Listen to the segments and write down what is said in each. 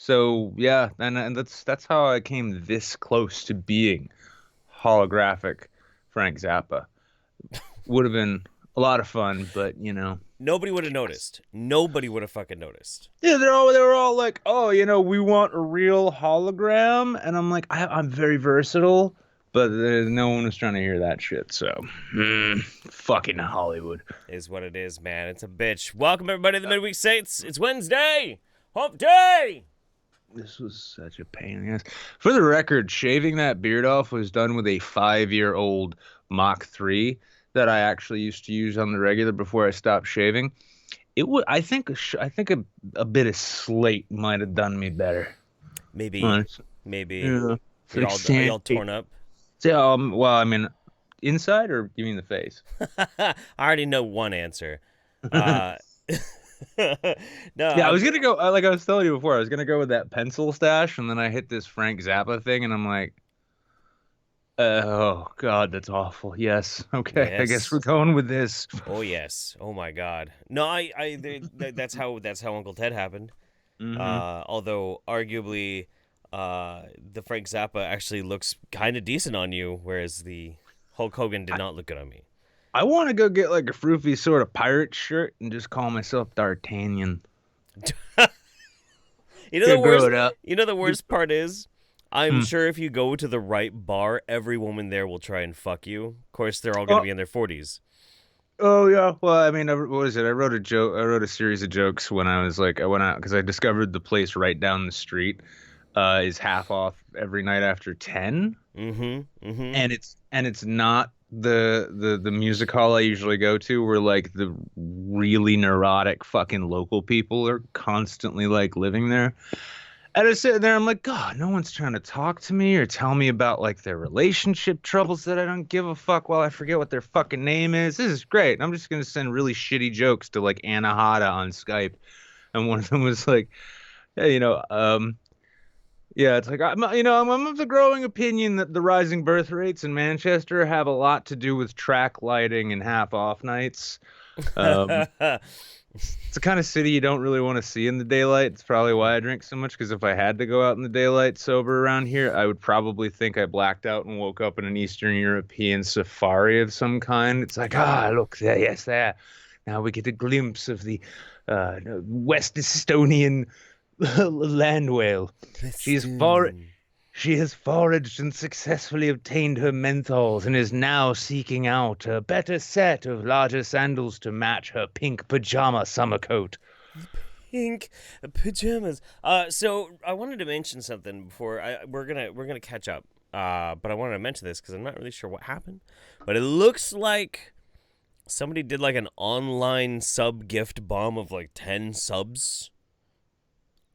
So yeah, and that's how I came this close to being holographic Frank Zappa. Would have been a lot of fun, but Nobody would have noticed. Nobody would have fucking noticed. yeah, they were all like, oh, we want a real hologram, and I'm like, I'm very versatile, but no one was trying to hear that shit. So, fucking Hollywood. Is what it is, man. It's a bitch. Welcome everybody to the Midweek Saints. It's Wednesday. Hump day. This was such a pain in the ass. For the record, shaving that beard off was done with a 5-year-old Mach 3 that I actually used to use on the regular before I stopped shaving. It would, I think a bit of slate might have done me better. Maybe. Honestly. Maybe. Yeah. It's like Are y'all torn up? well, I mean, inside or you mean the face? I already know one answer. Uh, no, Yeah, I was gonna go like I was telling you before. I was gonna go with that pencil stash, and then I hit this Frank Zappa thing, and I'm like, oh God, that's awful. Yes, okay, I guess yes. we're going with this. Oh yes. Oh my God. No, that's how Uncle Ted happened. Hmm. Although arguably, the Frank Zappa actually looks kind of decent on you, whereas the Hulk Hogan did I, not look good on me. I want to go get like a froofy sort of pirate shirt and just call myself D'Artagnan. You know the Gonna grow worst. it up. You know the worst part is, I'm Hmm. sure if you go to the right bar, every woman there will try and fuck you. Of course, they're all going to Oh, be in their 40s. oh yeah. Well, I mean, what was it? I wrote a joke. I wrote a series of jokes when I was like, I went out because I discovered the place right down the street is half off every night after 10. Mm-hmm. Mm-hmm. And it's not the music hall I usually go to where like the really neurotic fucking local people are constantly like living there. And I sit there, I'm like, God, no one's trying to talk to me or tell me about like their relationship troubles that I don't give a fuck while I forget what their fucking name is. This is great. I'm just gonna send really shitty jokes to like Anahata on Skype. And one of them was like, hey, yeah, it's like I'm of the growing opinion that the rising birth rates in Manchester have a lot to do with track lighting and half off nights. Um, it's the kind of city you don't really want to see in the daylight. It's probably why I drink so much, because if I had to go out in the daylight sober around here, I would probably think I blacked out and woke up in an Eastern European safari of some kind. It's like, look there, yes, there. Now we get a glimpse of the West Estonian land whale. She's for Listen. she has foraged and successfully obtained her menthols and is now seeking out a better set of larger sandals to match her pink pajama summer coat. Pink pajamas. So I wanted to mention something before we're gonna catch up. But I wanted to mention this because I'm not really sure what happened. But it looks like somebody did like an online sub gift bomb of like 10 subs.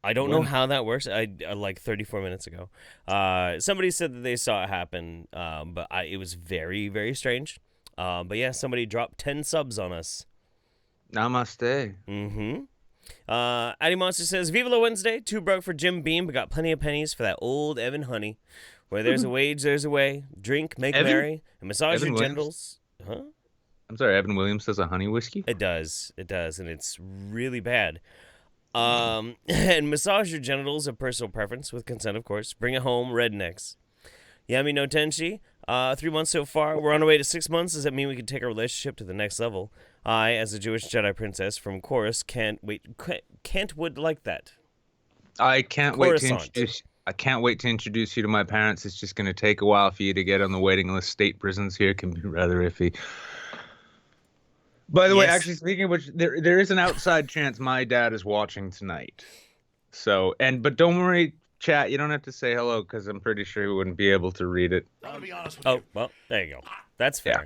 I don't know When how that works. I like 34 minutes ago. Somebody said that they saw it happen. But it was very very strange. But yeah, somebody dropped 10 subs on us. Namaste. Mm-hmm. Addy Monster says, Viva la Wednesday. Too broke for Jim Beam, but got plenty of pennies for that old Evan Honey. Where there's a wage, there's a way. Drink, make Evan merry, and massage your Evan Williams. genitals. Huh? I'm sorry, Evan Williams does a honey whiskey. It does. It does, and it's really bad. And massage your genitals of personal preference, with consent, of course. Bring it home, rednecks. Yami no Tenshi. 3 months so far. We're on our way to 6 months. Does that mean we can take our relationship to the next level? I, as a Jewish Jedi princess from Chorus, would like that. I can't wait to Coruscant. introduce. I can't wait to introduce you to my parents. It's just going to take a while for you to get on the waiting list. State prisons here can be rather iffy. By the way, Yes. actually, speaking of which, there is an outside chance my dad is watching tonight. So, but don't worry, chat. You don't have to say hello because I'm pretty sure he wouldn't be able to read it. I'm gonna be honest with Oh, you. well, there you go. That's Yeah. fair.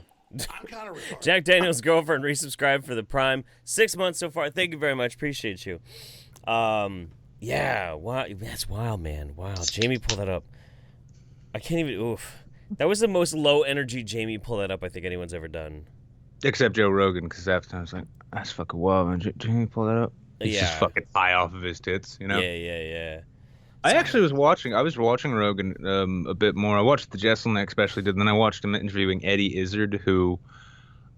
I'm kind of retarded. Jack Daniels' girlfriend resubscribed for the Prime. 6 months so far. Thank you very much. Appreciate you. Yeah, wow, that's wild, man. Wow, Jamie pulled that up. I can't even. Oof, that was the most low energy Jamie pull that up I think anyone's ever done. Except Joe Rogan, because after I was like, that's fucking wild, man. Can you pull that up? He's just Yeah, fucking high off of his tits, you know? yeah. I So, actually I was watching Rogan a bit more. I watched the Jesselneck especially did, then I watched him interviewing Eddie Izzard, who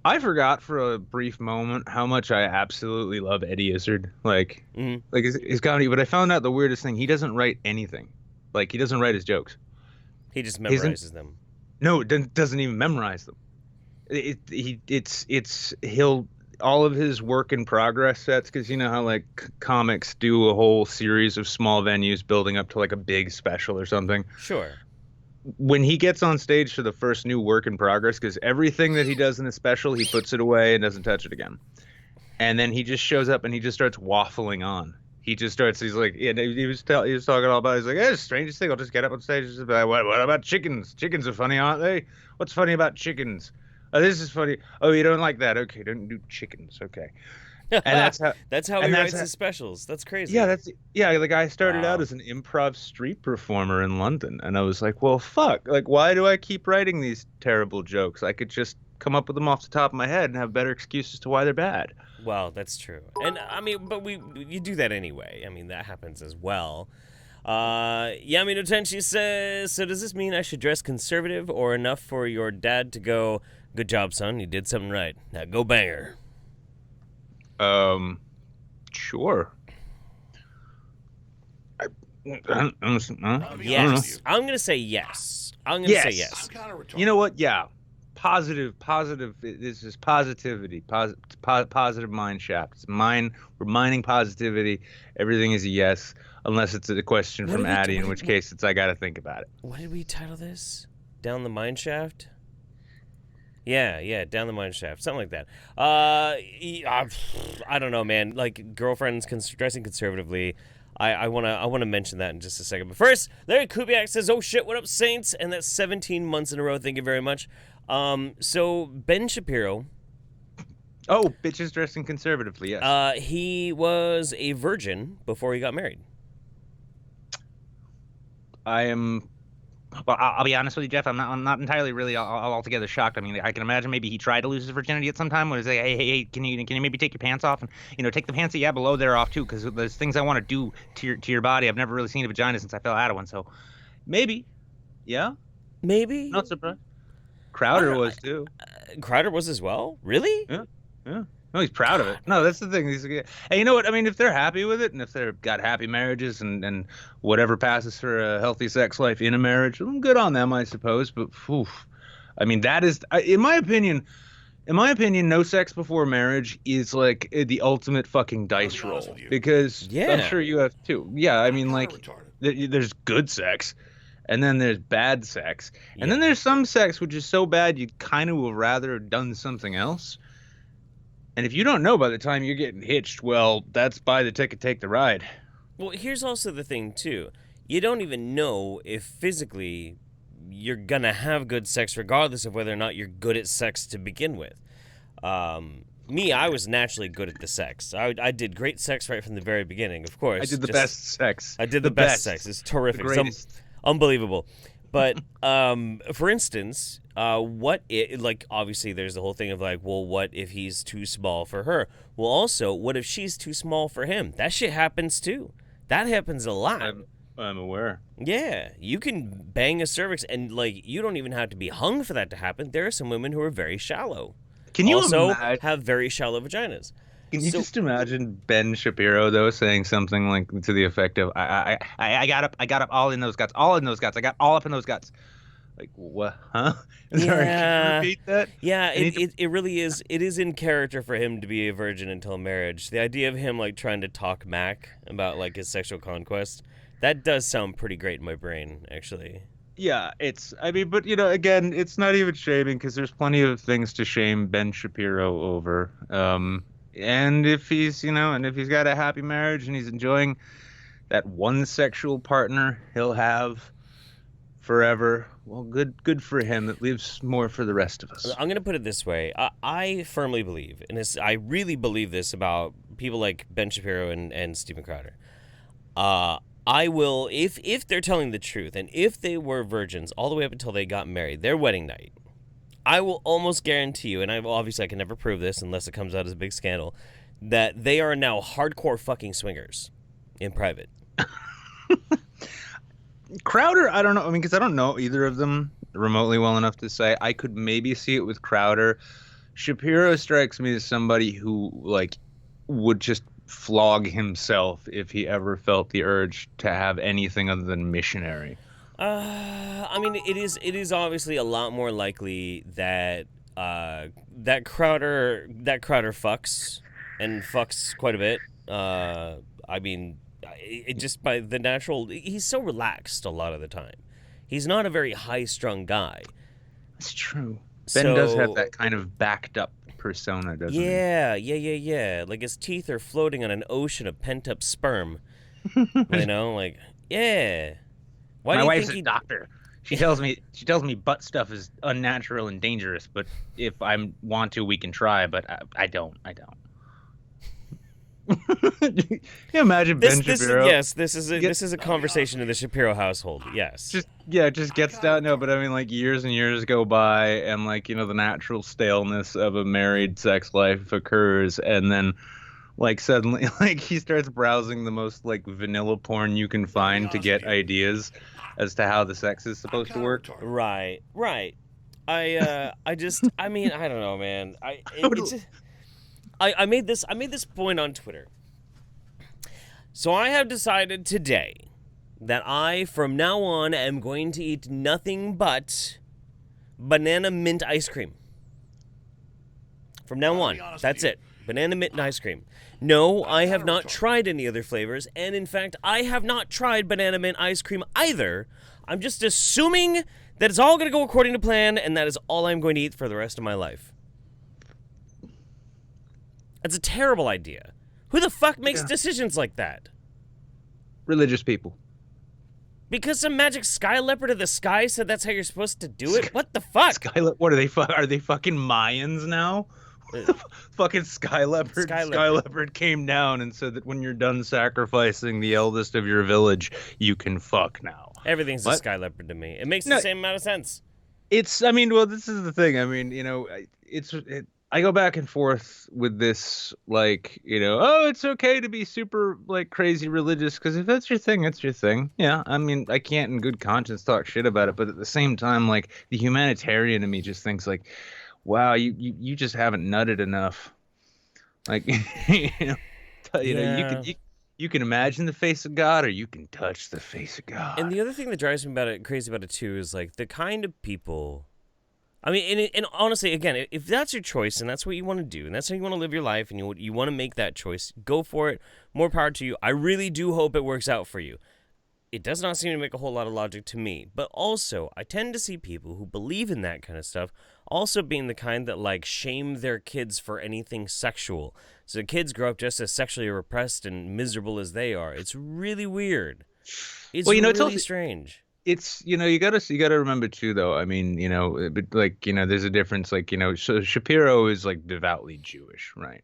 I forgot for a brief moment how much I absolutely love Eddie Izzard. Like his comedy. But I found out the weirdest thing: he doesn't write anything. Like he doesn't write his jokes. He just His in, memorizes them. no, doesn't even memorize them. He'll all of his work in progress sets, because you know how like comics do a whole series of small venues building up to like a big special or something. Sure. When he gets on stage for the first new work in progress, because everything that he does in a special, he puts it away and doesn't touch it again. And then he just shows up and he just starts waffling on. He's like, yeah, he was talking all about, he's like, the strangest thing, I'll just get up on stage and just be like, what about chickens? Chickens are funny, aren't they? What's funny about chickens? Oh, this is funny. Oh, you don't like that? Okay, don't do chickens. Okay. And that's how he writes his specials. That's crazy. Yeah, the guy started out as an improv street performer in London, and I was like, well, fuck, like, why do I keep writing these terrible jokes? I could just come up with them off the top of my head and have better excuses to why they're bad. Well, that's true. And I mean, but you do that anyway. I mean, that happens as well. Yami no Tenshi says, so does this mean I should dress conservative or enough for your dad to go, good job, son, you did something right. Now go banger. Sure. Yes. I'm going to say yes. I'm going to say yes. You know what? Yeah. Positive. This is positivity. Positive Mineshaft. It's mine. We're mining positivity. Everything is a yes, unless it's a question from Addy, in which case it's I got to think about it. What did we title this? Down the Mineshaft? Yeah, down the Mineshaft, something like that. I don't know, man. Like girlfriends dressing conservatively. I wanna mention that in just a second. But first, Larry Kubiak says, "Oh shit, what up, Saints?" And that's 17 months in a row. Thank you very much. So Ben Shapiro. Oh, bitches dressing conservatively. Yes. He was a virgin before he got married. Well, I'll be honest with you, Jeff. I'm not entirely really altogether shocked. I mean, I can imagine maybe he tried to lose his virginity at some time. Where he's like, hey, can you maybe take your pants off and take the pants that you have below there off too, because there's things I want to do to your body. I've never really seen a vagina since I fell out of one, so maybe, yeah, maybe. Not surprised. Crowder was too. Crowder was as well. Really? Yeah. No, he's proud of it. No, that's the thing. Hey, you know what? I mean, if they're happy with it, and if they've got happy marriages, and whatever passes for a healthy sex life in a marriage, well, good on them, I suppose. But, I mean, that is, in my opinion, no sex before marriage is like the ultimate fucking dice roll. Because I'm sure you have too. Yeah, I mean, like, there's good sex, and then there's bad sex, and then there's some sex which is so bad you kind of would rather have done something else. And if you don't know by the time you're getting hitched, well, that's buy the ticket, take the ride. Well, here's also the thing, too. You don't even know if physically you're going to have good sex regardless of whether or not you're good at sex to begin with. I was naturally good at the sex. I did great sex right from the very beginning, of course. I did the best sex. I did the best sex. It's terrific. It's unbelievable. But, for instance, obviously there's the whole thing of like, well, what if he's too small for her? Well, also, what if she's too small for him? That shit happens too. That happens a lot. I'm aware. Yeah, you can bang a cervix and like, you don't even have to be hung for that to happen. There are some women who are very shallow. Can you also have very shallow vaginas? Can you just imagine Ben Shapiro though saying something like to the effect of, "I got up all in those guts, all in those guts. I got all up in those guts." Like what? Huh? Sorry, can you repeat that? Yeah, it really is. It is in character for him to be a virgin until marriage. The idea of him like trying to talk Mac about like his sexual conquest, that does sound pretty great in my brain, actually. Yeah, but again, it's not even shaming because there's plenty of things to shame Ben Shapiro over. And if he's got a happy marriage and he's enjoying that one sexual partner he'll have forever, well, good for him. It leaves more for the rest of us. I'm going to put it this way. I firmly believe, and I really believe this about people like Ben Shapiro and Steven Crowder. I will, if they're telling the truth, and if they were virgins all the way up until they got married, their wedding night, I will almost guarantee you, and obviously I can never prove this unless it comes out as a big scandal, that they are now hardcore fucking swingers in private. Crowder, I don't know. I mean, because I don't know either of them remotely well enough to say. I could maybe see it with Crowder Shapiro strikes me as somebody who like would just flog himself if he ever felt the urge to have anything other than missionary. I mean, it is obviously a lot more likely that that Crowder fucks and fucks quite a bit. I mean, it just by the natural. He's so relaxed a lot of the time. He's not a very high-strung guy. It's true. Ben does have So that kind of backed up persona, doesn't he? yeah. Like his teeth are floating on an ocean of pent-up sperm. Like yeah. Why My do you wife's think a he? doctor. She tells me butt stuff is unnatural and dangerous, but if I want to, we can try. But I don't. Can you imagine Ben Shapiro? This is a conversation in the Shapiro household. Yes. Just gets down. No, but I mean, like years and years go by, and like the natural staleness of a married sex life occurs, and then like suddenly like he starts browsing the most like vanilla porn you can find to get ideas as to how the sex is supposed to work. Right. I mean, I don't know, man. I made this point on Twitter. So I have decided today that I, from now on, am going to eat nothing but banana mint ice cream. From now on, that's it. Banana mint ice cream. No, I have not tried any other flavors, and in fact, I have not tried banana mint ice cream either. I'm just assuming that it's all going to go according to plan, and that is all I'm going to eat for the rest of my life. That's a terrible idea. Who the fuck makes decisions like that? Religious people. Because some magic sky leopard of the sky said that's how you're supposed to do it? What the fuck? Skylet? What are they? Are they fucking Mayans now? Fucking sky leopard. Sky leopard came down and said that when you're done sacrificing the eldest of your village, you can fuck now. Everything's a sky leopard to me. It makes the same amount of sense. I mean, well, this is the thing. I mean, I go back and forth with this, like, oh, it's okay to be super, like, crazy religious, because if that's your thing, it's your thing. Yeah, I mean, I can't in good conscience talk shit about it, but at the same time, like, the humanitarian in me just thinks, like, wow, you just haven't nutted enough. Like, you can imagine the face of God, or you can touch the face of God. And the other thing that drives me crazy about it, too, is, like, the kind of people... I mean, and honestly, again, if that's your choice and that's what you want to do and that's how you want to live your life and you want to make that choice, go for it. More power to you. I really do hope it works out for you. It does not seem to make a whole lot of logic to me. But also, I tend to see people who believe in that kind of stuff also being the kind that, like, shame their kids for anything sexual. So the kids grow up just as sexually repressed and miserable as they are. It's really weird. It's really strange. It's you gotta remember too, though. I mean, but like there's a difference. Like so Shapiro is like devoutly Jewish, right?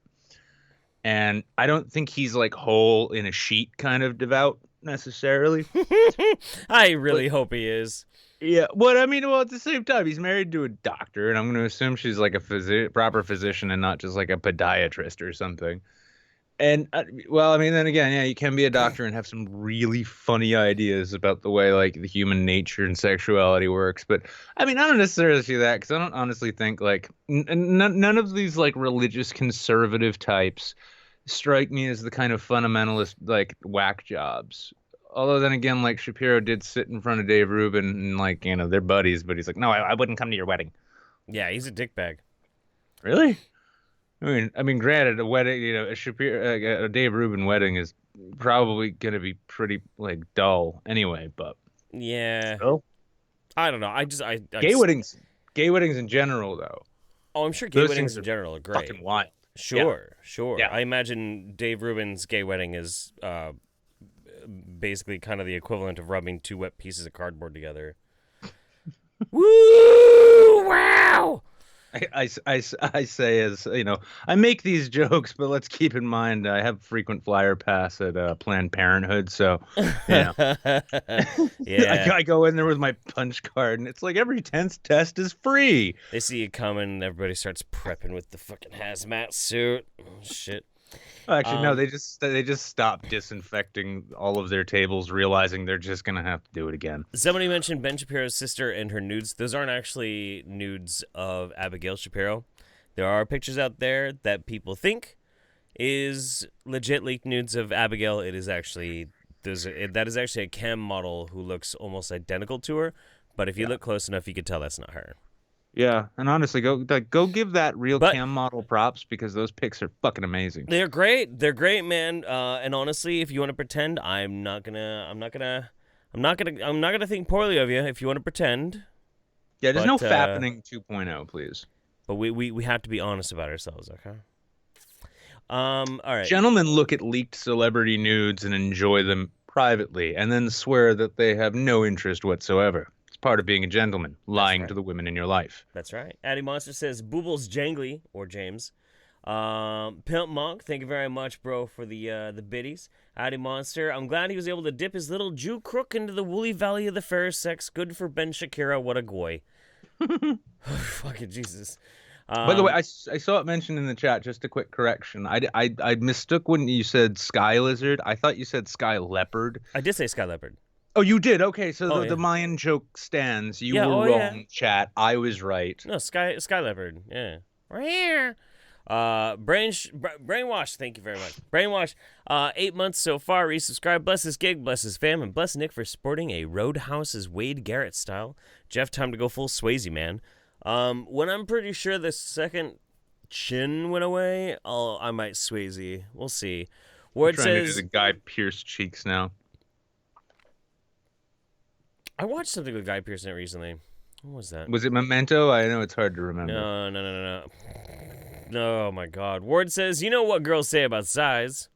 And I don't think he's like whole in a sheet kind of devout necessarily. I really hope he is. Yeah, but I mean, well, at the same time, he's married to a doctor, and I'm going to assume she's like a proper physician and not just like a podiatrist or something. And well, I mean, then again, yeah, you can be a doctor and have some really funny ideas about the way like the human nature and sexuality works. But I mean, I don't necessarily see that because I don't honestly think like none of these like religious conservative types strike me as the kind of fundamentalist like whack jobs. Although then again, like Shapiro did sit in front of Dave Rubin and like they're buddies, but he's like, no, I wouldn't come to your wedding. Yeah, he's a dickbag. Really? I mean, granted, a wedding, a Dave Rubin wedding is probably gonna be pretty like dull anyway. But yeah, still? I don't know. Gay weddings in general, though. Oh, I'm sure gay weddings in general are great. Fucking wild. Sure. Yeah. I imagine Dave Rubin's gay wedding is basically kind of the equivalent of rubbing two wet pieces of cardboard together. Woo! Wow! I say as I make these jokes, but let's keep in mind I have frequent flyer pass at Planned Parenthood, so Yeah. I go in there with my punch card, and it's like every 10th test is free. They see you coming, and everybody starts prepping with the fucking hazmat suit. Oh, shit. Actually, no, they just stop disinfecting all of their tables, realizing they're just gonna have to do it again. Somebody mentioned Ben Shapiro's sister and her nudes. Those aren't actually nudes of Abigail Shapiro. There are pictures out there that people think is legit leaked nudes of Abigail. It is actually that is actually a cam model who looks almost identical to her. But if you look close enough, you could tell that's not her. Yeah, and honestly, go give that real But- cam model props because those pics are fucking amazing. They're great. They're great, man. And honestly, if you want to pretend, I'm not gonna think poorly of you. If you want to pretend, Yeah, there's no But, fappening 2.0, please. but we have to be honest about ourselves, okay? All right. Gentlemen look at leaked celebrity nudes and enjoy them privately, and then swear that they have no interest whatsoever. It's part of being a gentleman, lying right. to the women in your life. That's right. Addy Monster says Boobles Jangly or James. Pimp Monk, thank you very much, bro, for the biddies. Addy Monster, I'm glad he was able to dip his little Jew crook into the woolly valley of the fair sex. Good for Ben Shakira. What a goy. Fucking Jesus. By the way, I saw it mentioned in the chat. Just a quick correction. I mistook when you said sky lizard. I thought you said sky leopard. I did say Sky Leopard. Oh, you did? Okay, so Oh, the yeah. Mayan joke stands. You Yeah, were oh, wrong, yeah. chat. I was right. No, Sky Leopard. Yeah. Right here. Brainwash, thank you very much. Brainwash, 8 months so far. Resubscribe. Bless his gig, bless his fam, and bless Nick for sporting a Roadhouse's Wade Garrett style. Jeff, time to go full Swayze, man. When I'm pretty sure the second chin went away, I might Swayze. We'll see. Where I'm it trying to do says, the Guy Pierce cheeks now. I watched something with Guy Pearce in it recently. What was that? Was it Memento? I know it's hard to remember. No. Oh my God. Ward says, you know what girls say about size.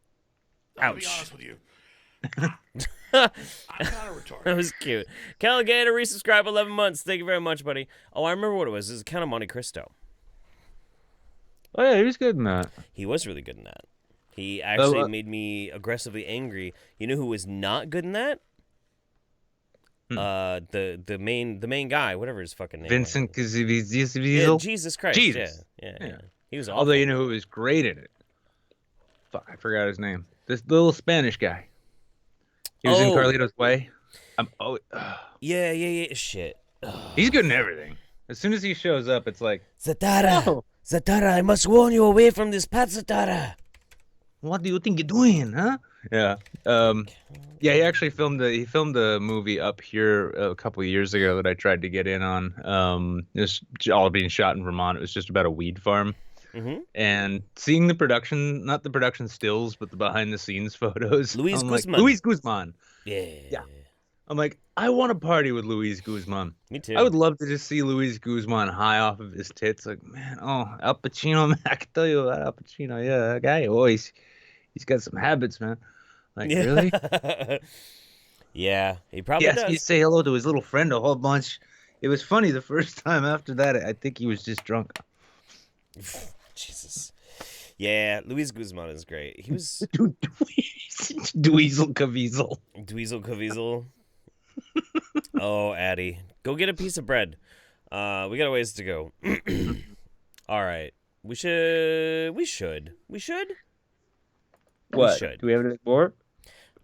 I'll be Ouch. honest with you. I'm kind of retarded. That was cute. Caligator, resubscribe 11 months. Thank you very much, buddy. Oh, I remember what it was. It was Count of Monte Cristo. Oh yeah, he was good in that. He was really good in that. He actually made me aggressively angry. You know who was not good in that? The main guy, whatever his fucking name. Vincent was. Yeah, Caviezel. Jesus Christ. Jesus. Yeah. He was awful. Although you know who was great at it. Fuck, I forgot his name. This little Spanish guy. He was in Oh. Carlito's Way. Yeah. Shit. He's good in everything. As soon as he shows up, it's like, Zatara. Oh. Zatara, I must warn you away from this Pat Zatara. what do you think you're doing, huh? Yeah. Yeah, he actually filmed a movie up here a couple of years ago that I tried to get in on. It was all being shot in Vermont. It was just about a weed farm. Mm-hmm. And seeing the production, not the production stills, but the behind the scenes photos. Luis I'm like, Guzman. Luis Guzman. Yeah. I'm like, I want to party with Luis Guzman. Me too. I would love to just see Luis Guzman high off of his tits. Like, man, Al Pacino, man, I can tell you about Al Pacino. Yeah, that guy, he's got some habits, man. Like, really? Yeah, he probably Yes, does. he say hello to his little friend a whole bunch. It was funny the first time. After that, I think he was just drunk. Jesus. Yeah, Luis Guzman is great. He was Dweezil Caviezel. Dweezil Caviezel. Oh, Addy. Go get a piece of bread. We got a ways to go. All right. We should. What? should. Do we have anything more?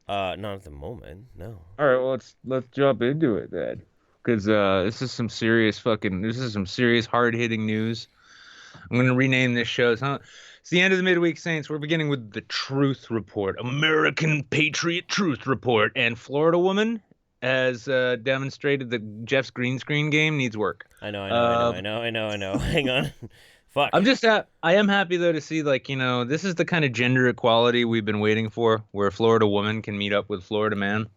Not at the moment. No. All right, well, let's jump into it then, because this is some serious hard hitting news. I'm gonna rename this show. It's the end of the Midweek Saints. We're beginning with the Truth Report, American Patriot Truth Report, and Florida woman has demonstrated that Jeff's green screen game needs work. I know. Hang on. Fuck. I am happy though to see, like, this is the kind of gender equality we've been waiting for, where a Florida woman can meet up with Florida man.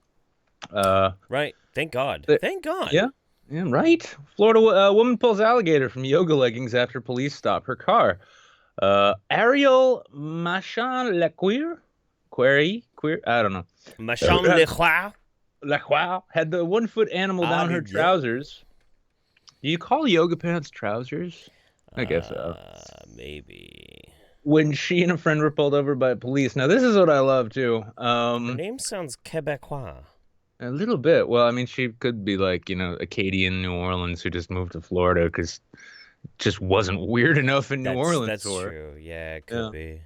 Right. Thank God. Thank God. Yeah, right. Florida woman pulls alligator from yoga leggings after police stop her car. Ariel Machan Lequire, I don't know. Machan Le Lequire had the 1 foot animal down her trousers. Do you call yoga pants trousers? I guess so. Maybe. When she and a friend were pulled over by police. Now, this is what I love, too. Her name sounds Quebecois. A little bit. Well, I mean, she could be like, Acadian New Orleans who just moved to Florida because it just wasn't weird enough in New Orleans. That's for her. true. Yeah, it could be.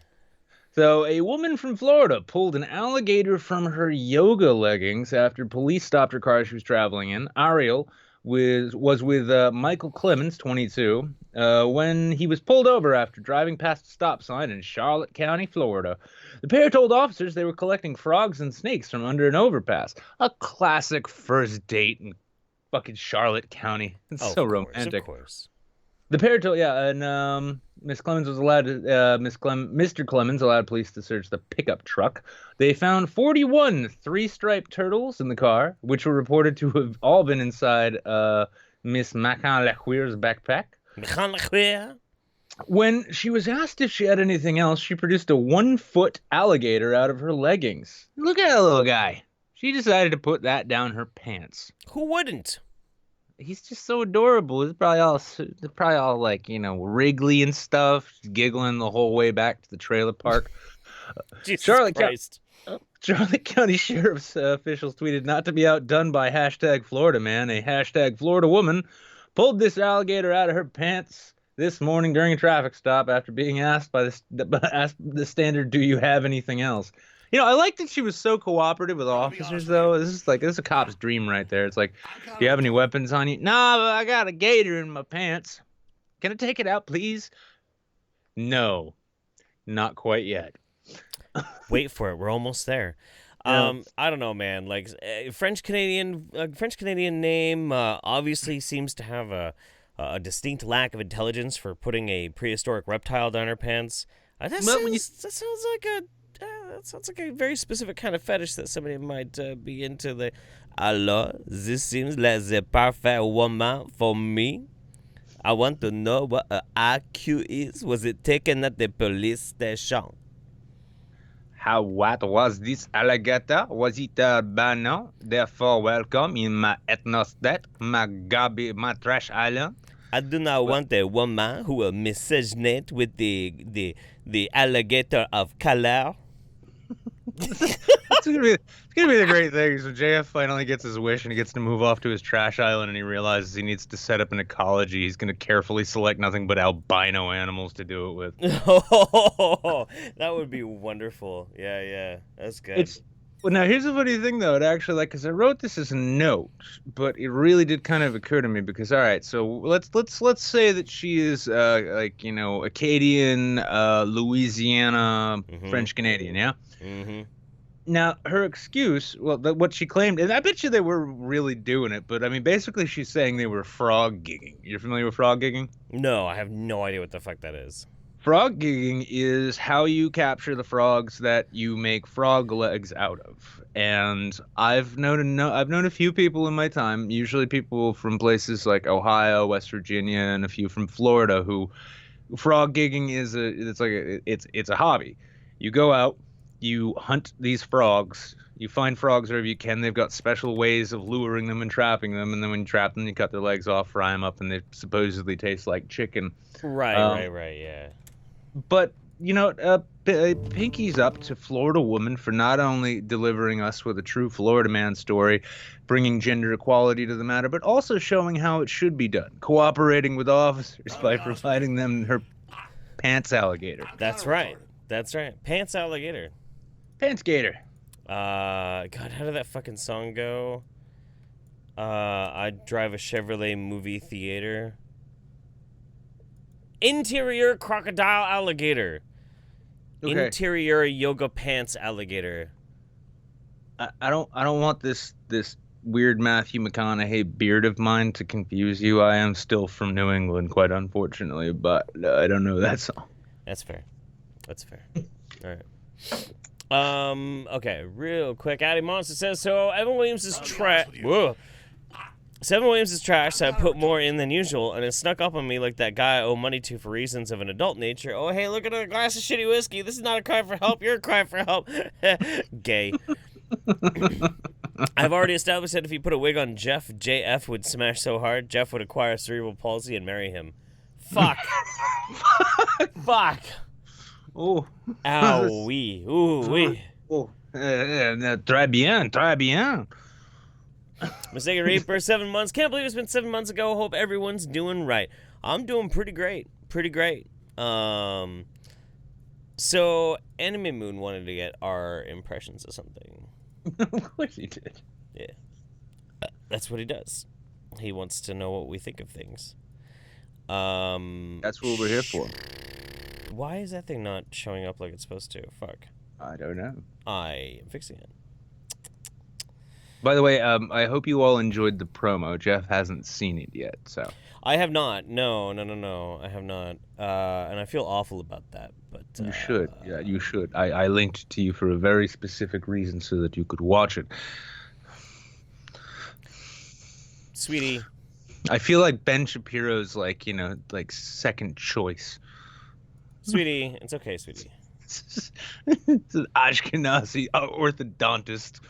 So, a woman from Florida pulled an alligator from her yoga leggings after police stopped her car she was traveling in. Ariel was with Michael Clemens, 22, when he was pulled over after driving past a stop sign in Charlotte County, Florida. The pair told officers they were collecting frogs and snakes from under an overpass. A classic first date in fucking Charlotte County. It's so romantic. Of course. The pair told, and Miss Clemens was allowed to, Mr. Clemens allowed police to search the pickup truck. They found 41 three-striped turtles in the car, which were reported to have all been inside Miss Macan-Laqueer's backpack. Macan-Laqueer? When she was asked if she had anything else, she produced a 1-foot alligator out of her leggings. Look at that little guy. She decided to put that down her pants. Who wouldn't? He's just so adorable. It's probably all like, wriggly and stuff, just giggling the whole way back to the trailer park. Jesus Charlotte Christ. Charlotte County Sheriff's officials tweeted, not to be outdone by #Florida man, a #Florida woman pulled this alligator out of her pants this morning during a traffic stop after being asked by the standard, do you have anything else? I like that she was so cooperative with officers, though. This is a cop's dream right there. It's like, do you have any weapons on you? Nah, but I got a gator in my pants. Can I take it out, please? No, not quite yet. Wait for it. We're almost there. Yeah. I don't know, man. Like French Canadian name obviously seems to have a distinct lack of intelligence for putting a prehistoric reptile down her pants. That sounds like a very specific kind of fetish that somebody might be into. Alors, this seems like the perfect woman for me. I want to know what an IQ is. Was it taken at the police station? What was this alligator? Was it albino? Therefore, welcome in my ethnostate, my trash island. I do not want a woman who will miscegenate with the alligator of color. It's gonna be the great thing. So JF finally gets his wish and he gets to move off to his trash island, and he realizes he needs to set up an ecology. He's gonna carefully select nothing but albino animals to do it with. Oh, that would be wonderful. Yeah, that's good. Well, now here's the funny thing though. It actually, because I wrote this as a note, but it really did kind of occur to me because, all right, so let's say that she is Acadian, Louisiana, French Canadian, yeah. Mm-hmm. Now her excuse, what she claimed, and I bet you they were really doing it, but I mean, basically she's saying they were frog gigging. You're familiar with frog gigging? No, I have no idea what the fuck that is. Frog gigging is how you capture the frogs that you make frog legs out of. And I've known a few people in my time, usually people from places like Ohio, West Virginia, and a few from Florida, who frog gigging is it's a hobby. You go out, you hunt these frogs, you find frogs wherever you can. They've got special ways of luring them and trapping them, and then when you trap them, you cut their legs off, fry them up, and they supposedly taste like chicken. Right, yeah. But, pinky's up to Florida woman for not only delivering us with a true Florida man story, bringing gender equality to the matter, but also showing how it should be done, cooperating with officers by providing them her pants alligator. That's right. Pants alligator. Pants gator. God, how did that fucking song go? I drive a Chevrolet movie theater. Interior crocodile alligator. Okay. Interior yoga pants alligator. I don't want this weird Matthew McConaughey beard of mine to confuse you. I am still from New England, quite unfortunately, but I don't know that song. That's fair. All right. Okay, real quick. Addy Monster says, so Evan Williams is trash. Whoa. Evan Williams is trash, so I put more in than usual, and it snuck up on me like that guy I owe money to for reasons of an adult nature. Oh, hey, look at a glass of shitty whiskey. This is not a cry for help. You're a cry for help. Gay. I've already established that if you put a wig on Jeff, JF would smash so hard, Jeff would acquire cerebral palsy and marry him. Fuck. Fuck. Oh. Ow, wee. Ooh, wee. Oh. Très bien. Mistaken Reaper, 7 months. Can't believe it's been 7 months ago. Hope everyone's doing right. I'm doing pretty great. So Anime Moon wanted to get our impressions of something. Of course he did. Yeah. That's what he does. He wants to know what we think of things. That's what we're here for. Why is that thing not showing up like it's supposed to? Fuck. I don't know. I am fixing it. By the way, I hope you all enjoyed the promo. Jeff hasn't seen it yet, so. I have not. No. I have not. And I feel awful about that. But You should. Yeah, you should. I linked it to you for a very specific reason so that you could watch it. Sweetie. I feel like Ben Shapiro's like second choice. Sweetie. It's okay, sweetie. It's an Ashkenazi orthodontist.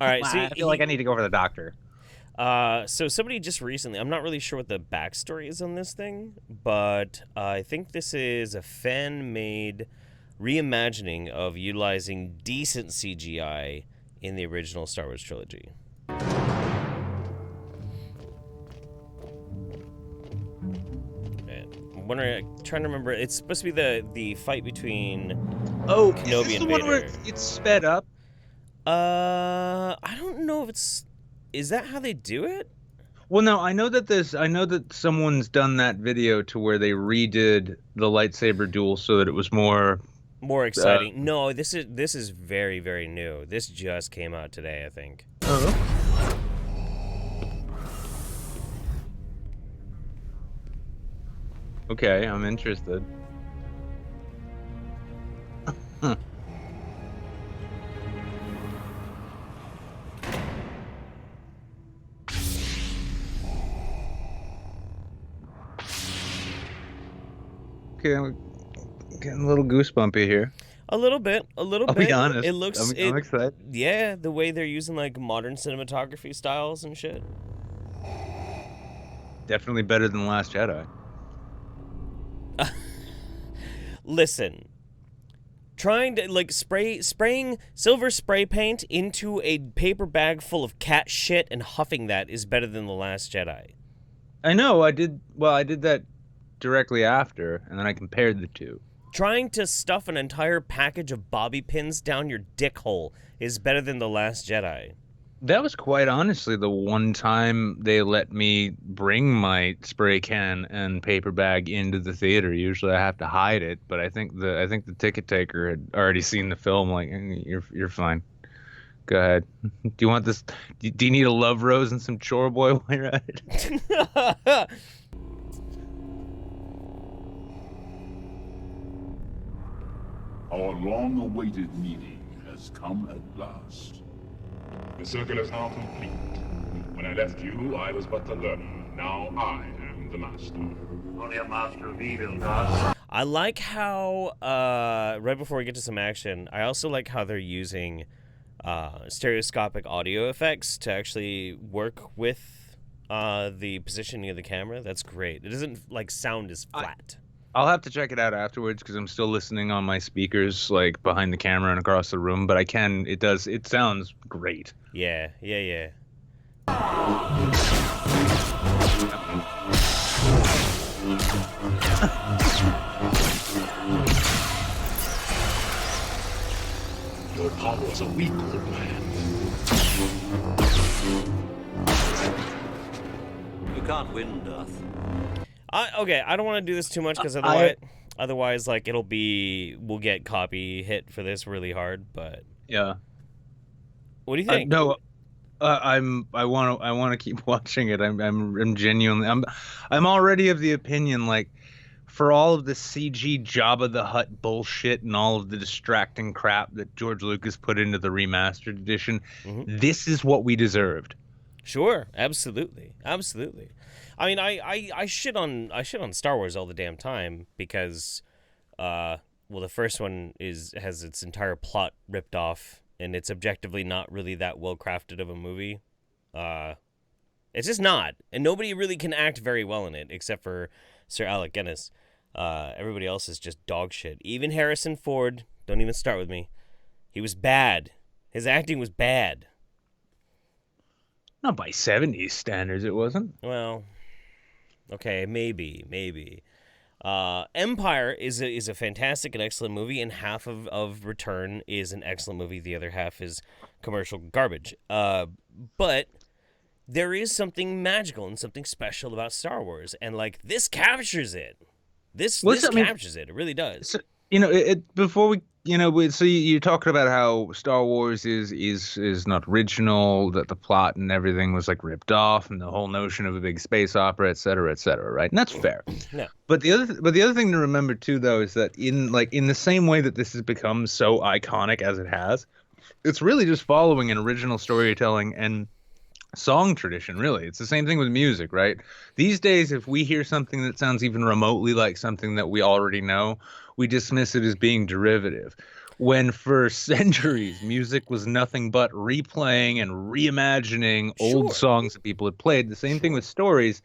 All right. Wow, See, I feel like I need to go for the doctor. So somebody just recently, I'm not really sure what the backstory is on this thing, but I think this is a fan-made reimagining of utilizing decent CGI in the original Star Wars trilogy. I'm wondering, trying to remember, it's supposed to be the fight between Kenobi is this and the one where Vader. it's sped up? I don't know if it's... Is that how they do it? Well, no, I know that someone's done that video to where they redid the lightsaber duel so that it was more Exciting. No, this is very, very new. This just came out today, I think. Okay, I'm interested. Okay, I'm getting a little goosebumpy here. A little bit. I'll be honest. It looks. I'm excited. Yeah, the way they're using like modern cinematography styles and shit. Definitely better than Last Jedi. Listen, trying to like spraying silver spray paint into a paper bag full of cat shit and huffing that is better than The Last Jedi. I know. I did that directly after, and then I compared the two. Trying to stuff an entire package of bobby pins down your dick hole is better than The Last Jedi. That was quite honestly the one time they let me bring my spray can and paper bag into the theater. Usually I have to hide it, but I think the ticket taker had already seen the film. Like, you're fine. Go ahead. Do you want this? Do you need a love rose and some chore boy while you're at it? Our long-awaited meeting has come at last. The circle is now complete. When I left you, I was but the learner. Now I am the master. Only a master of evil, God. I like how, right before we get to some action, I also like how they're using stereoscopic audio effects to actually work with the positioning of the camera. That's great. It doesn't, like, sound as flat. I'll have to check it out afterwards because I'm still listening on my speakers, like, behind the camera and across the room, but it sounds great. Yeah. Your powers are weak, old man. You can't win, Darth. Okay, I don't want to do this too much because otherwise, like, we'll get copy hit for this really hard. But Yeah. what do you think? No, I want to keep watching it. I'm genuinely I'm already of the opinion, like, for all of the CG Jabba the Hutt bullshit and all of the distracting crap that George Lucas put into the remastered edition, this is what we deserved. Sure, absolutely. I mean, I shit on Star Wars all the damn time because, well, the first one has its entire plot ripped off, and it's objectively not really that well crafted of a movie. It's just not, and nobody really can act very well in it except for Sir Alec Guinness. Everybody else is just dog shit. Even Harrison Ford. Don't even start with me. He was bad. His acting was bad. Not by 70s standards, it wasn't. Well, okay, maybe. Empire is a fantastic and excellent movie, and half of Return is an excellent movie. The other half is commercial garbage. But there is something magical and something special about Star Wars, and like this captures it. This captures it. It really does. So, before we, so you're talking about how Star Wars is not original, that the plot and everything was like ripped off, and the whole notion of a big space opera, et cetera, right? And that's fair. Yeah. But the other thing to remember too, though, is that in the same way that this has become so iconic as it has, it's really just following an original storytelling and song tradition. Really, it's the same thing with music, right? These days, if we hear something that sounds even remotely like something that we already know, we dismiss it as being derivative, when for centuries music was nothing but replaying and reimagining old songs that people had played. The same thing with stories.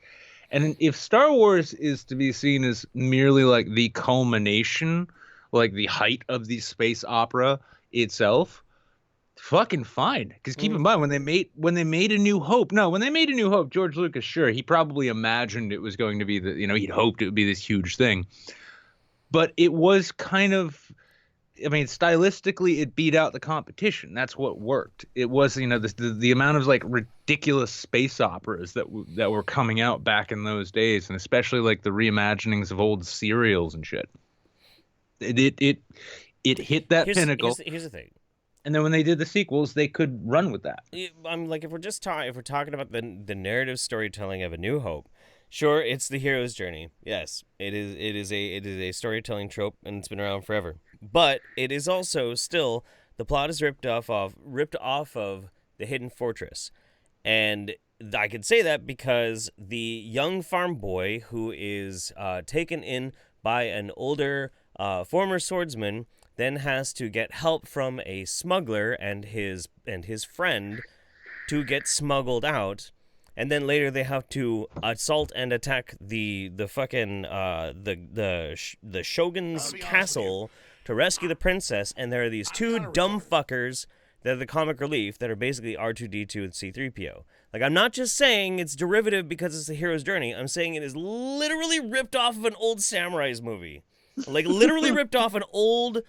And if Star Wars is to be seen as merely like the culmination, like the height of the space opera itself, fucking fine. Because keep in mind, when they made A New Hope, George Lucas, sure, he probably imagined it was going to be he'd hoped it would be this huge thing. But it was kind of, stylistically, it beat out the competition. That's what worked. It was, the amount of like ridiculous space operas that were coming out back in those days, and especially like the reimaginings of old serials and shit. It hit that pinnacle. Here's the thing. And then when they did the sequels, they could run with that. I'm like, if we're talking about the narrative storytelling of A New Hope, sure, it's the hero's journey. Yes, it is a storytelling trope, and it's been around forever. But it is also still, the plot is ripped off of The Hidden Fortress, and I could say that because the young farm boy who is taken in by an older former swordsman then has to get help from a smuggler and his friend to get smuggled out, and then later they have to assault and attack the fucking the shogun's castle to rescue the princess, and there are these two dumb fuckers that are the comic relief that are basically R2-D2 and C-3PO. Like, I'm not just saying it's derivative because it's the hero's journey. I'm saying it is literally ripped off of an old samurai's movie. Like, literally ripped off an old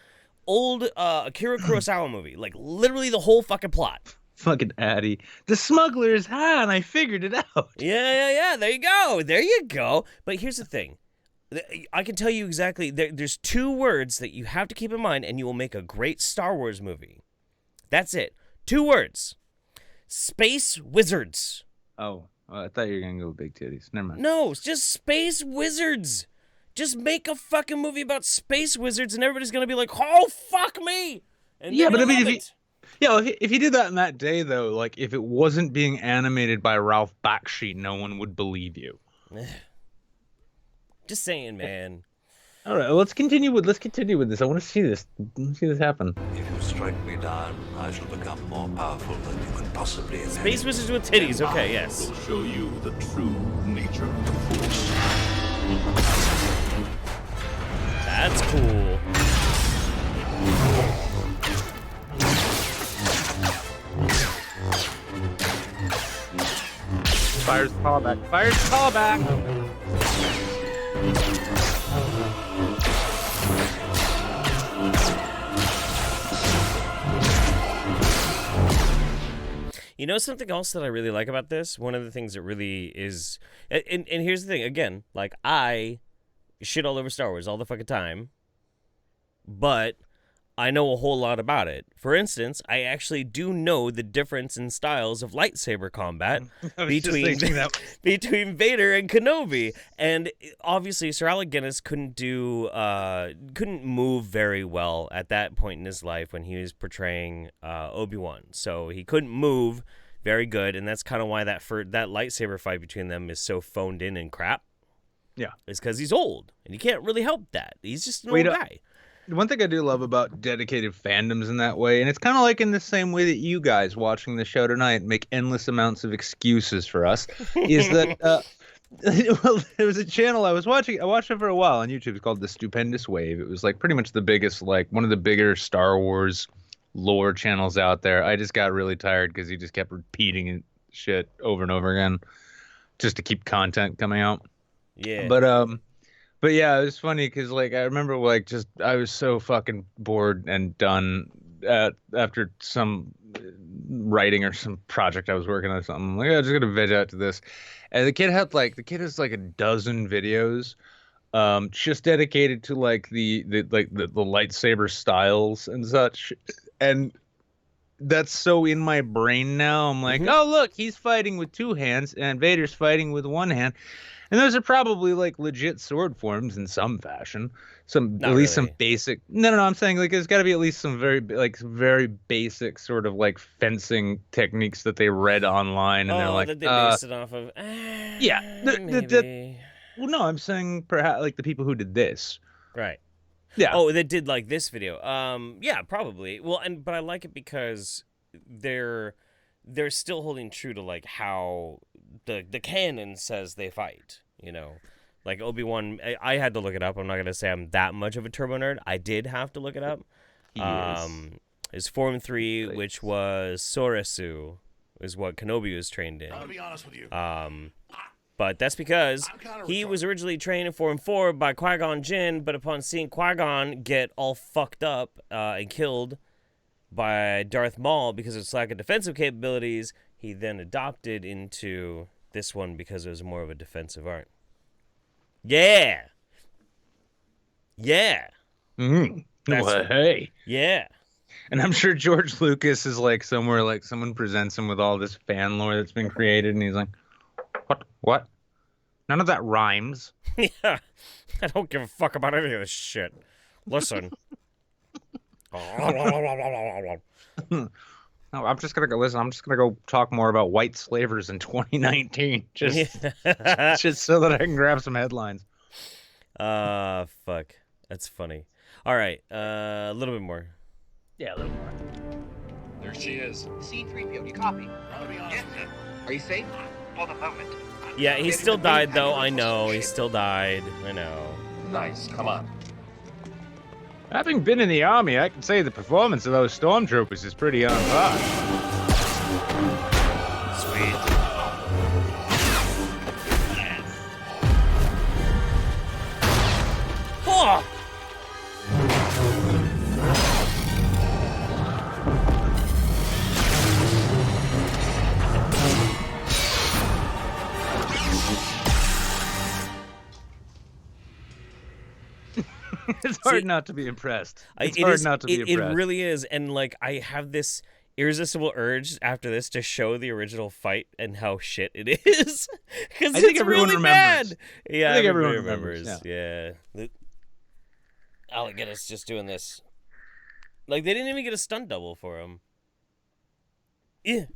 Akira Kurosawa movie. Like, literally the whole fucking plot. Fucking Addy. The smugglers, and I figured it out. Yeah. There you go. But here's the thing. I can tell you exactly. There's two words that you have to keep in mind, and you will make a great Star Wars movie. That's it. 2 words. Space wizards. Oh, I thought you were going to go with big titties. Never mind. No, it's just space wizards. Just make a fucking movie about space wizards, and everybody's gonna be like, "Oh, fuck me!" And yeah, but if you did that in that day, though, like if it wasn't being animated by Ralph Bakshi, no one would believe you. Just saying, man. All right, let's continue with this. I want to see this. Happen. If you strike me down, I shall become more powerful than you could possibly imagine. Space wizards with titties. Okay, yes. Will show you the true nature of the Force. That's cool. Fires the callback. You know something else that I really like about this? One of the things that really is... And here's the thing. Again, like, I shit all over Star Wars all the fucking time. But I know a whole lot about it. For instance, I actually do know the difference in styles of lightsaber combat between Vader and Kenobi. And obviously, Sir Alec Guinness couldn't move very well at that point in his life when he was portraying Obi-Wan. So he couldn't move very good, and that's kind of why that lightsaber fight between them is so phoned in and crap. Yeah. It's because he's old, and he can't really help that. He's just an old guy. One thing I do love about dedicated fandoms in that way, and it's kind of like in the same way that you guys watching the show tonight make endless amounts of excuses for us, is that well, there was a channel I watched it for a while on YouTube. It's called The Stupendous Wave. It was like pretty much the biggest, like one of the bigger Star Wars lore channels out there. I just got really tired because he just kept repeating shit over and over again just to keep content coming out. Yeah. But yeah, it was funny because like I remember like just I was so fucking bored and done after some writing or some project I was working on or something. I'm like, I'm just gonna veg out to this. And the kid has like a dozen videos just dedicated to like the lightsaber styles and such. And that's so in my brain now. I'm like, oh look, he's fighting with two hands and Vader's fighting with one hand. And those are probably like legit sword forms in some fashion. Not at least really. some basic. No. I'm saying like there's got to be at least some very basic sort of like fencing techniques that they read online, and they're like, that they based it off of. yeah. Maybe. Well, no, I'm saying perhaps like the people who did this. Right. Yeah. Oh, they did like this video. Yeah, probably. Well, but I like it because they're still holding true to like how the canon says they fight. You know, like Obi-Wan. I had to look it up. I'm not gonna say I'm that much of a turbo nerd. I did have to look it up. Is Form 3, which was Soresu, is what Kenobi was trained in. I'll be honest with you. But that's because he was originally trained in Form 4 by Qui-Gon Jinn, but upon seeing Qui-Gon get all fucked up and killed by Darth Maul because of its lack of defensive capabilities, he then adopted into this one because it was more of a defensive art. Yeah! Yeah! Well, hey. Yeah. And I'm sure George Lucas is like somewhere, like someone presents him with all this fan lore that's been created, and he's like, What? None of that rhymes. Yeah. I don't give a fuck about any of this shit. Listen. No, I'm just gonna go listen. I'm just gonna go talk more about white slavers in 2019, just so that I can grab some headlines. Fuck. That's funny. All right, a little bit more. Yeah, a little more. There she is. C-3PO, you copy? I'll be honest with you. Are you safe? For the moment. Yeah, he still died though. I know he still died. I know. Nice. Come on. Having been in the army, I can say the performance of those stormtroopers is pretty on par. Sweet. Oh! It's hard not to be impressed. It's It hard is- not to be it impressed. really is, and like I have this irresistible urge after this to show the original fight and how shit it is, because I think it's everyone really remembers. bad. Yeah, I think everybody everyone remembers, Yeah. Alec Guinness just doing this. Like they didn't even get a stunt double for him. Yeah.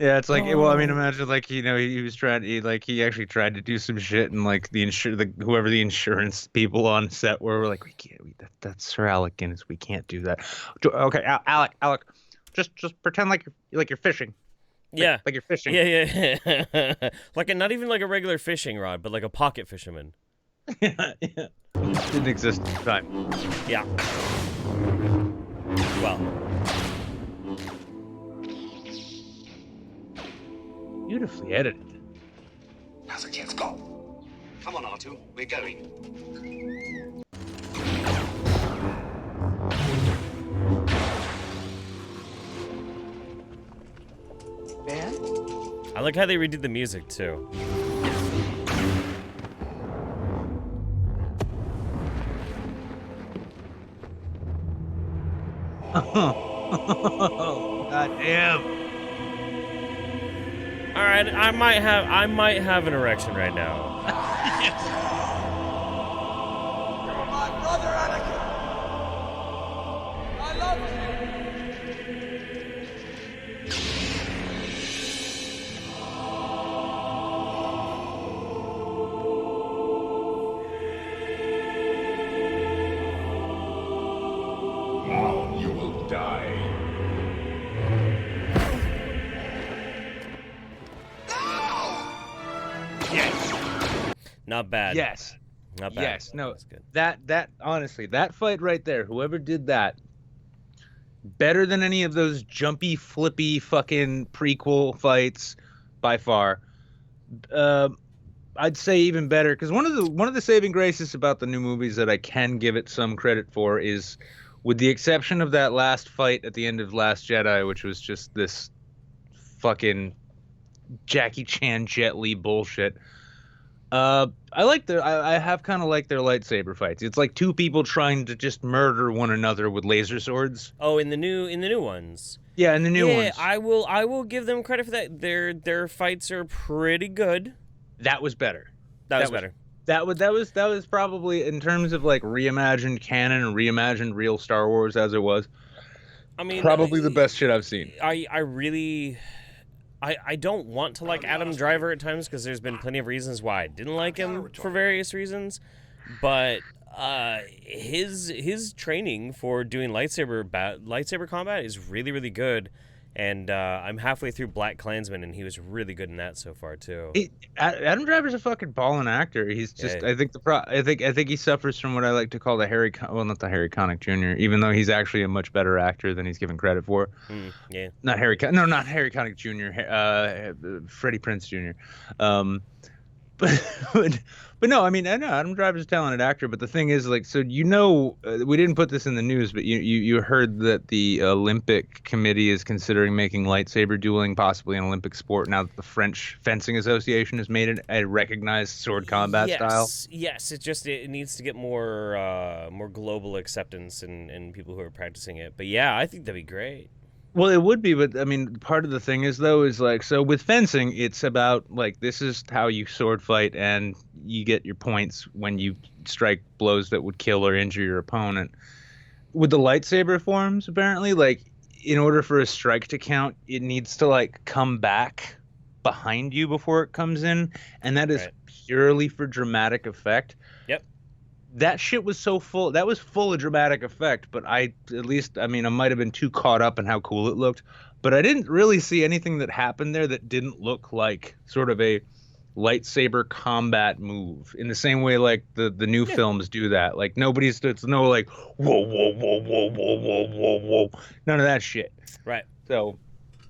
Yeah, it's like, well, I mean, imagine like he was trying, he actually tried to do some shit, and like whoever the insurance people on set were like, we can't, that's Sir Alec Guinness, we can't do that. Okay, Alec, just pretend like you're fishing. Yeah. Like you're fishing. Yeah. Like not even like a regular fishing rod, but like a pocket fisherman. Yeah. Didn't exist at the time. Yeah. Well. Beautifully edited. Now's the chance, go. Come on, R2, we're going. Ben? I like how they redid the music too. God damn. All right, I might have an erection right now. You're my brother, Anakin. I love Now you will die. Not bad. Yes. Not bad. Yes. No. That's good. That honestly, that fight right there, whoever did that, better than any of those jumpy, flippy, fucking prequel fights, by far. I'd say even better, because one of the saving graces about the new movies that I can give it some credit for is with the exception of that last fight at the end of Last Jedi, which was just this fucking Jackie Chan Jet Li bullshit. I have kind of liked their lightsaber fights. It's like two people trying to just murder one another with laser swords. Oh, in the new ones. Yeah, in the new ones. I will give them credit for that. Their fights are pretty good. That was better. That was better. That was probably, in terms of like reimagined canon and reimagined real Star Wars as it was. I mean, probably the best shit I've seen. I don't want to like Adam Driver at times because there's been plenty of reasons why I didn't like him for various reasons, but his training for doing lightsaber combat is really, really good, and I'm halfway through Black Klansman, and he was really good in that so far too. Adam Driver's a fucking ballin' actor. He's just I think he suffers from what I like to call the not the Harry Connick Jr., even though he's actually a much better actor than he's given credit for. Not Harry Connick Jr. Freddie Prinze Jr. But no, I mean, I know Adam Driver's a talented actor, but the thing is, like, so we didn't put this in the news, but you heard that the Olympic Committee is considering making lightsaber dueling possibly an Olympic sport now that the French Fencing Association has made it a recognized sword combat style. Yes, it needs to get more global acceptance and people who are practicing it. But yeah, I think that'd be great. Well, it would be, but I mean, part of the thing is like, so with fencing, it's about like, this is how you sword fight, and you get your points when you strike blows that would kill or injure your opponent. With the lightsaber forms, apparently, like, in order for a strike to count, it needs to like come back behind you before it comes in, and that is purely for dramatic effect. Yep. That shit was so full. That was full of dramatic effect, but I might have been too caught up in how cool it looked, but I didn't really see anything that happened there that didn't look like sort of a lightsaber combat move in the same way like the new films do that. Like it's no like whoa whoa whoa whoa whoa whoa whoa whoa, none of that shit. Right. So,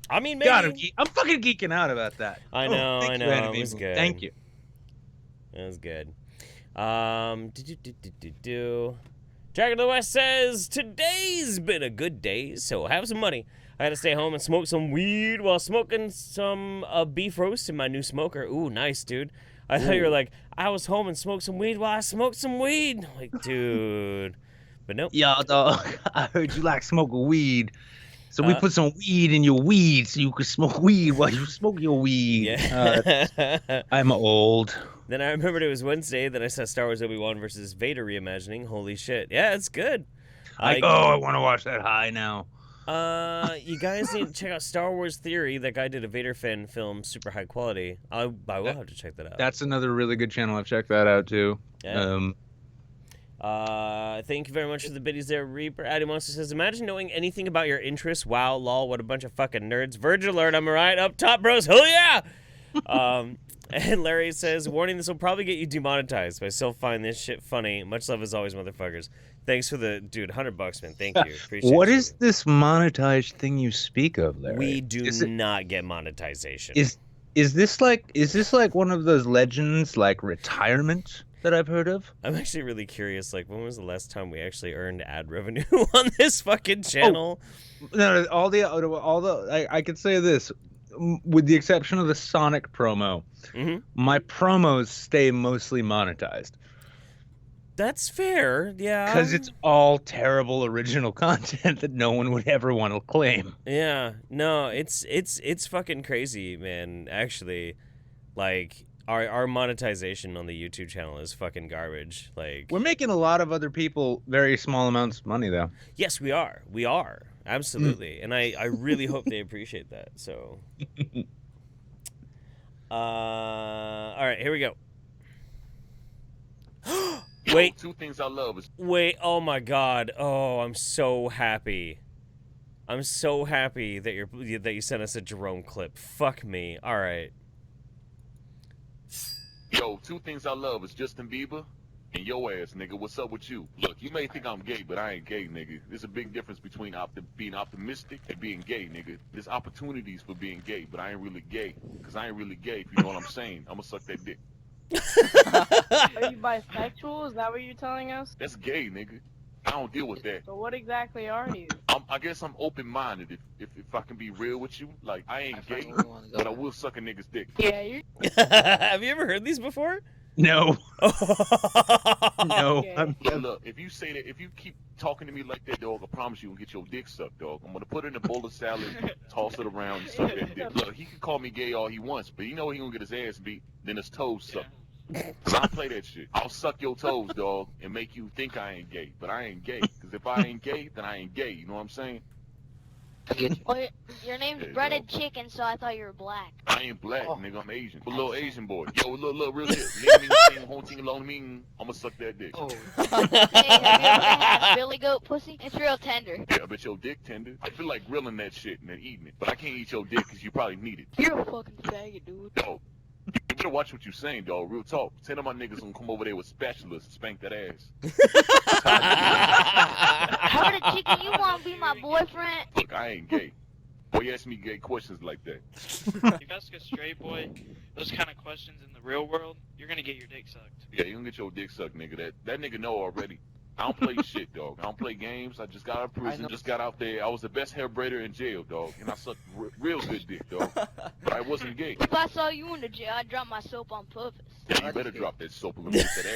I mean, maybe I'm fucking geeking out about that. I know. It was good. Thank you. It was good. Dragon of the West says, today's been a good day, so have some money. I had to stay home and smoke some weed while smoking some beef roast in my new smoker. Ooh, nice, dude. I thought you were like, I was home and smoked some weed while I smoked some weed. Like, dude. But nope. Yo, dog, I heard you like smoking weed. So we put some weed in your weed so you can smoke weed while you smoke your weed. Yeah. I'm old. Then I remembered it was Wednesday that I saw Star Wars Obi-Wan versus Vader reimagining. Holy shit. Yeah, it's good. I want to watch that high now. You guys need to check out Star Wars Theory. That guy did a Vader fan film, super high quality. I will have to check that out. That's another really good channel. I've checked that out too. Yeah. Thank you very much for the biddies there, Reaper. Addy Monster says, imagine knowing anything about your interests. Wow, lol, what a bunch of fucking nerds. Verge alert, am I right? Up top, bros. Hell yeah! And Larry says, warning, this will probably get you demonetized, but I still find this shit funny. Much love as always, motherfuckers. Thanks for the, dude, $100, man. Thank you. Appreciate What you. is this monetized thing you speak of, Larry? We do not get monetization. Is this like one of those legends like retirement that I've heard of? I'm actually really curious, like, when was the last time we actually earned ad revenue on this fucking channel? No, I could say this, with the exception of the Sonic promo, my promos stay mostly monetized. That's fair, yeah. Because it's all terrible original content that no one would ever want to claim. Yeah, no, it's fucking crazy, man. Actually, like, our monetization on the YouTube channel is fucking garbage. Like, we're making a lot of other people very small amounts of money, though. Yes, we are. We are. Absolutely. And I really hope they appreciate that. So, all right, here we go. Wait. Two things I love is Wait, oh my god. Oh, I'm so happy. I'm so happy that you sent us a Jerome clip. Fuck me. All right. two things I love is Justin Bieber and your ass, nigga. What's up with you? Look, you may think I'm gay, but I ain't gay, nigga. There's a big difference between being optimistic and being gay, nigga. There's opportunities for being gay, but I ain't really gay. Because I ain't really gay, if you know what I'm saying. I'm gonna suck that dick. Are you bisexual? Is that what you're telling us? That's gay, nigga. I don't deal with that. So what exactly are you? I guess I'm open-minded. If I can be real with you, like I ain't gay, where we wanna go. but I will suck a nigga's dick. Yeah, you're Have you ever heard these before? No, no. gay. Look, if you say that, if you keep talking to me like that, dog, I promise you will get your dick sucked, dog. I'm gonna put it in a bowl of salad, toss it around, and suck that dick. Look, he can call me gay all he wants, but you know he gonna get his ass beat, then his toes sucked. Cause I don't play that shit. I'll suck your toes, dog, and make you think I ain't gay, but I ain't gay. Cause if I ain't gay, then I ain't gay. You know what I'm saying? Well, your name's Yeah, Breaded dog. Chicken, so I thought you were black. I ain't black, Oh. nigga. I'm Asian. A little Asian boy. Yo, look, real shit. Nigga, me sing whole thing along me. I'ma suck that dick. Oh. Hey, have you ever had Billy Goat pussy? It's real tender. Yeah, I bet your dick tender. I feel like grilling that shit and then eating it, but I can't eat your dick because you probably need it. You're a fucking faggot, dude. Dog, you better watch what you saying, dog. Real talk. 10 of my niggas gonna come over there with spatulas and spank that ass. Breaded Chicken, you want to be my boyfriend? Look, I ain't gay. Boy, you ask me gay questions like that. If you ask a straight boy those kind of questions in the real world, you're gonna get your dick sucked. Yeah, you gonna get your dick sucked, nigga. That nigga know already. I don't play shit, dog. I don't play games. I just got out of prison, just got out there. I was the best hair braider in jail, dog. And I sucked real good dick, dog. But I wasn't gay. If I saw you in the jail, I'd drop my soap on purpose. Yeah, you better drop that soap and get that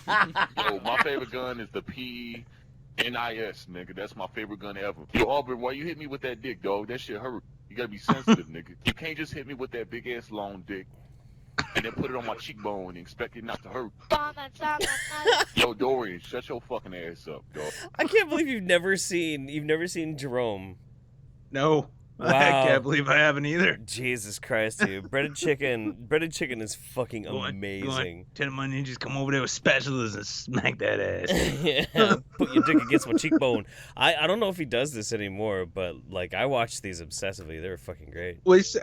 ass. Yo, my favorite gun is the PNIS, nigga. That's my favorite gun ever. Yo, Aubrey, why you hit me with that dick, dog? That shit hurt. You gotta be sensitive, nigga. You can't just hit me with that big ass long dick and then put it on my cheekbone and expect it not to hurt. Yo, Dorian, shut your fucking ass up, dog. I can't believe you've never seen Jerome. No. I Wow. can't believe I haven't either. Jesus Christ, dude. Breaded chicken is fucking amazing. 10 of my ninjas come over there with spatulas and smack that ass. Yeah, put your dick against my cheekbone. I don't know if he does this anymore, but like I watch these obsessively. They're fucking great. Well, it's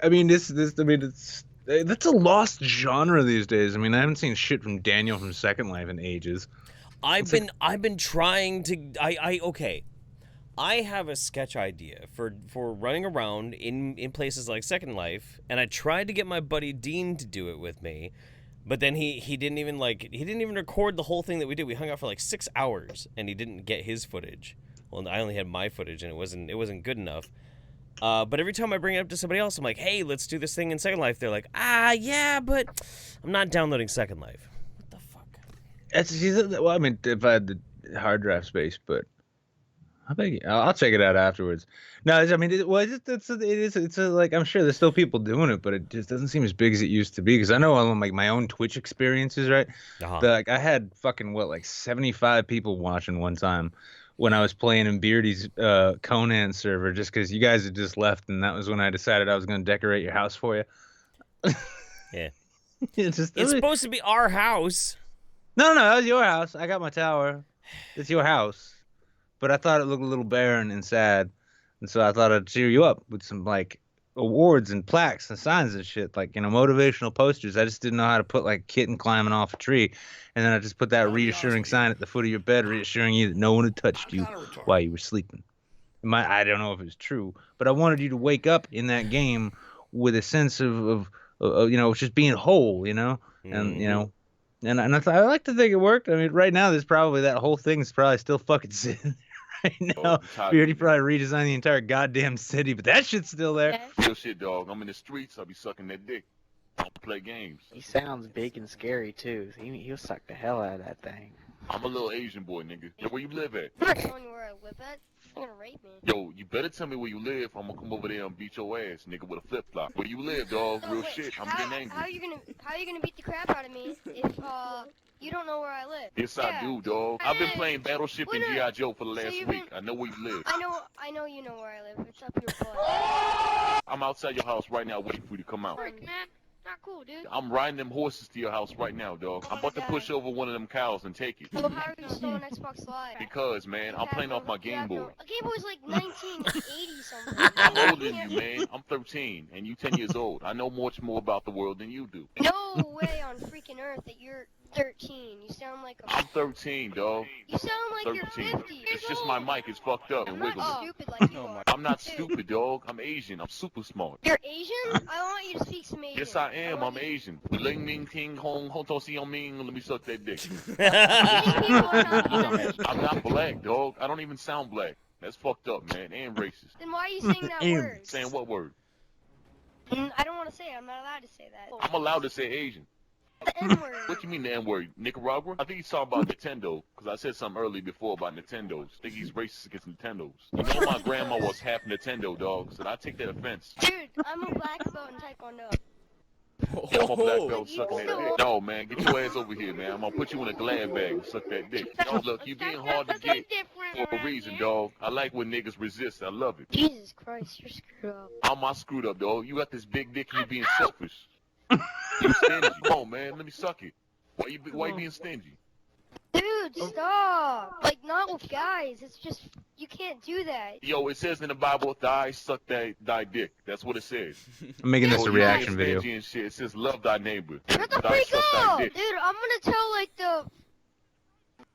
that's a lost genre these days. I mean, I haven't seen shit from Daniel from Second Life in ages. I've been trying to okay. I have a sketch idea for running around in places like Second Life, and I tried to get my buddy Dean to do it with me, but then he didn't even record the whole thing that we did. We hung out for like 6 hours, and he didn't get his footage. Well, I only had my footage, and it wasn't good enough. But every time I bring it up to somebody else, I'm like, hey, let's do this thing in Second Life. They're like, yeah, but I'm not downloading Second Life. What the fuck? Well, I mean, if I had the hard drive space, but I'll check it out afterwards. No, I mean, it's like, I'm sure there's still people doing it, but it just doesn't seem as big as it used to be. Because I know on like my own Twitch experiences, right? Like I had fucking 75 people watching one time when I was playing in Beardy's Conan server, just because you guys had just left, and that was when I decided I was going to decorate your house for you. Yeah. It's supposed to be our house. No, that was your house. I got my tower. It's your house. But I thought it looked a little barren and sad, and so I thought I'd cheer you up with some like awards and plaques and signs and shit, like motivational posters. I just didn't know how to put like a kitten climbing off a tree, and then I just put that reassuring sign at the foot of your bed, reassuring you that no one had touched you while you were sleeping. I don't know if it was true, but I wanted you to wake up in that game with a sense of just being whole, and And I like to think it worked. I mean, right now, there's probably that whole thing's probably still fucking sitting there right now. We already probably redesigned the entire goddamn city, but that shit's still there. Real shit, dog. I'm in the streets. I'll be sucking that dick. I don't play games. He sounds big and scary too. He'll suck the hell out of that thing. I'm a little Asian boy, nigga. Yo, where you live at? I'm not telling you where I live at. You're gonna rape me. Yo, you better tell me where you live. I'm gonna come over there and beat your ass, nigga, with a flip flop. Where you live, dog? Real shit. I'm getting angry. How are you gonna beat the crap out of me if you don't know where I live? Yes, I do, dog. I've been playing Battleship and G.I. Joe for the last week. I know where you live. I know you know where I live. It's up your butt. I'm outside your house right now waiting for you to come out. Man, not cool, dude. I'm riding them horses to your house right now, dog. I'm about to push over one of them cows and take it. So how are you still on Xbox Live? Because, man, I'm playing off my Game Boy. A Game Boy's like 1980 something. I'm older than you, man. I'm 13, and you 10 years old. I know much more about the world than you do. No way on freaking Earth that you're 13. You sound like a... I'm 13, dog. You sound like you're 50 years It's just old. my mic is fucked up and I'm wiggling. not stupid like you are. I'm not stupid, dog. I'm Asian. I'm super smart. You're Asian? I want you to speak some Asian. Yes, I am. I'm Asian. Ling Ming Ting Hong Hong To Si Ming. Let me suck that dick. I'm not black, dog. I don't even sound black. That's fucked up, man, and racist. Then why are you saying that word? Saying what word? I don't want to say it. I'm not allowed to say that. I'm allowed to say Asian. The N-word. What you mean the N-word? Nicaragua? I think he's talking about Nintendo, because I said something earlier before about Nintendos. I think he's racist against Nintendos. You know my grandma was half Nintendo, dog, so I take that offense. Dude, I'm a black belt in Taekwondo. Yeah, I'm a black belt sucking that dick. No, man, get your ass over here, man. I'm gonna put you in a glad bag and suck that dick. No, look, you being hard to get for a reason, dog. I like when niggas resist. I love it. Jesus Christ, you're screwed up. How am I screwed up, dog? You got this big dick and you being selfish. You stingy. Come on, man, let me suck it. Why you being stingy? Dude, stop. Like, not with guys. It's just, you can't do that. Yo, it says in the Bible, thy suck thy dick. That's what it says. I'm making this a reaction video. And shit. It says love thy neighbor. Shut the freak up! Dude, I'm gonna tell, like, the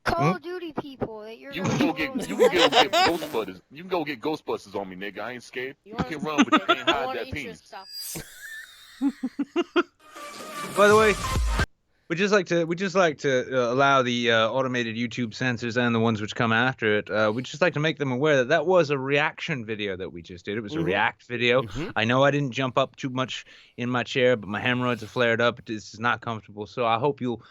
Call of Duty people that you're You can go get Ghostbusters. You can go get Ghostbusters on me, nigga. I ain't scared. You can run, but you can't hide that penis. By the way, we just like to allow the automated YouTube censors and the ones which come after it. We just like to make them aware that that was a reaction video that we just did. It was a react video. I know I didn't jump up too much in my chair, but my hemorrhoids have flared up. This is not comfortable. So I hope you'll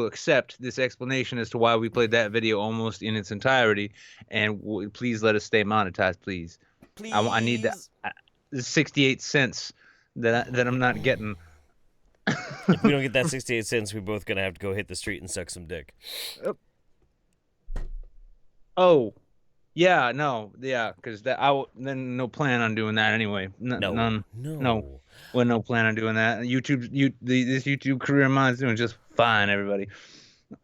accept this explanation as to why we played that video almost in its entirety. And please let us stay monetized, please. Please. I need that 68 cents that I'm not getting. If we don't get that 68 cents, we're both gonna have to go hit the street and suck some dick. Oh, yeah, no, yeah, because then no plan on doing that anyway. None. No. Well, no plan on doing that. This YouTube career of mine's doing just fine, everybody.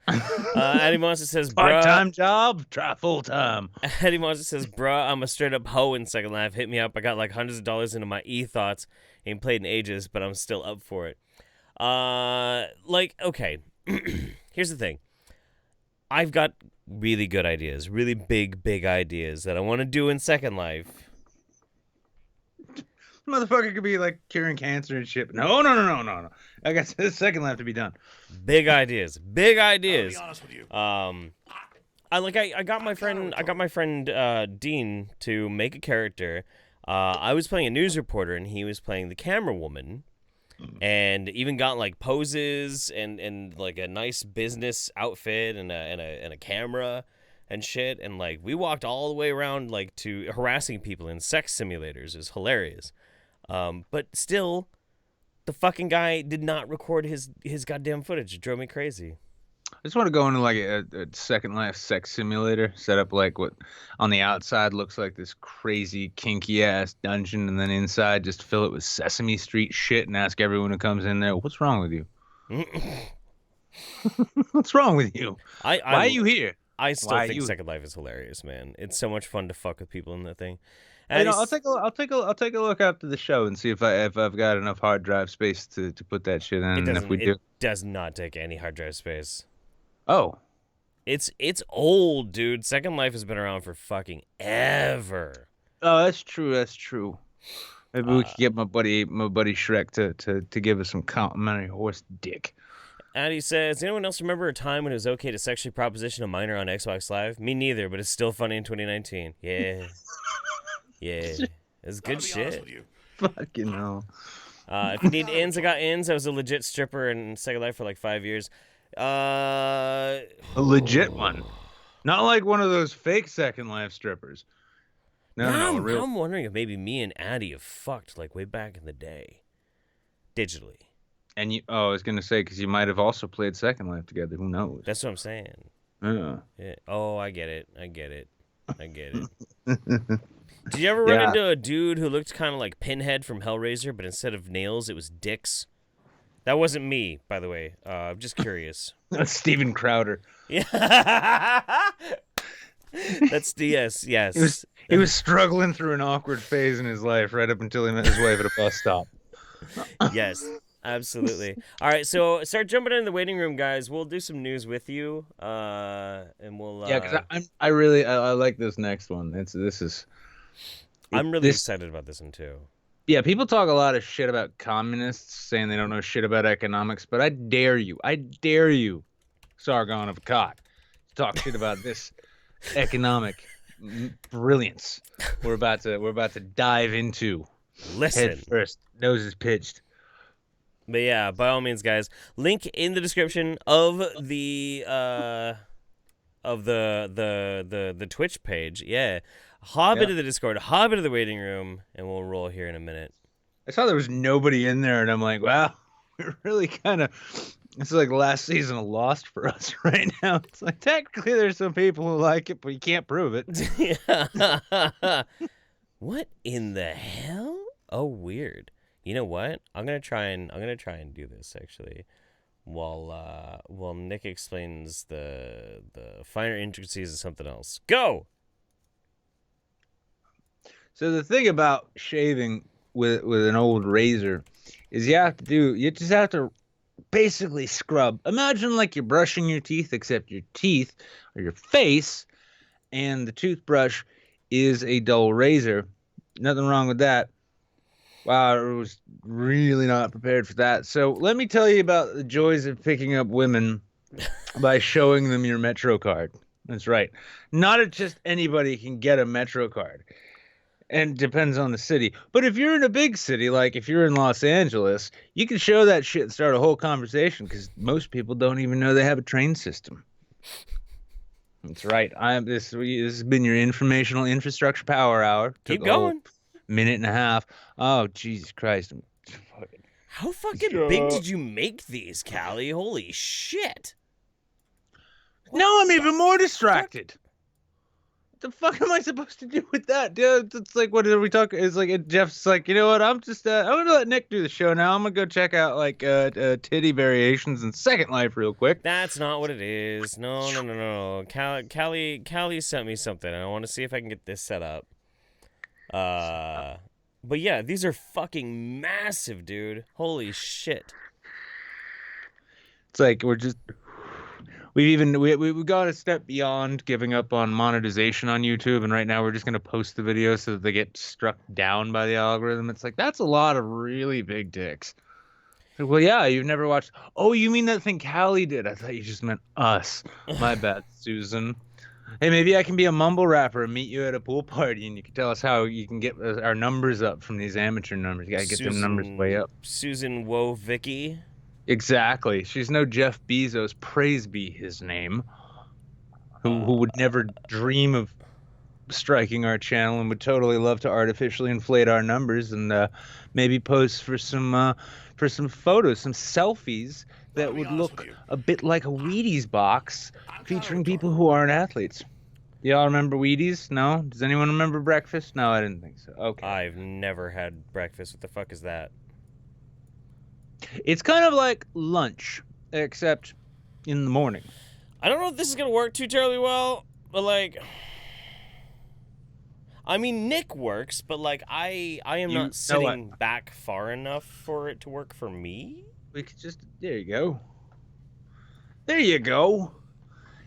Eddie Monster says, bruh. Part-time job, try full-time. Eddie Monster says, bruh, I'm a straight-up hoe in Second Life. Hit me up. I got like hundreds of dollars into my e-thoughts. Ain't played in ages, but I'm still up for it. Okay. Here's the thing. I've got really good ideas, really big ideas that I want to do in Second Life. Motherfucker could be like curing cancer and shit. No. I got Second Life to be done. Big ideas. I'll be honest with you. I got my friend Dean to make a character. I was playing a news reporter and he was playing the camera woman. And even got like poses and like a nice business outfit and a camera and shit, and like we walked all the way around like to harassing people in sex simulators. It was hilarious. But still, the fucking guy did not record his goddamn footage. It drove me crazy. I just want to go into like a Second Life sex simulator, set up like what on the outside looks like this crazy kinky ass dungeon, and then inside just fill it with Sesame Street shit and ask everyone who comes in there, "What's wrong with you? What's wrong with you? Why are you here?" I still think Second Life is hilarious, man. It's so much fun to fuck with people in that thing. And I'll take a look after the show and see if I've got enough hard drive space to put that shit in. And if we do, it does not take any hard drive space. Oh. It's old, dude. Second Life has been around for fucking ever. Oh, that's true. Maybe we could get my buddy Shrek to give us some complimentary horse dick. Addy says, does anyone else remember a time when it was okay to sexually proposition a minor on Xbox Live? Me neither, but it's still funny in 2019. Yeah. Yeah. It's good shit. Fucking hell. If you need ins, I got ins. I was a legit stripper in Second Life for like 5 years. A legit one, not like one of those fake Second Life strippers. No, real. I'm wondering if maybe me and Addy have fucked like way back in the day, digitally. And I was gonna say because you might have also played Second Life together. Who knows? That's what I'm saying. Yeah. Oh, I get it. Did you ever run into a dude who looked kind of like Pinhead from Hellraiser, but instead of nails, it was dicks? That wasn't me, by the way. I'm just curious. That's Steven Crowder. Yeah. That's yes. He was struggling through an awkward phase in his life right up until he met his wife at a bus stop. Yes. Absolutely. All right, so start jumping in the waiting room, guys. We'll do some news with you, and we'll. Yeah, because I really like this next one. I'm really excited about this one too. Yeah, people talk a lot of shit about communists, saying they don't know shit about economics, but I dare you, Sargon of Akkad, to talk shit about this economic brilliance we're about to dive into. Listen. Head first, noses pitched. But yeah, by all means, guys, link in the description of the Twitch page. Yeah. Hop into the Discord, hop into the waiting room, and we'll roll here in a minute. I saw there was nobody in there, and I'm like, wow, we're really kind of. It's like last season of Lost for us right now. It's like technically there's some people who like it, but you can't prove it. What in the hell? Oh, weird. You know what? I'm gonna try and do this actually, while Nick explains the finer intricacies of something else. Go. So the thing about shaving with an old razor is you just have to basically scrub. Imagine like you're brushing your teeth, except your teeth or your face and the toothbrush is a dull razor. Nothing wrong with that. Wow, I was really not prepared for that. So let me tell you about the joys of picking up women by showing them your Metro card. That's right. Not just anybody can get a Metro card. And depends on the city. But if you're in a big city, like if you're in Los Angeles, you can show that shit and start a whole conversation because most people don't even know they have a train system. That's right. This has been your informational infrastructure power hour. Keep going. Minute and a half. Oh, Jesus Christ. How fucking big did you make these, Callie? Holy shit. Now I'm even more distracted. The fuck am I supposed to do with that, dude? It's like, what are we talking? It's like Jeff's like, you know what? I'm gonna let Nick do the show now. I'm gonna go check out like titty variations in Second Life real quick. That's not what it is. No. Callie sent me something. I want to see if I can get this set up. But yeah, these are fucking massive, dude. Holy shit. It's like we've got a step beyond giving up on monetization on YouTube, and right now we're just gonna post the videos so that they get struck down by the algorithm. It's like that's a lot of really big dicks. Like, well, yeah, you've never watched. Oh, you mean that thing Callie did? I thought you just meant us. My bad, Susan. Hey, maybe I can be a mumble rapper and meet you at a pool party, and you can tell us how you can get our numbers up from these amateur numbers. You gotta get them numbers way up. Susan Wojcicki. Exactly. She's no Jeff Bezos, praise be his name, who would never dream of striking our channel and would totally love to artificially inflate our numbers and maybe post for some photos, some selfies that would look a bit like a Wheaties box featuring people who aren't athletes. Y'all remember Wheaties? No? Does anyone remember breakfast? No, I didn't think so. Okay. I've never had breakfast. What the fuck is that? It's kind of like lunch, except in the morning. I don't know if this is going to work too terribly well, but like... I mean, Nick works, but like I am not sitting back far enough for it to work for me. We could just... There you go. There you go.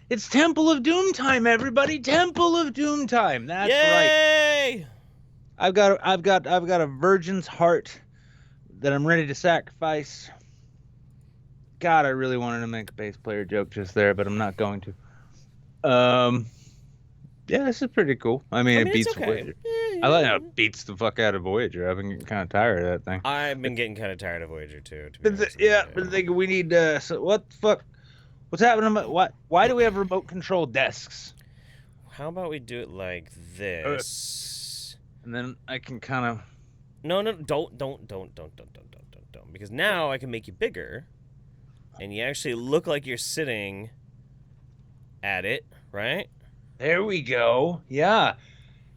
It's Temple of Doom time, everybody. Temple of Doom time. That's Yay! right. I've got a virgin's heart that I'm ready to sacrifice. God, I really wanted to make a bass player joke just there, but I'm not going to. Yeah, this is pretty cool. I mean it beats Voyager. Yeah. I like how it beats the fuck out of Voyager. I've been getting kind of tired of that thing. I've been getting kind of tired of Voyager too. But thinking we need. So what the fuck? What's happening? Why do we have remote control desks? How about we do it like this? And then I can kind of. No, don't. Because now I can make you bigger, and you actually look like you're sitting at it, right? There we go. Yeah.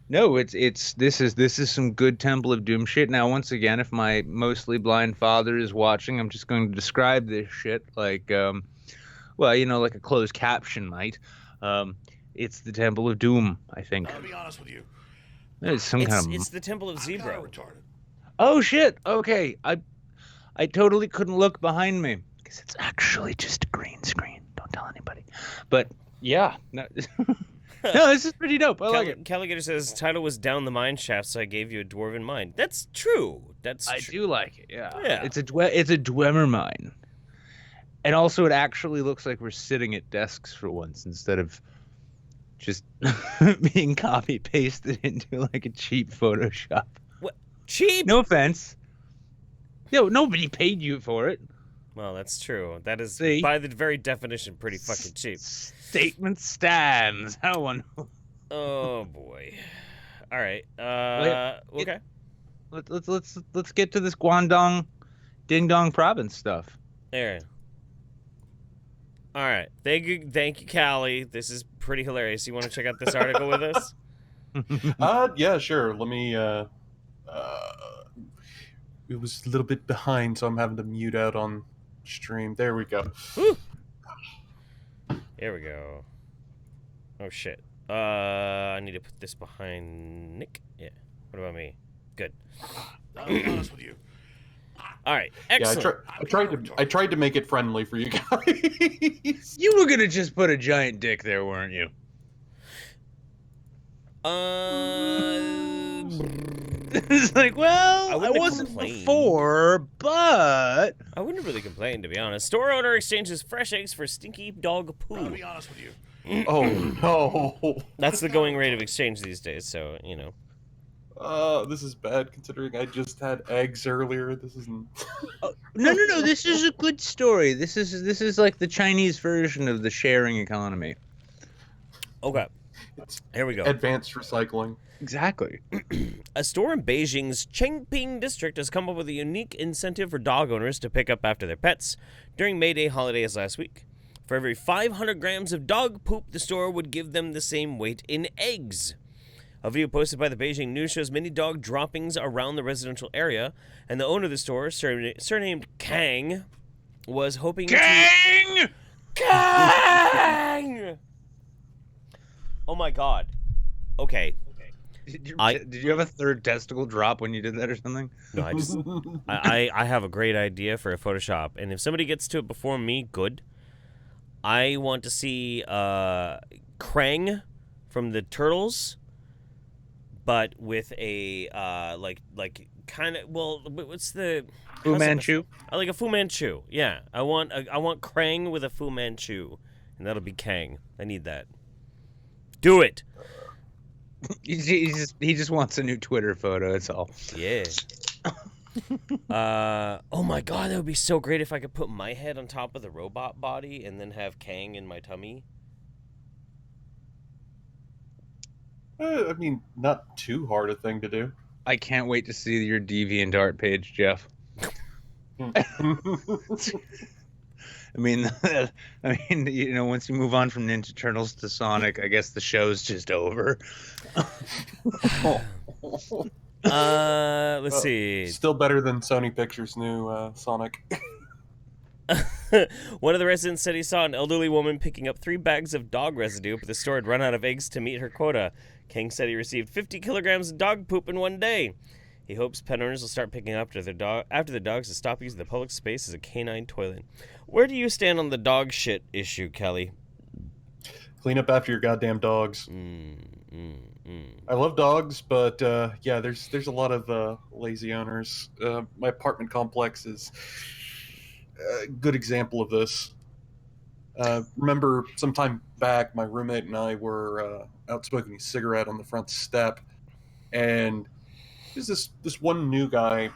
No, this is some good Temple of Doom shit. Now, once again, if my mostly blind father is watching, I'm just going to describe this shit like, well, you know, like a closed caption might. It's the Temple of Doom, I think. I'll be honest with you. It's the Temple of Zebra. Oh shit. Okay. I totally couldn't look behind me because it's actually just a green screen. Don't tell anybody. But yeah, no, no, this is pretty dope. I like it. Caligator says title was Down the Mineshaft, so I gave you a dwarven mine. That's true. I do like it. Yeah, Yeah. It's a dwemer mine, and also it actually looks like we're sitting at desks for once instead of just being copy pasted into like a cheap Photoshop. What? Cheap? No offense. Yo, nobody paid you for it. Well, that's true. That is, See? by the very definition, pretty fucking cheap. Statement stands. How one? Oh boy. All right. Okay. Let's get to this Guangdong, Ding Dong province stuff. There. All right. Thank you, Callie. This is pretty hilarious. You want to check out this article with us? Yeah, sure. Let me. It was a little bit behind, so I'm having to mute out on stream. There we go. Woo. There we go. Oh shit. I need to put this behind Nick. Yeah. What about me? Good. I'll be honest with you. All right. Excellent. Yeah, I tried to make it friendly for you guys. You were gonna just put a giant dick there, weren't you? It's like, well, I wasn't before, but I wouldn't really complain, to be honest. Store owner exchanges fresh eggs for stinky dog poo. I'll be honest with you. Oh no. That's the going rate of exchange these days, so you know. This is bad considering I just had eggs earlier. This isn't. No. This is a good story. This is like the Chinese version of the sharing economy. Okay. Here we go. Advanced recycling. Exactly. A store in Beijing's Chengping district has come up with a unique incentive for dog owners to pick up after their pets during May Day holidays last week. For every 500 grams of dog poop, the store would give them the same weight in eggs. A video posted by the Beijing News shows many dog droppings around the residential area, and the owner of the store, surnamed Kang, was hoping Kang! Kang! Oh my god. Okay. Did you have a third testicle drop when you did that or something? No, I just I have a great idea for a Photoshop, and if somebody gets to it before me, good. I want to see Krang from the Turtles, but with a like kind of, well, what's the Fu Manchu? I like a Fu Manchu. Yeah, I want Krang with a Fu Manchu, and that'll be Kang. I need that. Do it. He just wants a new Twitter photo. That's all. Yeah. Oh my god, that would be so great if I could put my head on top of the robot body and then have Kang in my tummy. I mean, not too hard a thing to do. I can't wait to see your DeviantArt page, Jeff. I mean, you know, once you move on from Ninja Turtles to Sonic, I guess the show's just over. Let's see. Still better than Sony Pictures' new Sonic. One of the residents said he saw an elderly woman picking up 3 bags of dog residue, but the store had run out of eggs to meet her quota. King said he received 50 kilograms of dog poop in one day. He hopes pet owners will start picking up after their dogs to stop using the public space as a canine toilet. Where do you stand on the dog shit issue, Kelly? Clean up after your goddamn dogs. I love dogs, but yeah, there's a lot of lazy owners. My apartment complex is a good example of this. Remember, sometime back, my roommate and I were out smoking a cigarette on the front step, and there's this one new guy.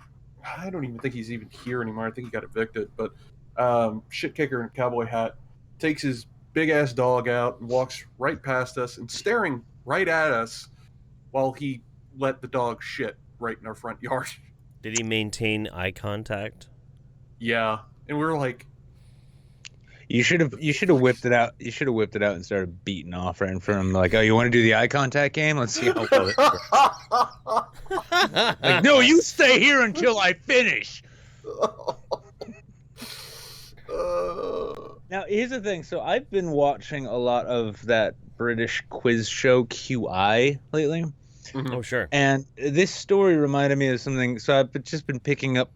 I don't even think he's even here anymore. I think he got evicted, but shit kicker in a cowboy hat takes his big ass dog out and walks right past us and staring right at us while he let the dog shit right in our front yard. Did he maintain eye contact? Yeah, and we were like, you should have whipped it out. You should have whipped it out and started beating off right in front of him. Like, oh, you want to do the eye contact game? Let's see how well it works. Like, no, you stay here until I finish. Now, here's the thing. So I've been watching a lot of that British quiz show QI lately. Oh, sure. And this story reminded me of something. So I've just been picking up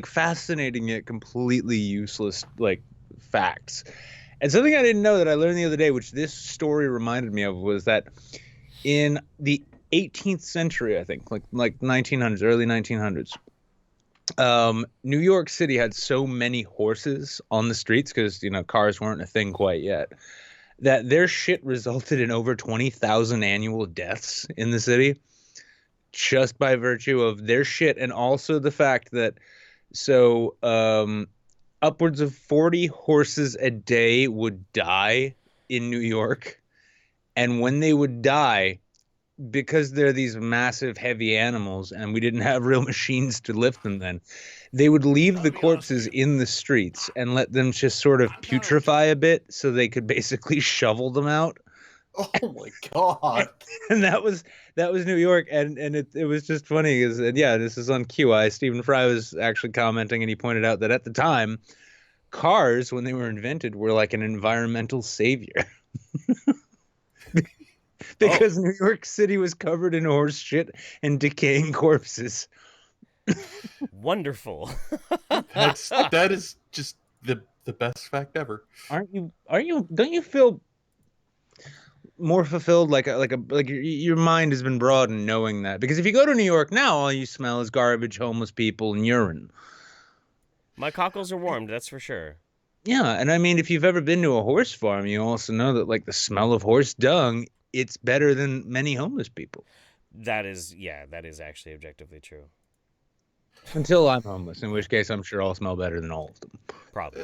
fascinating yet completely useless facts. And something I didn't know that I learned the other day, which this story reminded me of, was that in the 18th century, I think, like 1900s, early 1900s, New York City had so many horses on the streets because cars weren't a thing quite yet, that their shit resulted in over 20,000 annual deaths in the city, just by virtue of their shit, and also the fact that upwards of 40 horses a day would die in New York, and when they would die, because they're these massive, heavy animals, and we didn't have real machines to lift them then, they would leave the corpses in the streets and let them just sort of putrefy a bit so they could basically shovel them out. Oh my god! And that was New York, and it was just funny because this is on QI. Stephen Fry was actually commenting, and he pointed out that at the time, cars, when they were invented, were like an environmental savior. Because New York City was covered in horse shit and decaying corpses. Wonderful. That is just the best fact ever. Don't you feel more fulfilled, like your mind has been broadened knowing that? Because if you go to New York now, all you smell is garbage, homeless people, and urine. My cockles are warmed, that's for sure. Yeah, and I mean, if you've ever been to a horse farm, you also know that the smell of horse dung, it's better than many homeless people. That is actually objectively true. Until I'm homeless, in which case I'm sure I'll smell better than all of them. Probably.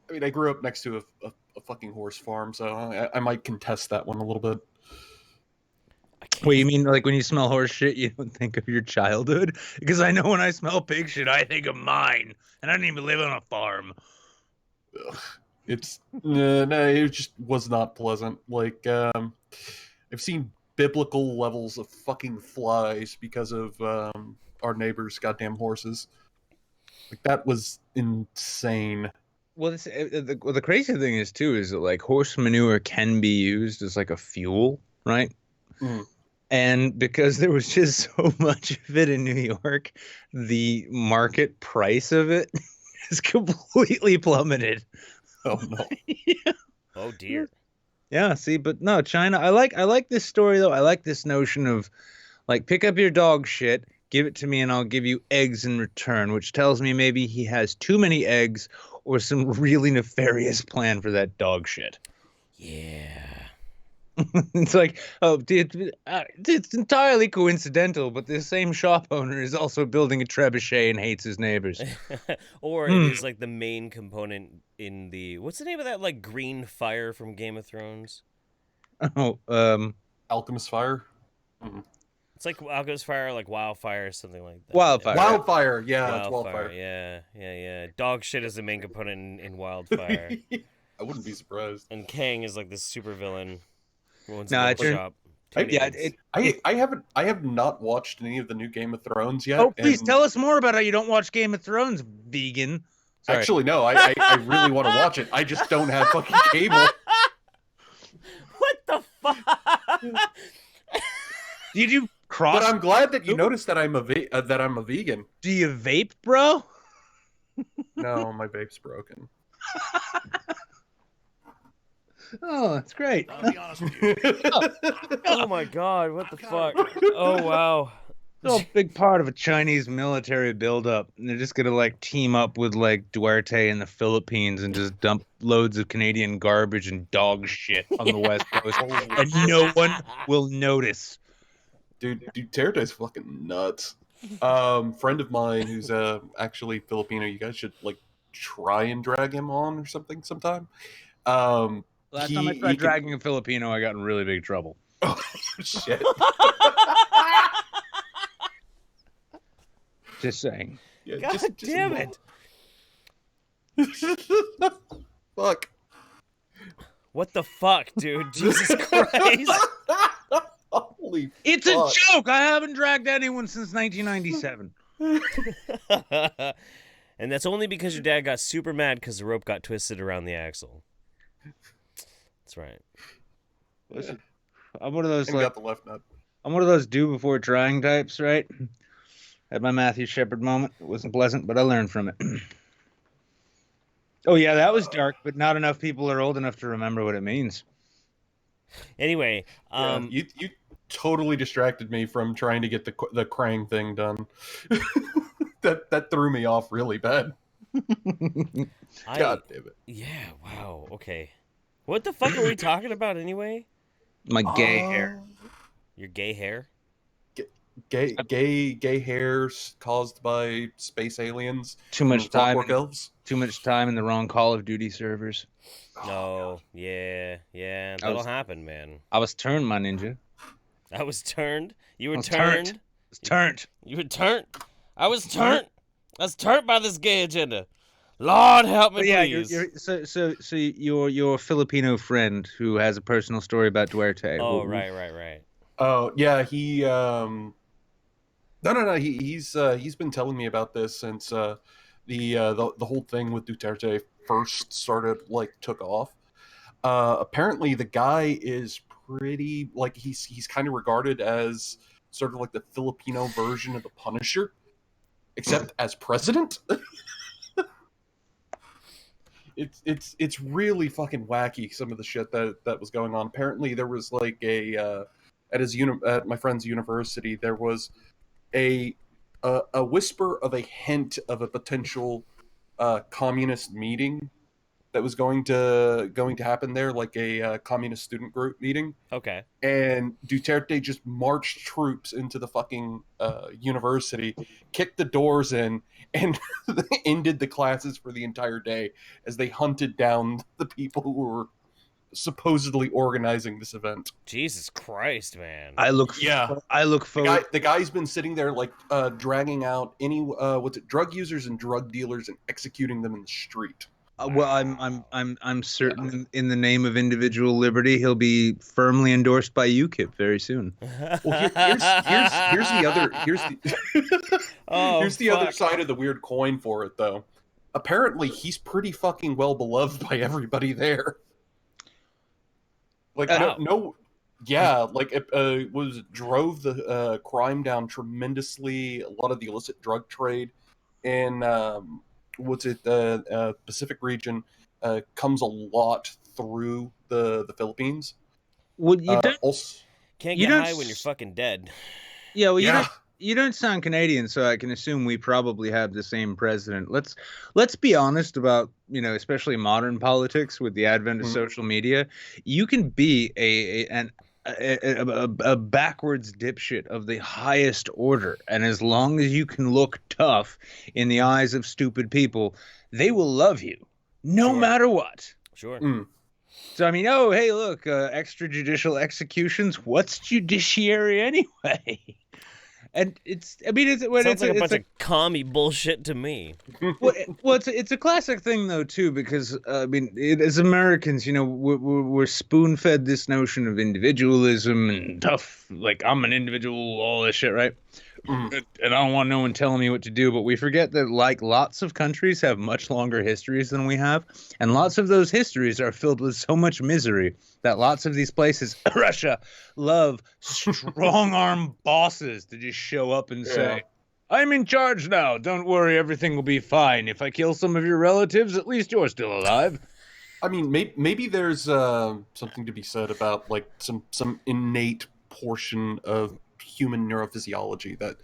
I mean, I grew up next to a fucking horse farm, so I might contest that one a little bit. Wait, you mean like when you smell horse shit, you don't think of your childhood? Because I know when I smell pig shit, I think of mine, and I didn't even live on a farm. Ugh. It just was not pleasant. I've seen biblical levels of fucking flies because of our neighbors' goddamn horses. That was insane. Well, the crazy thing is too is that horse manure can be used as a fuel, right? Mm. And because there was just so much of it in New York, the market price of it is completely plummeted. Oh no. Yeah. Oh dear. Yeah, see, but no, China, I like this story though. I like this notion of pick up your dog shit, give it to me, and I'll give you eggs in return, which tells me maybe he has too many eggs or some really nefarious plan for that dog shit. Yeah. It's it's entirely coincidental, but this same shop owner is also building a trebuchet and hates his neighbors. Or it is the main component in the, what's the name of that green fire from Game of Thrones? Oh, Alchemist Fire? Mm-hmm. It's Alchemist Fire, Wildfire, something like that. Wildfire, yeah, it's Wildfire. Yeah. Dog shit is the main component in Wildfire. I wouldn't be surprised. And Kang is this super villain. I have not watched any of the new Game of Thrones yet. Oh, please tell us more about how you don't watch Game of Thrones, vegan. Sorry. Actually, no, I really want to watch it. I just don't have fucking cable. What the fuck? Did you cross? But I'm glad that you noticed that I'm a vegan. Do you vape, bro? No, my vape's broken. Oh, that's great. I'll be honest with you. Oh my god, what the fuck? Oh wow. It's a big part of a Chinese military buildup. And they're just gonna team up with Duarte in the Philippines and just dump loads of Canadian garbage and dog shit on the West Coast, and no one will notice. Dude, Duarte's fucking nuts. Friend of mine who's actually Filipino. You guys should try and drag him on or something sometime. Last time I tried dragging a Filipino, I got in really big trouble. Oh, shit. Just saying. Yeah, God damn it. Fuck. What the fuck, dude? Jesus Christ. Holy It's fuck. a joke. I haven't dragged anyone since 1997. And that's only because your dad got super mad because the rope got twisted around the axle. That's right. Listen, I'm one of those And got the left nut. I'm one of those do before trying types, right? Had my Matthew Shepard moment. It wasn't pleasant, but I learned from it. Oh yeah, that was dark, but not enough people are old enough to remember what it means. Anyway, you totally distracted me from trying to get the Krang thing done. that threw me off really bad. God damn it. Yeah, wow, okay. What the fuck are we talking about anyway? My gay hair. Your gay hair? Gay hairs caused by space aliens. Too much time. Elves. Too much time in the wrong Call of Duty servers. No, yeah, that'll happen, man. I was turned, my ninja. I was turned. You were turned. turned. I was turned. You were turned. I was turned. I was turned by this gay agenda. Lord help me, please. So your Filipino friend who has a personal story about Duarte. Oh, right. Oh yeah, he No. He's been telling me about this since the whole thing with Duterte first started, took off. Apparently, the guy is pretty he's kind of regarded as sort of like the Filipino version of the Punisher, except as president. It's really fucking wacky, some of the shit that was going on. Apparently, there was at my friend's university, there was a whisper of a hint of a potential communist meeting that was going to happen there, like a communist student group meeting. Okay. And Duterte just marched troops into the fucking university, kicked the doors in, and ended the classes for the entire day as they hunted down the people who were supposedly organizing this event. Jesus Christ, man! I look forward. The guy's been sitting there dragging out any drug users and drug dealers and executing them in the street. Well, I'm certain in the name of individual liberty, he'll be firmly endorsed by UKIP very soon. Well, here's the other side of the weird coin for it, though. Apparently, he's pretty fucking well beloved by everybody there. It drove the crime down tremendously. A lot of the illicit drug trade in Pacific region comes a lot through the Philippines. Well, you can't get high when you're fucking dead. Yeah, well, you don't sound Canadian, so I can assume we probably have the same president. Let's be honest about, especially modern politics with the advent of social media. You can be a backwards dipshit of the highest order, and as long as you can look tough in the eyes of stupid people, they will love you, no matter what. Sure. So I mean, hey, look, extrajudicial executions. What's judiciary anyway? And it's a bunch of commie bullshit to me. Well, it's a classic thing though too, because as Americans, we're spoon-fed this notion of individualism and tough, like I'm an individual, all this shit, right? And I don't want no one telling me what to do, but we forget that lots of countries have much longer histories than we have, and lots of those histories are filled with so much misery that lots of these places, Russia, love strong-arm bosses to just show up and say, I'm in charge now, don't worry, everything will be fine. If I kill some of your relatives, at least you're still alive. I mean, maybe there's something to be said about some innate portion of human neurophysiology that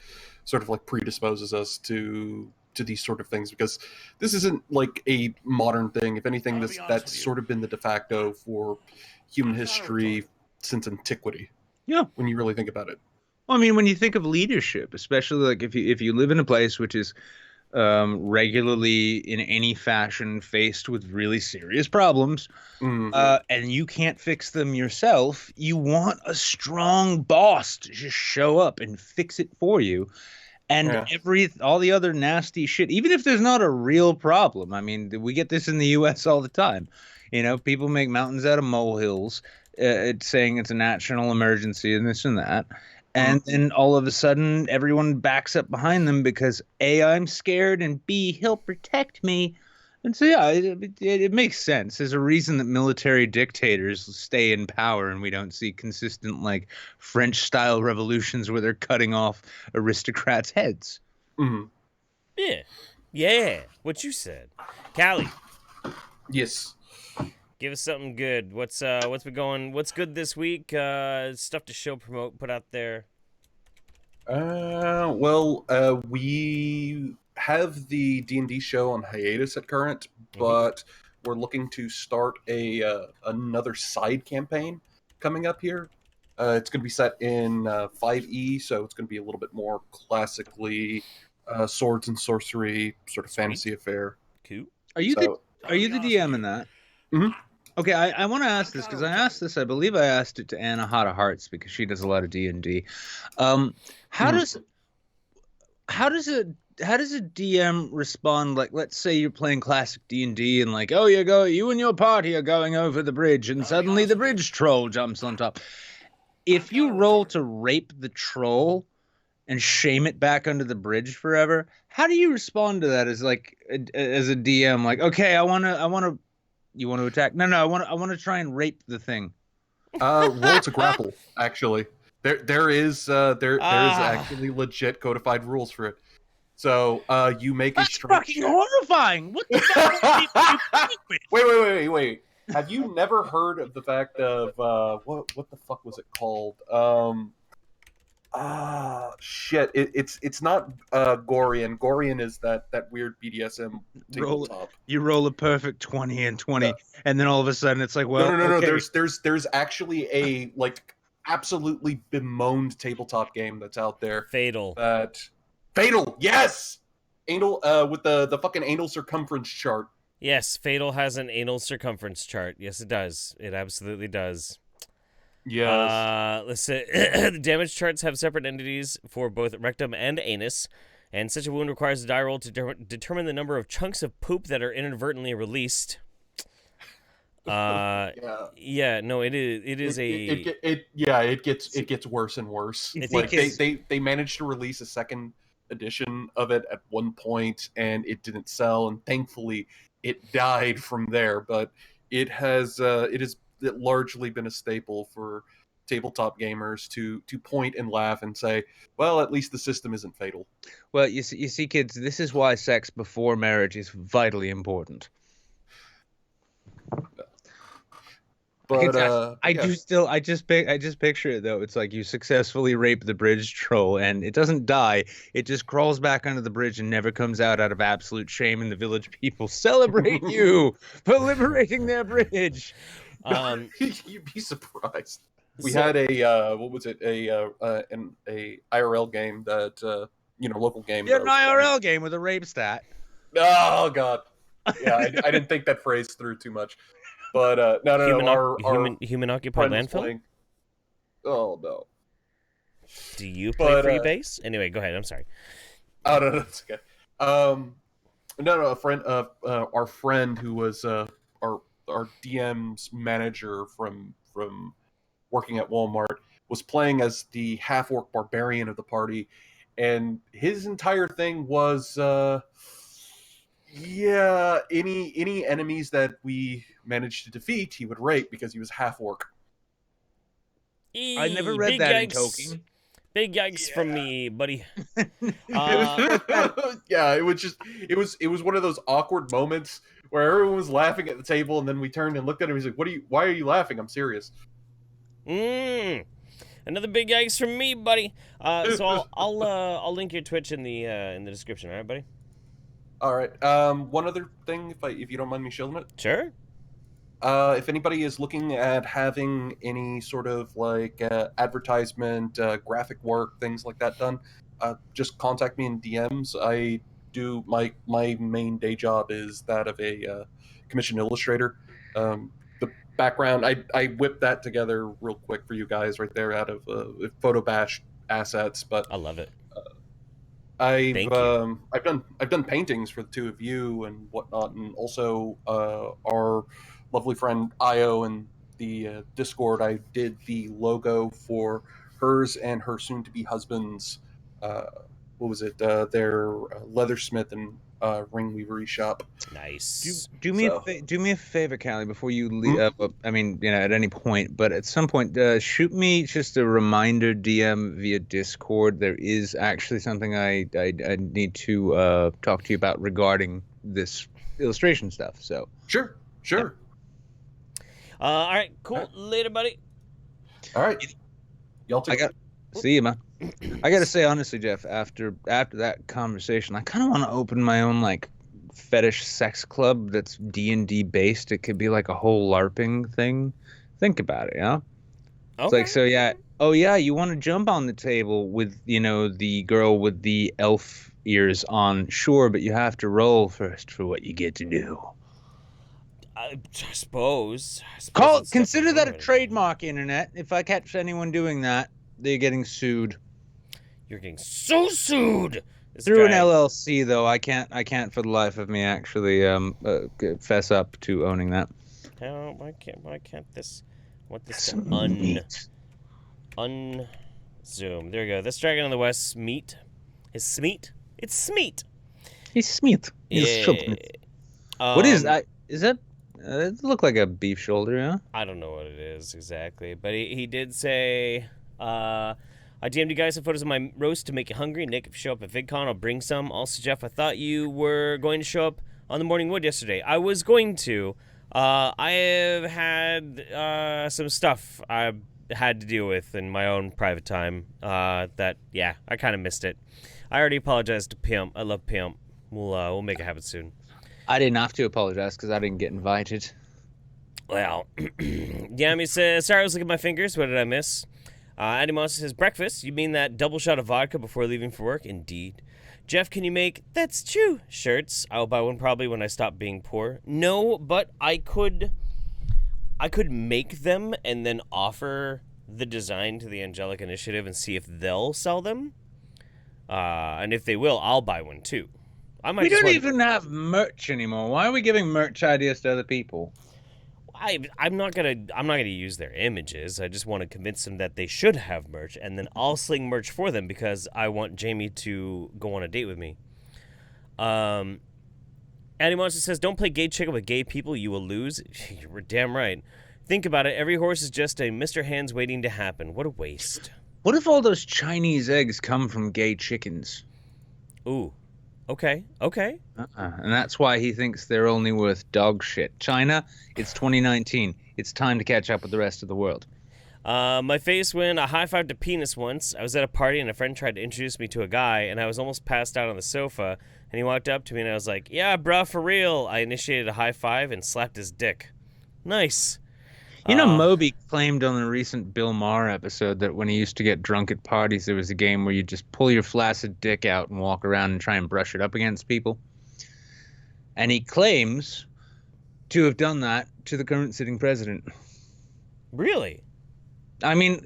sort of predisposes us to these sort of things, because this isn't a modern thing. If anything, that's sort of been the de facto for human history since antiquity. Yeah, when you really think about it. Well, I mean, when you think of leadership, especially if you live in a place which is regularly in any fashion faced with really serious problems, and you can't fix them yourself, you want a strong boss to just show up and fix it for you. And all the other nasty shit, even if there's not a real problem. I mean, we get this in the U.S. all the time. People make mountains out of molehills, saying it's a national emergency and this and that. And then all of a sudden, everyone backs up behind them because A, I'm scared, and B, he'll protect me. And so, yeah, it makes sense. There's a reason that military dictators stay in power and we don't see consistent, like, French-style revolutions where they're cutting off aristocrats' heads. Mm-hmm. Yeah. What you said, Callie. Yes. Give us something good. What's been going? What's good this week? Stuff to show, promote, put out there. We have the D&D show on hiatus at current, but we're looking to start another side campaign coming up here. It's going to be set in 5e, so it's going to be a little bit more classically swords and sorcery sort of fantasy affair. Cool. Are you the DM in that? Mm-hmm. Okay, I want to ask this because I asked this. I believe I asked it to Anna Hot of Hearts because she does a lot of D&D. How does a DM respond? Like, let's say you're playing classic D&D and like, oh, you and your party are going over the bridge, and suddenly the bridge troll jumps on top. If you roll to rape the troll and shame it back under the bridge forever, how do you respond to that as a DM? Like, okay, you want to attack? No, I want to try and rape the thing. Roll to grapple. Actually, there is actually legit codified rules for it. So you make That's a strength fucking check. horrifying. What the fuck? Wait. Have you never heard of the fact of what the fuck was it called? Shit. It's not Gorian. Gorian is that weird BDSM tabletop. You roll a perfect 20 and 20, and then all of a sudden it's like, well, no. okay. There's actually a like absolutely bemoaned tabletop game that's out there. Fatal. Yes. Anal with the fucking anal circumference chart. Yes, Fatal has an anal circumference chart. Yes, it does. It absolutely does. Yes. Let's say the damage charts have separate entities for both rectum and anus, and such a wound requires a die roll to determine the number of chunks of poop that are inadvertently released. Yeah. No, it is it gets worse and worse. Like they managed to release a second edition of it at one point, and it didn't sell, and thankfully it died from there. But it has largely been a staple for tabletop gamers to point and laugh and say, well, at least the system isn't fatal. Well, you see, kids, this is why sex before marriage is vitally important. But I just picture it though. It's like you successfully rape the bridge troll, and it doesn't die. It just crawls back under the bridge and never comes out of absolute shame. And the village people celebrate you for liberating their bridge. You'd be surprised. We had a IRL game that local game. Yeah, an IRL game with a rape stat. Oh god. Yeah, I didn't think that phrase through too much. But no. Human occupied landfill. Playing... Oh no. Do you play Freebase? Anyway, go ahead. I'm sorry. Oh no, that's okay. A friend of our friend who was our DM's manager from working at Walmart was playing as the half-orc barbarian of the party, and his entire thing was any enemies that we managed to defeat, he would rape because he was half-orc. I never read that in Tolkien. Big yikes from me, buddy. Yeah, it was one of those awkward moments where everyone was laughing at the table, and then we turned and looked at him. He's like, why are you laughing? I'm serious. Another big yikes from me, buddy. So I'll link your Twitch in the description, all right, buddy? All right. One other thing, if you don't mind me shilling it. Sure. If anybody is looking at having any sort of like advertisement, graphic work, things like that done, just contact me in DMs. I do my main day job is that of a commissioned illustrator. The background, I whipped that together real quick for you guys right there out of Photo Bash assets, but I love it. I've done paintings for the two of you and whatnot, and also our lovely friend Io in the Discord. I did the logo for hers and her soon-to-be husband's what was it? Their leathersmith and ringweavery shop. Nice. Do me a favor, Callie, before you leave. I mean, at any point, but at some point, shoot me just a reminder DM via Discord. There is actually something I need to talk to you about regarding this illustration stuff. So Sure. Yeah. All right, cool. Later, buddy. All right. Y'all take See you, man. I gotta say honestly, Jeff, after that conversation, I kind of want to open my own like fetish sex club that's D&D based. It could be like a whole LARPing thing. Think about it, yeah. Okay. It's like, so yeah. Oh yeah, you want to jump on the table with the girl with the elf ears on, sure, but you have to roll first for what you get to do. I suppose Consider that a trademark, internet. If I catch anyone doing that, they're getting sued. You're getting so sued. Through an LLC, though, I can't for the life of me actually fess up to owning that. Why can't this? What this Some unzoom? There we go. This dragon on the west, Smeet. Is Smeet? It's Smeet. He's Smeet. Yeah. What is that? Is that? It look like a beef shoulder, yeah? I don't know what it is exactly, but he did say, I DM'd you guys some photos of my roast to make you hungry. Nick, if you show up at VidCon, I'll bring some. Also, Jeff, I thought you were going to show up on the Morning Wood yesterday. I was going to. I have had some stuff I had to deal with in my own private time that, yeah, I kind of missed it. I already apologized to Pimp. I love Pimp. We'll make it happen soon. I didn't have to apologize because I didn't get invited. Well, Yami says, sorry, I was looking at my fingers. What did I miss? Andy Monster says, breakfast? You mean that double shot of vodka before leaving for work? Indeed. Jeff, can you make That's True shirts? I'll buy one probably when I stop being poor. No, but I could make them and then offer the design to the Angelic Initiative and see if they'll sell them. And if they will, I'll buy one too. We don't even have merch anymore. Why are we giving merch ideas to other people? I'm not gonna use their images. I just want to convince them that they should have merch, and then I'll sling merch for them because I want Jamie to go on a date with me. Andy Monster says, "Don't play gay chicken with gay people. You will lose." You're damn right. Think about it. Every horse is just a Mr. Hands waiting to happen. What a waste. What if all those Chinese eggs come from gay chickens? Ooh. Okay. And that's why he thinks they're only worth dog shit. China, it's 2019. It's time to catch up with the rest of the world. My face went a high five to penis once. I was at a party and a friend tried to introduce me to a guy, and I was almost passed out on the sofa, and he walked up to me and I was like, yeah, bruh, for real. I initiated a high five and slapped his dick. Nice. Moby claimed on the recent Bill Maher episode that when he used to get drunk at parties, there was a game where you just pull your flaccid dick out and walk around and try and brush it up against people. And he claims to have done that to the current sitting president. Really? I mean,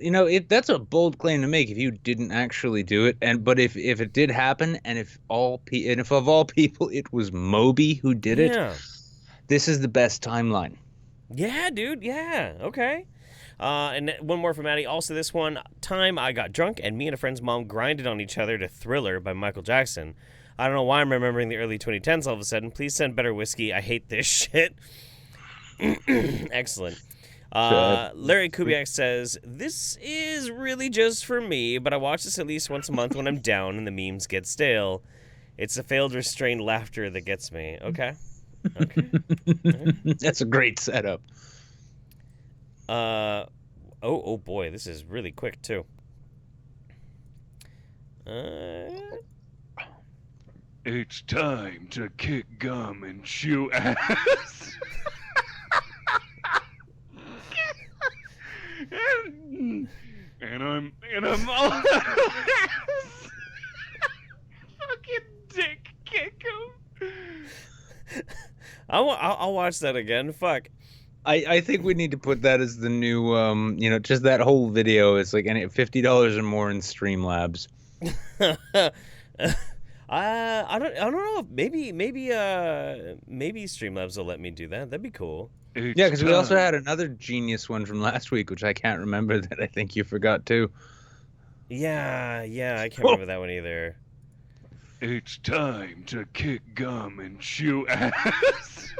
that's a bold claim to make if you didn't actually do it. But if it did happen, and if of all people it was Moby who did it, this is the best timeline. Yeah, dude. Yeah. Okay. And one more from Maddie. Also, this one time I got drunk and me and a friend's mom grinded on each other to Thriller by Michael Jackson. I don't know why I'm remembering the early 2010s all of a sudden. Please send better whiskey. I hate this shit. Excellent. Larry Kubiak says, this is really just for me, but I watch this at least once a month when I'm down and the memes get stale. It's the failed restrained laughter that gets me. Okay. That's a great setup. Oh boy, this is really quick too. It's time to kick gum and chew ass. and I'm all fucking dick kick him. I'll watch that again. Fuck. I think we need to put that as the new, just that whole video is like $50 or more in Streamlabs. I don't know. Maybe Streamlabs will let me do that. That'd be cool. Yeah, because we also had another genius one from last week, which I can't remember that I think you forgot too. Yeah, I can't remember that one either. It's time to kick gum and chew ass.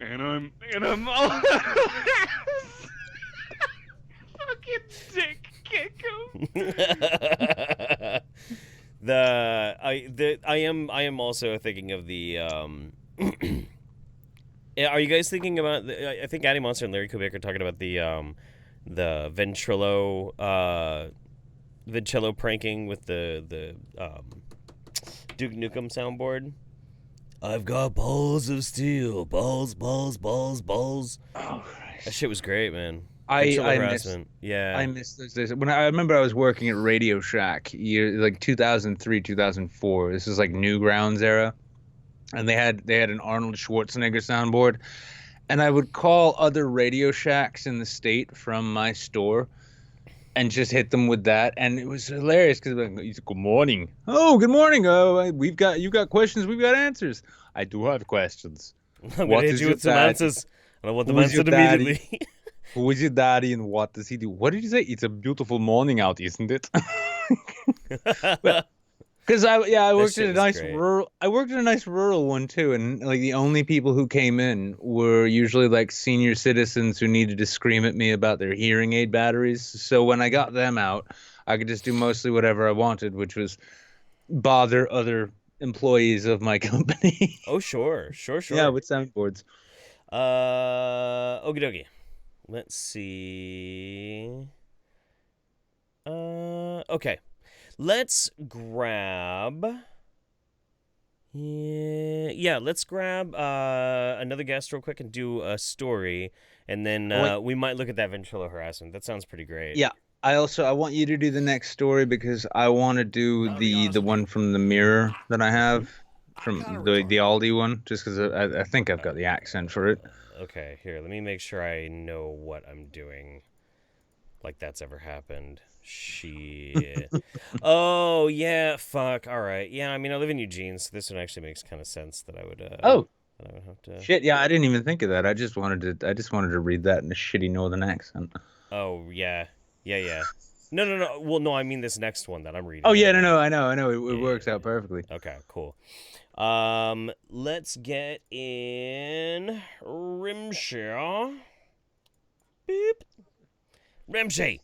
and I'm all fucking sick. I am also thinking of the are you guys thinking about I think Addy Monster and Larry Kubik are talking about the ventrilo pranking with the Duke Nukem soundboard. I've got balls of steel, balls. Oh, Christ. That shit was great, man. I harassment. I miss those days. When I remember I was working at Radio Shack, like 2003, 2004. This is like Newgrounds era, and they had an Arnold Schwarzenegger soundboard, and I would call other Radio Shacks in the state from my store, and just hit them with that, and it was hilarious because he's like, "Good morning." Oh, good morning. Oh, you got questions. We've got answers. I do have questions. I'm gonna hit you with some answers, and I want them answered immediately. Who is your daddy and what does he do? What did you say? It's a beautiful morning out, isn't it? Because I worked at a nice rural. I worked at a nice rural one too, and like the only people who came in were usually like senior citizens who needed to scream at me about their hearing aid batteries. So when I got them out, I could just do mostly whatever I wanted, which was bother other employees of my company. Oh sure. Yeah, with soundboards. Okie dokie. Let's see. Okay. Let's grab. Yeah, let's grab another guest real quick and do a story, and then we might look at that ventrilo harassment. That sounds pretty great. Yeah. I want you to do the next story because I want to do the one from the mirror that I have from the Aldi one, just because I think I've got the accent for it. Okay, here, let me make sure I know what I'm doing. Like that's ever happened. Shit. Oh, yeah, fuck. All right. Yeah, I mean, I live in Eugene, so this one actually makes kind of sense that I would that I would have to... Shit, yeah, I didn't even think of that. I just wanted to read that in a shitty northern accent. Oh, yeah. No. Well, no, I mean this next one that I'm reading. Oh, yeah, no, I know. It works out perfectly. Okay, cool. Let's get in Rimshee. Beep. Rimshee.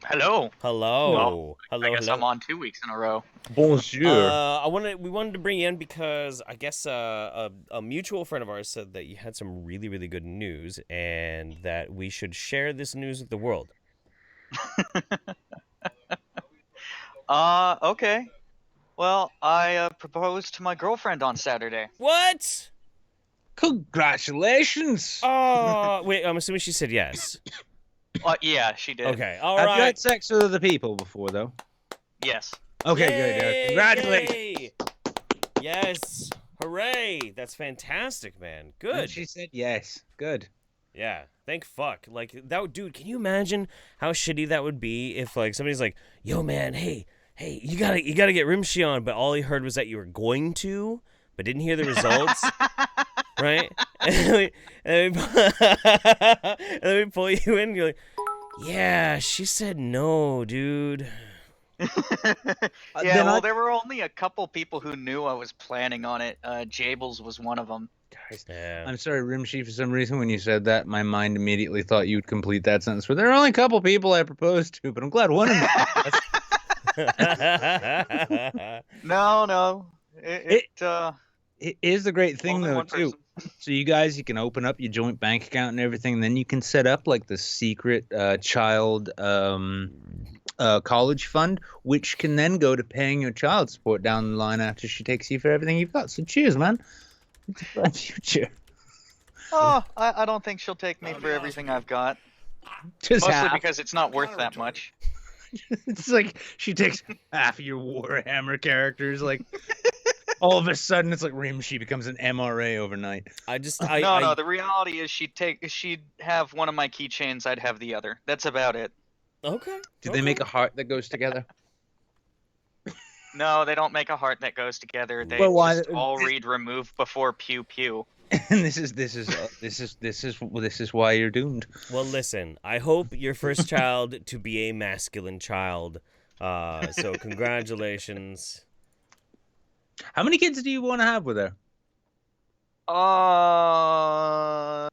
Hello. Hello. I guess I'm on 2 weeks in a row. Bonjour. We wanted to bring you in because I guess a mutual friend of ours said that you had some really, really good news and that we should share this news with the world. Okay. Well, I proposed to my girlfriend on Saturday. What? Congratulations. Oh, wait, I'm assuming she said yes. Yeah, she did. Okay, all right. Have you had sex with other people before, though? Yes. Okay, good. Congratulations. Yay! Yes. Hooray. That's fantastic, man. Good. And she said yes. Good. Yeah. Thank fuck. Like, that, dude, can you imagine how shitty that would be if, like, somebody's like, yo, man, hey, you gotta get Rimshee on, but all he heard was that you were going to, but didn't hear the results, right? And then we pull you in, and you're like, yeah, she said no, dude. There were only a couple people who knew I was planning on it. Jables was one of them. Yeah. I'm sorry, Rimshee, for some reason when you said that, my mind immediately thought you'd complete that sentence. But there are only a couple people I proposed to, but I'm glad one of them. No. It is the great thing, though, too. So you guys, you can open up your joint bank account and everything. And then you can set up like the secret child college fund, which can then go to paying your child support down the line after she takes you for everything you've got. So cheers, man. It's a bright future. Oh, I don't think she'll take me for everything I've got. Mostly because it's not worth that much. It's like she takes half of your Warhammer characters, like all of a sudden it's like Rimshee becomes an MRA overnight. No, the reality is she'd have one of my keychains, I'd have the other. That's about it. Okay. Did they make a heart that goes together? No, they don't make a heart that goes together. They Well, why- just all read remove before pew pew. And this is why you're doomed. Well, listen, I hope your first child to be a masculine child. So congratulations. How many kids do you want to have with her?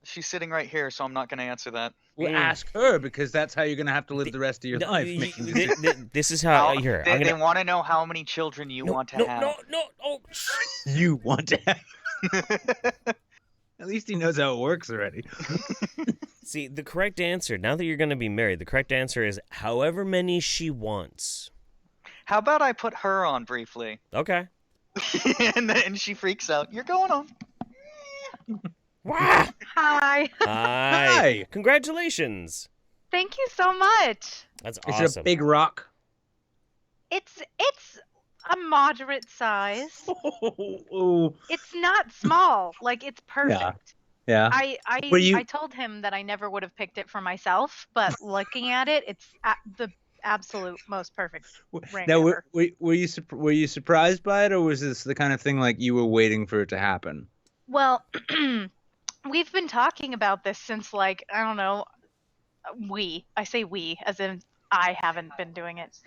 She's sitting right here, so I'm not going to answer that. Well, ask her, because that's how you're going to have to live the rest of your life. This is how. They want to know how many children you want to have. No. You want to have. At least he knows how it works already. See, the correct answer, now that you're going to be married, the correct answer is however many she wants. How about I put her on briefly? Okay. And then she freaks out. You're going on. Hi. Hi. Congratulations. Thank you so much. That's awesome. Is it a big rock? It's a moderate size. Oh. It's not small. Like, it's perfect. Yeah. I told him that I never would have picked it for myself, but looking at it, it's the absolute most perfect ring Now, ever. were you surprised by it, or was this the kind of thing like you were waiting for it to happen? Well, we've been talking about this since, like, I don't know, I say we, as in I haven't been doing it.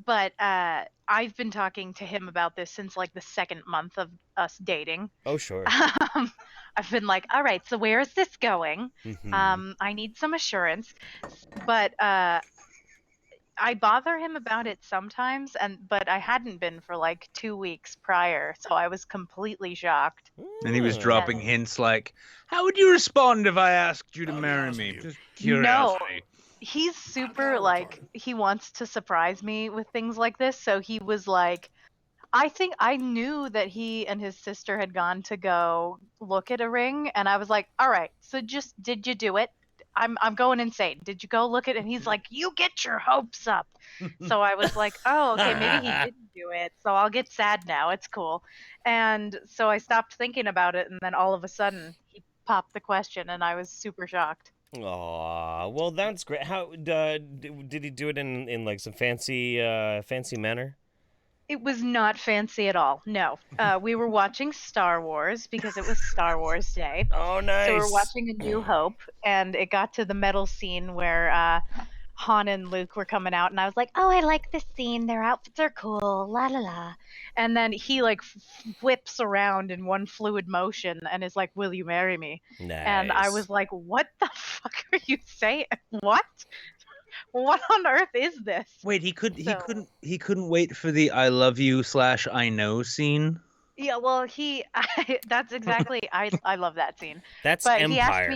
But I've been talking to him about this since, like, the second month of us dating. Oh, sure. I've been like, all right, so where is this going? Mhm. I need some assurance. But I bother him about it sometimes, but I hadn't been for like 2 weeks prior, so I was completely shocked. And he was dropping hints like, how would you respond if I asked you to marry me? Just curiosity. He's super, like, he wants to surprise me with things like this, so he was like, I think I knew that he and his sister had gone to go look at a ring, and I was like, all right, so just, did you do it? I'm going insane. Did you go look at it? And he's like, you get your hopes up. So I was like, oh, okay, maybe he didn't do it, so I'll get sad now. It's cool. And so I stopped thinking about it, and then all of a sudden, he popped the question, and I was super shocked. Aw, well, that's great. How did he do it in like some fancy manner? It was not fancy at all. No. We were watching Star Wars because it was Star Wars Day. Oh, nice. So we're watching A New Hope, and it got to the medal scene where Han and Luke were coming out, and I was like, oh, I like this scene. Their outfits are cool, la la la. And then he, like, whips around in one fluid motion and is like, will you marry me? Nice. And I was like, what the fuck are you saying? What? What on earth is this? Wait, he couldn't wait for the I love you / I know scene. Yeah, well, that's exactly, I love that scene. That's but Empire.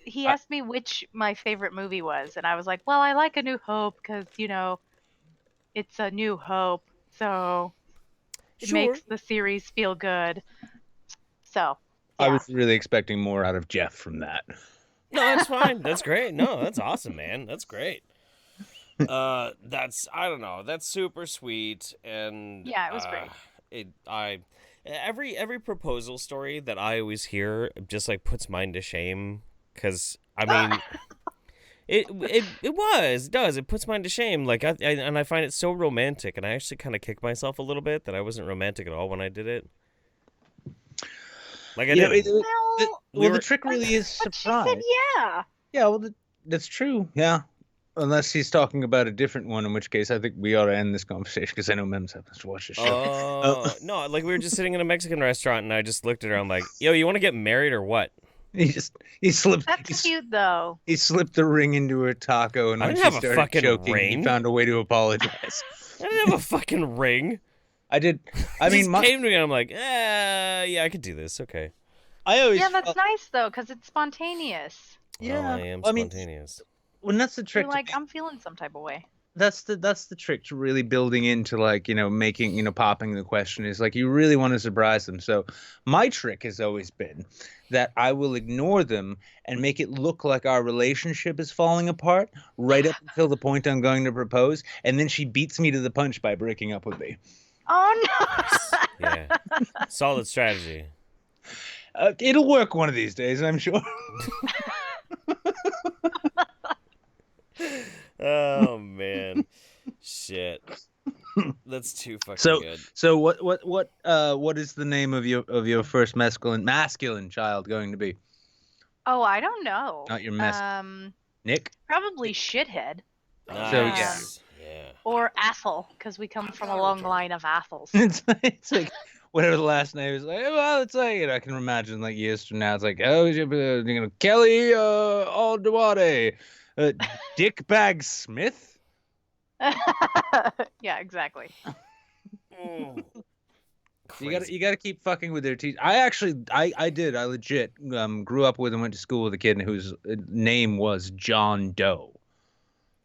He asked me which my favorite movie was, and I was like, well, I like A New Hope because, you know, it's a new hope, so it makes the series feel good. So, yeah. I was really expecting more out of Jeff from that. No, that's fine. That's great. No, that's awesome, man. That's great. I don't know. That's super sweet, and yeah, it was great. Every proposal story that I always hear just like puts mine to shame, because I mean, it does. It puts mine to shame. Like I find it so romantic, and I actually kind of kick myself a little bit that I wasn't romantic at all when I did it. Like I did. The trick really is surprise. She said yeah. Yeah, well, that's true. Yeah. Unless he's talking about a different one, in which case I think we ought to end this conversation because I know Mem's having to watch the show. No, like we were just sitting in a Mexican restaurant and I just looked at her. I'm like, yo, you want to get married or what? He slipped. That's cute though. He slipped the ring into her taco, and when she started choking, he found a way to apologize. I didn't have a fucking ring. I did. I mean, came to me and I'm like, yeah, I could do this. Okay. Yeah, that's nice though, because it's spontaneous. Yeah, I am spontaneous. When that's the trick. You're like, I'm feeling some type of way. That's the trick to really building into, like, you know, making, you know, popping the question is like you really want to surprise them. So my trick has always been that I will ignore them and make it look like our relationship is falling apart right up until the point I'm going to propose, and then she beats me to the punch by breaking up with me. Oh no! Yeah, solid strategy. It'll work one of these days, I'm sure. Oh man, shit. That's too fucking So good. so what is the name of your first masculine child going to be? Oh, I don't know. Not your mess. Nick? Probably shithead. Nice. So yeah. Or asshole, because we come from a long line of assholes. it's like whatever the last name is. Like, well, it's like I can imagine like years from now. It's like, oh, Kelly Alduade, Dickbag Smith. Yeah, exactly. You gotta keep fucking with their teeth. I legit grew up with and went to school with a kid whose name was John Doe.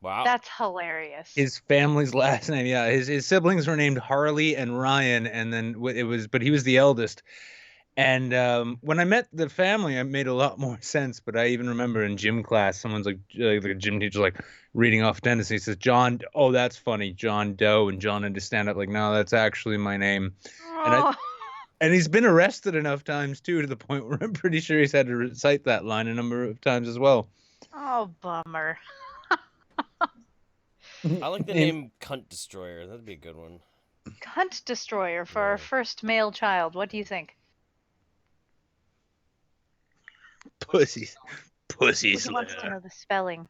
Wow. That's hilarious. His family's last name, yeah. His siblings were named Harley and Ryan, and then but he was the eldest. And when I met the family, it made a lot more sense. But I even remember in gym class, someone's like a gym teacher, like reading off tendency, says, John, oh, that's funny, John Doe. And John had to stand up like, no, that's actually my name. And he's been arrested enough times, too, to the point where I'm pretty sure he's had to recite that line a number of times as well. Oh, bummer. I like the name Cunt Destroyer. That'd be a good one. Cunt Destroyer for our first male child. What do you think? Pussies. Who wants to know the spelling?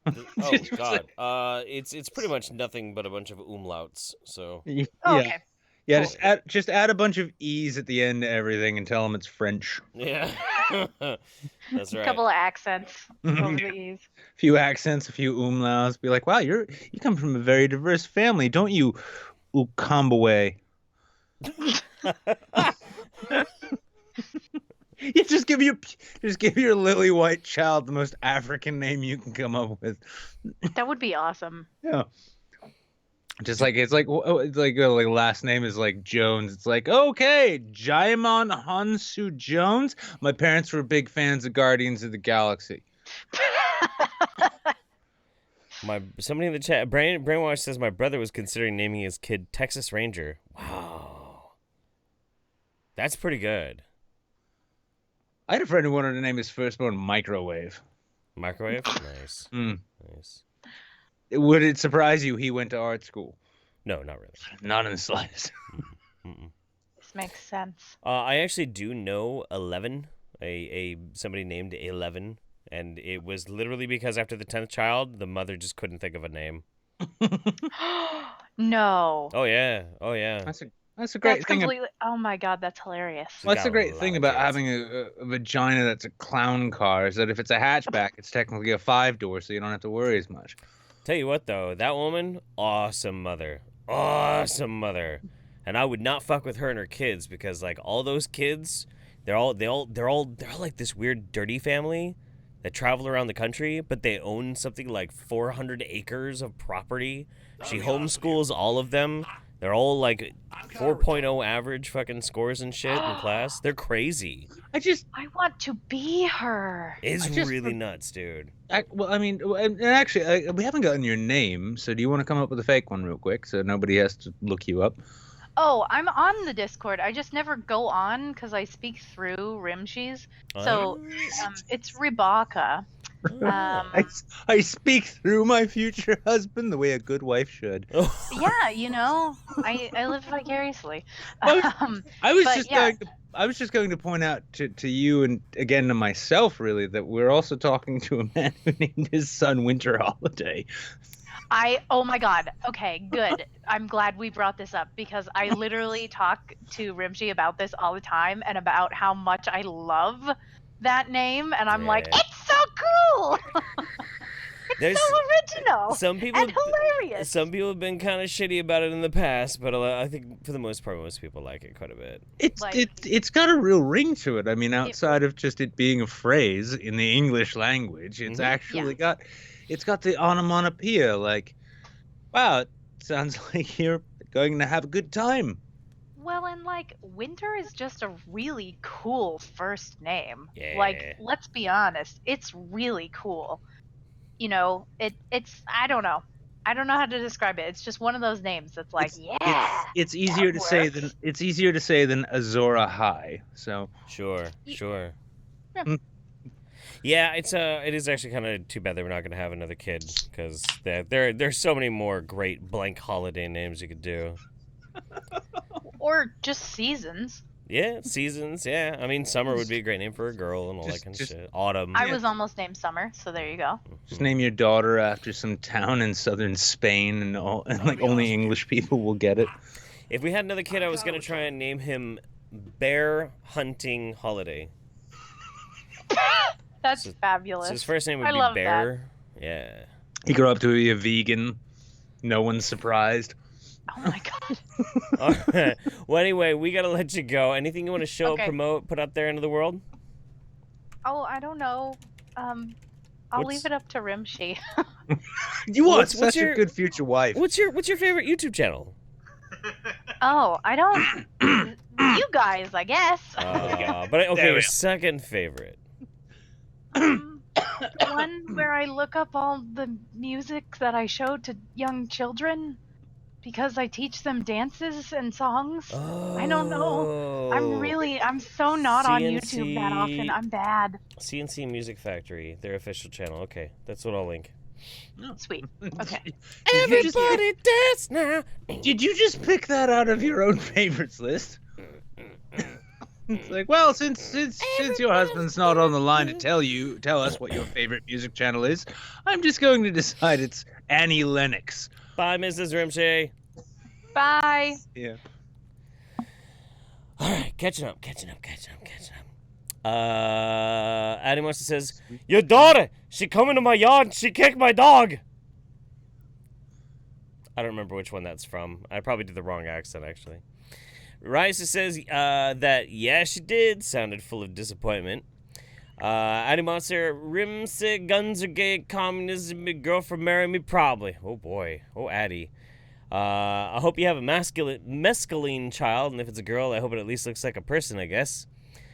Oh God. It's pretty much nothing but a bunch of umlauts. So. Yeah. Okay. Yeah, just add a bunch of E's at the end to everything and tell them it's French. Yeah. That's right. A couple of accents over the E's. A few accents, a few umlauts. Be like, wow, you come from a very diverse family, don't you, Ukambawe? You just give your lily white child the most African name you can come up with. That would be awesome. Yeah. Just like it's like last name is like Jones. It's like, okay, Jaimon Hansu Jones. My parents were big fans of Guardians of the Galaxy. Somebody in the chat, Brainwash says my brother was considering naming his kid Texas Ranger. Wow, that's pretty good. I had a friend who wanted to name his firstborn Microwave. Microwave, nice. Nice. Would it surprise you he went to art school? No, not really. Not in the slightest. This makes sense. I actually do know 11, somebody named 11, and it was literally because after the 10th child, the mother just couldn't think of a name. No. Oh yeah. That's a great thing. Oh my God, that's hilarious. Well, that's the great thing about having a vagina that's a clown car is that if it's a hatchback, it's technically a 5-door, so you don't have to worry as much. Tell you what though, that woman, awesome mother, and I would not fuck with her and her kids because like all those kids, they're all like this weird dirty family that travel around the country, but they own something like 400 acres of property. She homeschools all of them. They're all like 4.0 average fucking scores and shit in class. They're crazy. I want to be her. It's really nuts, dude. And actually, we haven't gotten your name, so do you want to come up with a fake one real quick so nobody has to look you up? Oh, I'm on the Discord. I just never go on because I speak through Rimshees. So it's Ribaka. I speak through my future husband the way a good wife should. Yeah, I live vicariously. I was just going to point out to you and again to myself really that we're also talking to a man who named his son Winter Holiday. Oh my God. Okay, good. I'm glad we brought this up because I literally talk to Rimshee about this all the time and about how much I love that name, and I'm like, it's so cool. It's so original. Some people and hilarious. Some people have been kind of shitty about it in the past, but I think for the most part, most people like it quite a bit. It's got a real ring to it. I mean, outside of just it being a phrase in the English language, it's actually got the onomatopoeia. Like, wow, it sounds like you're going to have a good time. Well, and like Winter is just a really cool first name. Yeah. Like, let's be honest, it's really cool. It's I don't know. I don't know how to describe it. It's just one of those names that's like, it's easier to say than Azora High. So sure. Yeah. Yeah, it is actually kind of too bad that we're not going to have another kid because there's so many more great blank holiday names you could do. Or just seasons. Yeah, seasons. Yeah, I mean, summer would be a great name for a girl and all that kind of shit. Autumn. I was almost named Summer, so there you go. Just name your daughter after some town in southern Spain, and like only English people will get it. If we had another kid, I was gonna try and name him Bear Hunting Holiday. That's fabulous. So his first name would I be love Bear. Yeah. He grew up to be a vegan. No one's surprised. Oh my god. All right. Well, anyway, we gotta let you go. Anything you want to show, Okay. promote, put out there into the world? Oh, I don't know. I'll leave it up to Rimshee. You are such a good future wife. What's your favorite YouTube channel? Oh, I don't. You guys, I guess. But okay, your second favorite. One where I look up all the music that I show to young children because I teach them dances and songs. I don't know. I'm so not on YouTube that often. I'm bad. CNC Music Factory, their official channel. Okay, that's what I'll link. Sweet. Okay. Everybody dance now. Did you just pick that out of your own favorites list? It's like, well, since your husband's not on the line to tell us what your favorite music channel is, I'm just going to decide it's Annie Lennox. Bye, Mrs. Rimshee. Bye. Yeah. All right, catching up. Adam Monster says, your daughter, she come into my yard and she kicked my dog. I don't remember which one that's from. I probably did the wrong accent, actually. Ryza says that, yeah, she did. Sounded full of disappointment. Addy Monster, Rimsey, guns are gay, communism, my girlfriend marry me, probably. Oh, boy. Oh, Addy. I hope you have a mescaline child, and if it's a girl, I hope it at least looks like a person, I guess.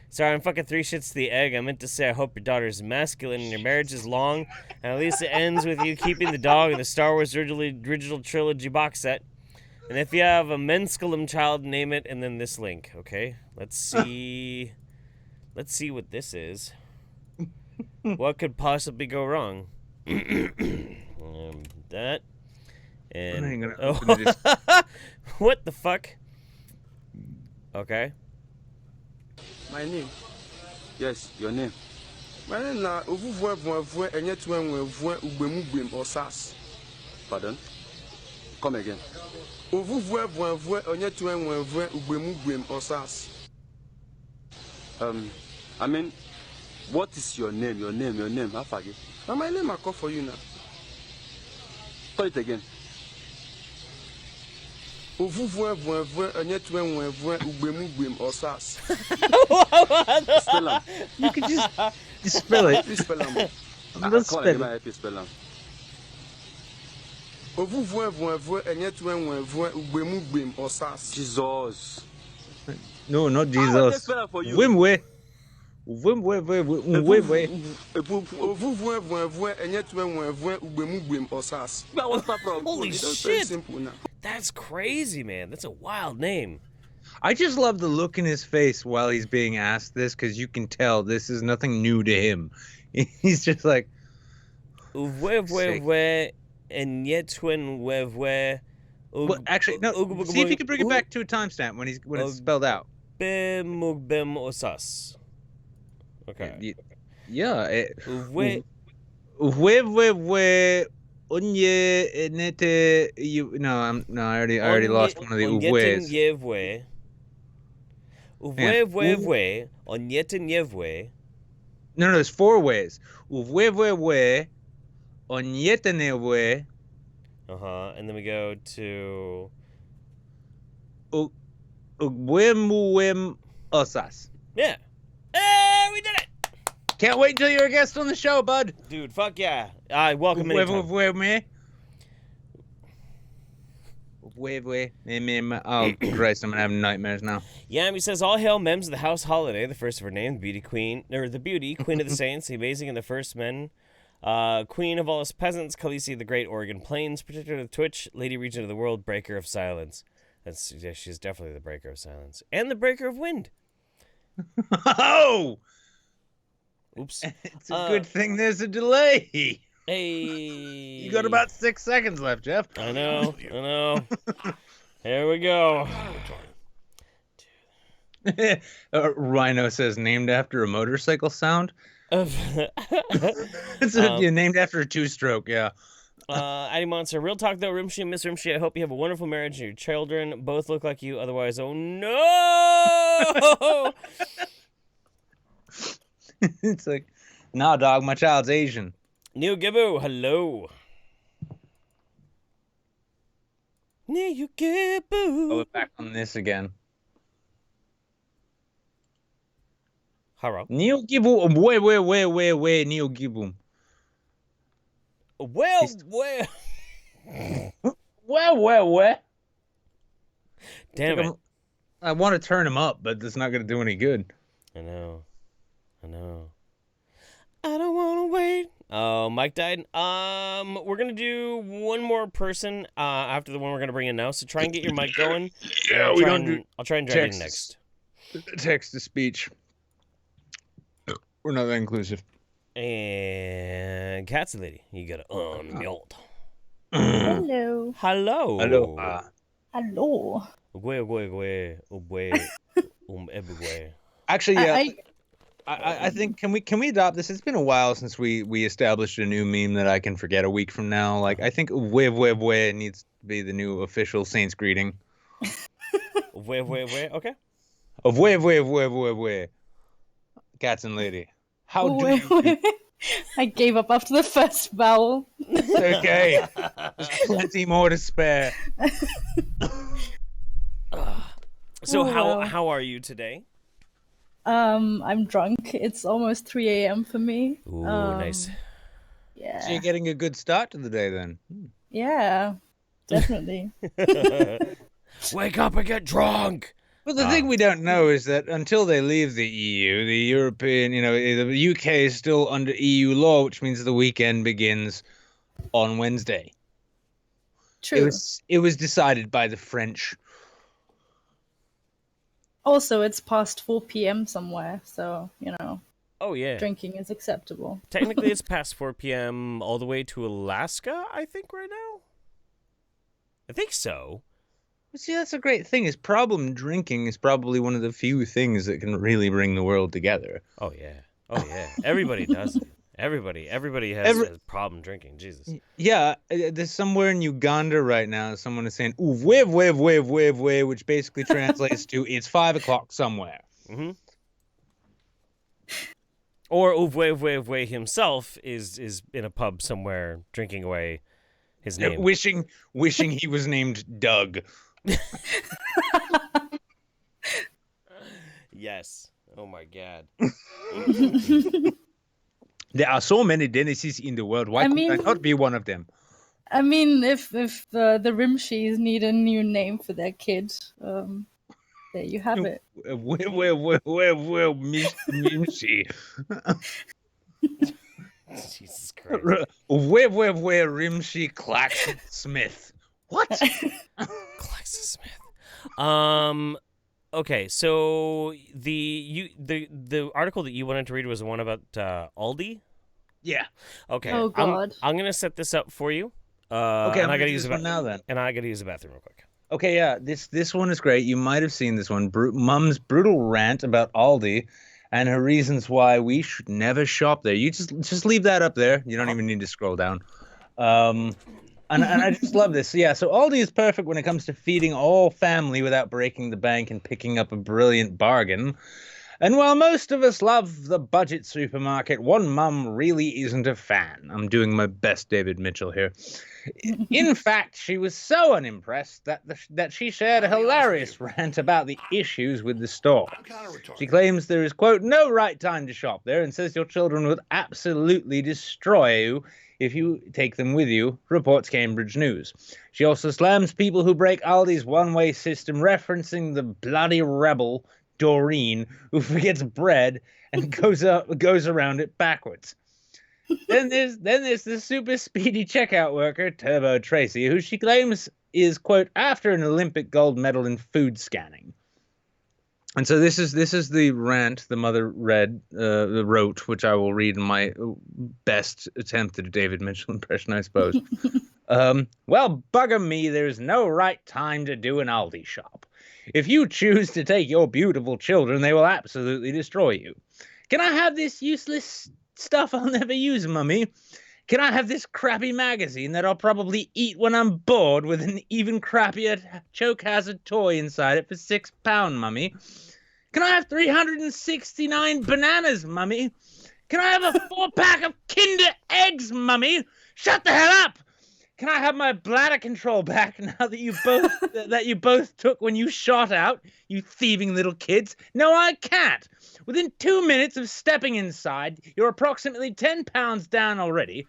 Sorry, I'm fucking three shits to the egg. I meant to say I hope your daughter's masculine and your marriage is long, and at least it ends with you keeping the dog in the Star Wars original trilogy box set. And if you have a mensculum child, name it, and then this link, okay? Let's see. Let's see what this is. What could possibly go wrong? That. And what the fuck? Okay. My name. Yes, your name. My name na Ovuvwe Enyetwenwe Osas. Pardon? Come again. Ovuvwe Enyetwenwe Osas. I mean, what is your name? Your name. I forget. Now my name I call for you now. Call it again. Ovuvwe Enyetwenwe Osas. Spell am. You could just spell it. Please spell am. Let's spell it. Spell am. Ovuvwe Enyetwenwe Osas. Jesus. No, not Jesus. Wimwe. Holy shit! That's crazy, man. That's a wild name. I just love the look in his face while he's being asked this, because you can tell this is nothing new to him. He's just like... Well, actually, no. See if you can bring it back to a timestamp when it's spelled out. Mugbem Osas. Okay. Yeah. No, I already lost one of the uwes. No, there's four ways. And then we go to Osas. Yeah. Hey, we did it! Can't wait until you're a guest on the show, bud. Dude, fuck yeah. I welcome anytime. Oh, Christ, I'm gonna have nightmares now. Yami says, all hail Mems of the House Holiday, the first of her name, Queen of the Saints, the amazing and the first men, Queen of all us peasants, Khaleesi, the great Oregon Plains, protector of Twitch, Lady Regent of the World, breaker of silence. She's definitely the breaker of silence. And the breaker of wind. Oh! Oops. It's a good thing there's a delay. Hey. You got about 6 seconds left, Jeff. I know. Here we go. Rhino says named after a motorcycle sound. It's named after a two-stroke, yeah. Addy Monster, real talk though, Rimshee and Miss Rimshee, I hope you have a wonderful marriage and your children both look like you, otherwise, oh no! It's like, nah, dog, my child's Asian. NeoGibu, hello. NeoGibu. Oh, we're back on this again. Hello. NeoGibu, where, NeoGibu. Well. Where? Damn it. I want to turn him up, but that's not going to do any good. I know. I don't want to wait. Oh, Mike died. We're going to do one more person after the one we're going to bring in now, so try and get your mic going. Yeah, I'll try and drag in next. Text-to-speech. We're not that inclusive. And Katzenlady, you got to unmute. Hello. Hello. Hello. Actually, yeah. I think can we adopt this? It's been a while since we established a new meme that I can forget a week from now. Like I think "weh" needs to be the new official Saints greeting. Okay. Of weh. Katzenlady. How do you? I gave up after the first vowel. Okay. There's plenty more to spare. So how are you today? I'm drunk. It's almost 3 a.m. for me. Ooh, nice. Yeah. So you're getting a good start to the day then. Yeah, definitely. Wake up and get drunk. Well, the thing we don't know is that until they leave the EU, the European, the UK is still under EU law, which means the weekend begins on Wednesday. True. It was decided by the French. Also, it's past 4 p.m. somewhere, so, Oh, yeah. drinking is acceptable. Technically, it's past 4 p.m. all the way to Alaska, I think, right now? I think so. See, that's a great thing. Is problem drinking is probably one of the few things that can really bring the world together. Oh, yeah. Everybody does it. Everybody has a problem drinking. Jesus. Yeah, there's somewhere in Uganda right now, someone is saying, ooh, wave, which basically translates to, it's 5 o'clock somewhere. Mm-hmm. Or Uwe himself is in a pub somewhere drinking away his name. Wishing he was named Doug. Yes. Oh my God. There are so many Dennises in the world. Why could I not be one of them? I mean, if the Rimshees need a new name for their kid, there you have it. Well, Rimshee. Jesus Christ. Where, Rimshee Claxon Smith. What? Claxon Smith. Okay, so the article that you wanted to read was the one about Aldi? Yeah. Okay. Oh God. I'm gonna set this up for you. Okay, and I gotta use the one now then. And I gotta use the bathroom real quick. Okay, yeah, this one is great. You might have seen this one. Mum's brutal rant about Aldi and her reasons why we should never shop there. You just leave that up there. You don't even need to scroll down. And I just love this. Yeah, so Aldi is perfect when it comes to feeding all family without breaking the bank and picking up a brilliant bargain. And while most of us love the budget supermarket, one mum really isn't a fan. I'm doing my best David Mitchell here. In fact, she was so unimpressed that she shared a hilarious rant about the issues with the store. She claims there is, quote, no right time to shop there and says your children would absolutely destroy you if you take them with you, reports Cambridge News. She also slams people who break Aldi's one-way system, referencing the bloody rebel Doreen, who forgets bread and goes around it backwards. Then there's the super speedy checkout worker, Turbo Tracy, who she claims is, quote, after an Olympic gold medal in food scanning. And so this is the rant the mother wrote, which I will read in my best attempt at a David Mitchell impression, I suppose. Well, bugger me, there's no right time to do an Aldi shop. If you choose to take your beautiful children, they will absolutely destroy you. Can I have this useless stuff I'll never use, Mummy? Can I have this crappy magazine that I'll probably eat when I'm bored with an even crappier choke hazard toy inside it for £6, Mummy? Can I have 369 bananas, Mummy? Can I have a 4-pack of Kinder Eggs, Mummy? Shut the hell up! Can I have my bladder control back now that you both took when you shot out, you thieving little kids? No, I can't. Within 2 minutes of stepping inside, you're approximately 10 pounds down already.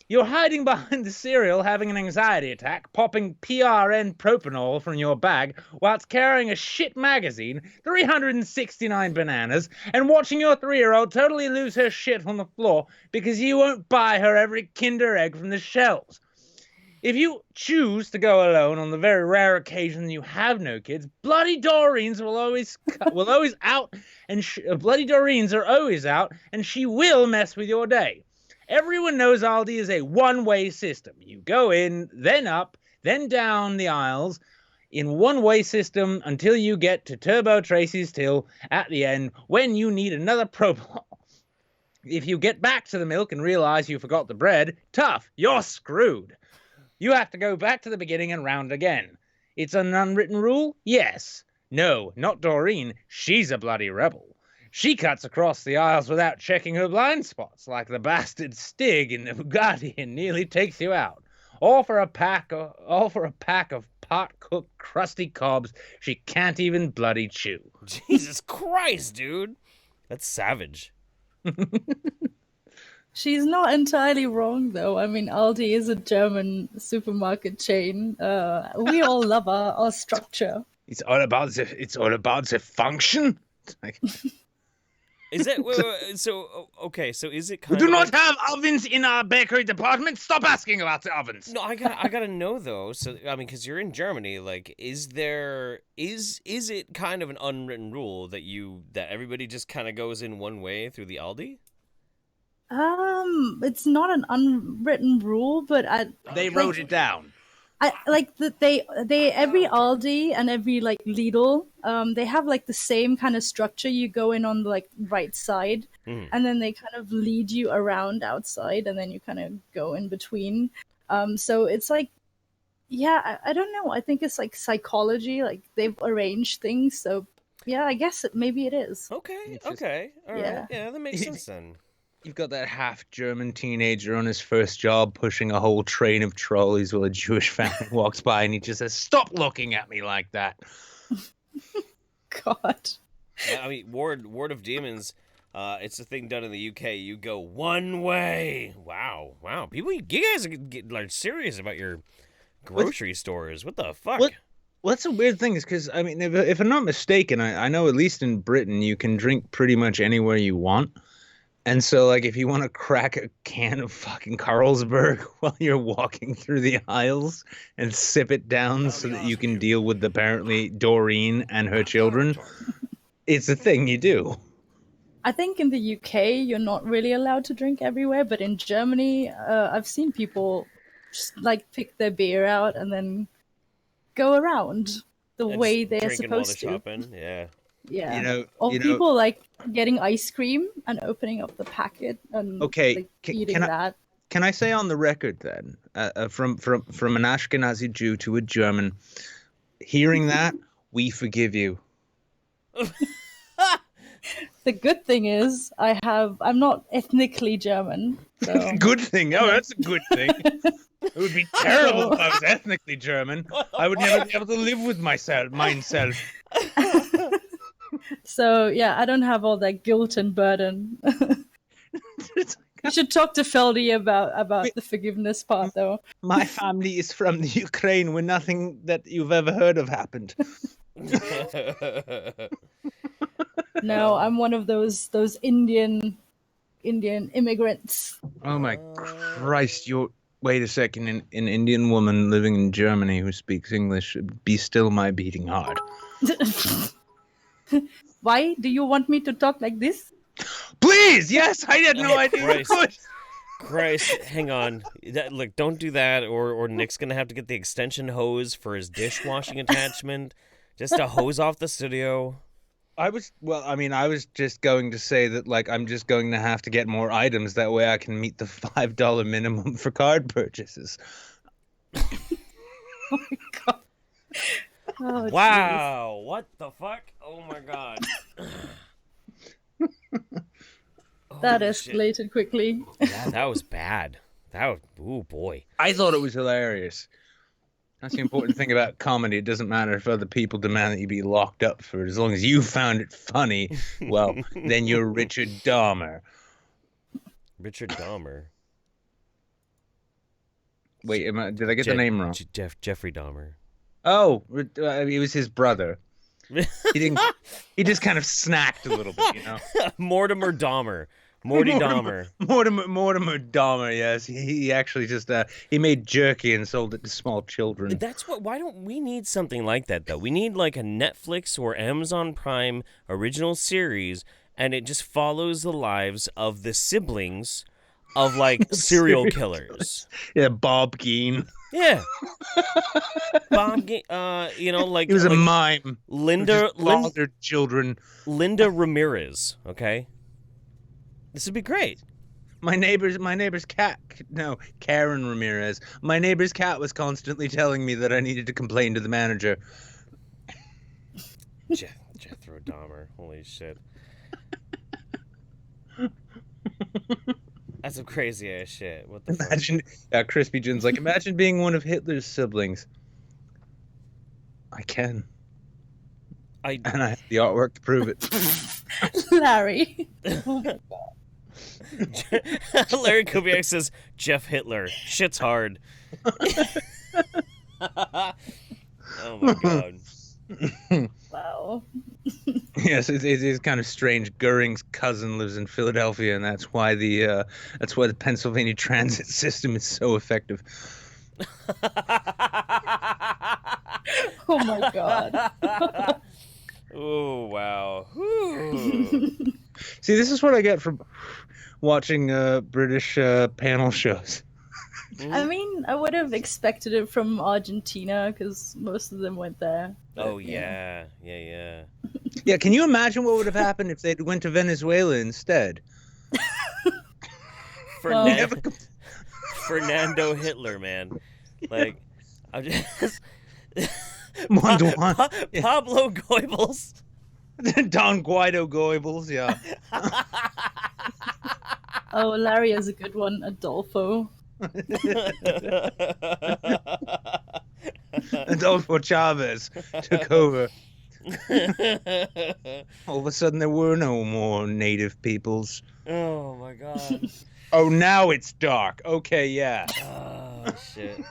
You're hiding behind the cereal, having an anxiety attack, popping PRN propanol from your bag whilst carrying a shit magazine, 369 bananas, and watching your 3-year-old totally lose her shit on the floor because you won't buy her every Kinder Egg from the shelves. If you choose to go alone on the very rare occasion you have no kids, bloody Doreens will always out, and bloody Doreens are always out, and she will mess with your day. Everyone knows Aldi is a one-way system. You go in, then up, then down the aisles in one-way system until you get to Turbo Tracy's till at the end when you need another Propanol. If you get back to the milk and realize you forgot the bread, tough, you're screwed. You have to go back to the beginning and round again. It's an unwritten rule? Yes. No, not Doreen. She's a bloody rebel. She cuts across the aisles without checking her blind spots, like the bastard Stig in the Bugatti, and nearly takes you out. All for a pack of pot-cooked crusty cobs she can't even bloody chew. Jesus Christ, dude. That's savage. She's not entirely wrong, though. I mean, Aldi is a German supermarket chain. We all love our structure. It's all about the function. Is that so? Okay, so is it kind we of? Do not have ovens in our bakery department. Stop asking about the ovens. No, I gotta know though. So I mean, because you're in Germany, like, is it kind of an unwritten rule that everybody just kind of goes in one way through the Aldi? It's not an unwritten rule, but they wrote it down. I like that they every Aldi and every like Lidl, they have like the same kind of structure. You go in on the like right side, and then they kind of lead you around outside, and then you kind of go in between. So it's like, yeah, I don't know. I think it's like psychology. Like they've arranged things. So yeah, I guess maybe it is. Okay. All right. Yeah, that makes sense then. You've got that half-German teenager on his first job pushing a whole train of trolleys while a Jewish family walks by, and he just says, "Stop looking at me like that." God. Yeah, I mean, Ward of Demons, it's a thing done in the UK. You go one way. Wow. People, you guys are like serious about your grocery stores. What the fuck? What's a weird thing is because, I mean, if I'm not mistaken, I know at least in Britain you can drink pretty much anywhere you want. And so, like, if you want to crack a can of fucking Carlsberg while you're walking through the aisles and sip it down so that you can deal with apparently Doreen and her children, it's a thing you do. I think in the UK, you're not really allowed to drink everywhere, but in Germany, I've seen people just, like, pick their beer out and then go around the way they're supposed to. Shopping. Yeah. Yeah. People like getting ice cream and opening up the packet and eating that. Can I say on the record then, from an Ashkenazi Jew to a German, hearing that, we forgive you. The good thing is I'm not ethnically German. So. Good thing. Oh, that's a good thing. It would be terrible if I was ethnically German. I would never be able to live with myself. So yeah, I don't have all that guilt and burden. You should talk to Feldy about the forgiveness part, though. My family is from the Ukraine, where nothing that you've ever heard of happened. No, I'm one of those Indian immigrants. Oh my Christ! Wait a second. An Indian woman living in Germany who speaks English. Be still my beating heart. Why do you want me to talk like this? Please, yes, I had no idea you Christ. could. Christ, hang on. Look, don't do that, or Nick's gonna have to get the extension hose for his dishwashing attachment, just to hose off the studio. I was just going to say that, like, I'm just going to have to get more items. That way I can meet the $5 minimum for card purchases. Oh, Wow, what the fuck? Oh my god. That Holy escalated shit. quickly. Yeah, that was bad. Oh boy. I thought it was hilarious. That's the important thing about comedy. It doesn't matter if other people demand that you be locked up for it. As long as you found it funny, well, then you're Richard Dahmer. Richard Dahmer. Wait, did I get the name wrong? Jeffrey Dahmer. Oh, it was his brother. He didn't. He just kind of snacked a little bit, you know. Mortimer Dahmer. Morty Dahmer. Mortimer Dahmer. Yes, he actually just he made jerky and sold it to small children. That's what. Why don't we need something like that though? We need like a Netflix or Amazon Prime original series, and it just follows the lives of the siblings of like serial killers. Yeah, Bob Gein. Yeah. Bob, you know, like he was like a mime. Linda children. Linda Ramirez. Okay, this would be great. My neighbor's cat. No, Karen Ramirez. My neighbor's cat was constantly telling me that I needed to complain to the manager. Jethro Dahmer. Holy shit. That's some crazy ass shit. What the Imagine, Crispy Jin's like, imagine being one of Hitler's siblings. I can. And I have the artwork to prove it. Larry. Oh my god. Larry Kubiak says, Jeff Hitler. Shit's hard. Oh my god. Wow. Yes, it's kind of strange. Goering's cousin lives in Philadelphia, and that's why the Pennsylvania transit system is so effective. Oh my god. Oh wow. See, this is what I get from watching British panel shows. I mean, I would have expected it from Argentina because most of them went there. Oh yeah. Yeah, can you imagine what would have happened if they'd went to Venezuela instead? Fernando Hitler, man. Like, I'm just Pablo Goebbels. Don Guido Goebbels, yeah. Oh, Larry has a good one. Adolfo. Adolfo Chavez took over. All of a sudden, there were no more native peoples. Oh my god. Oh, now it's dark. Okay, yeah. Oh shit.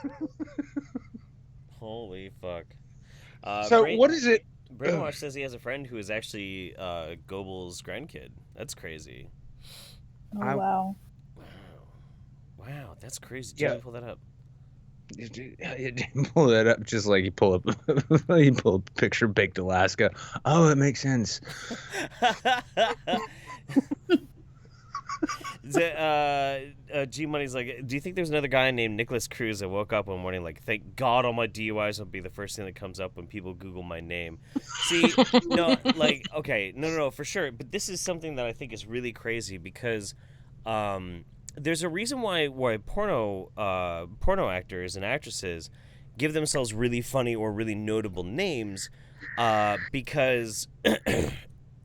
Holy fuck. What is it? Brainwash says he has a friend who is actually Goebbels' grandkid. That's crazy. Oh, wow. Wow, that's crazy. Did you pull that up? You pull that up just like you pull up a picture of Baked Alaska. Oh, that makes sense. G Money's like, do you think there's another guy named Nicholas Cruz that woke up one morning like, thank God all my DUIs will be the first thing that comes up when people Google my name? See, no, like, okay, no, for sure. But this is something that I think is really crazy because there's a reason why porno actors and actresses give themselves really funny or really notable names because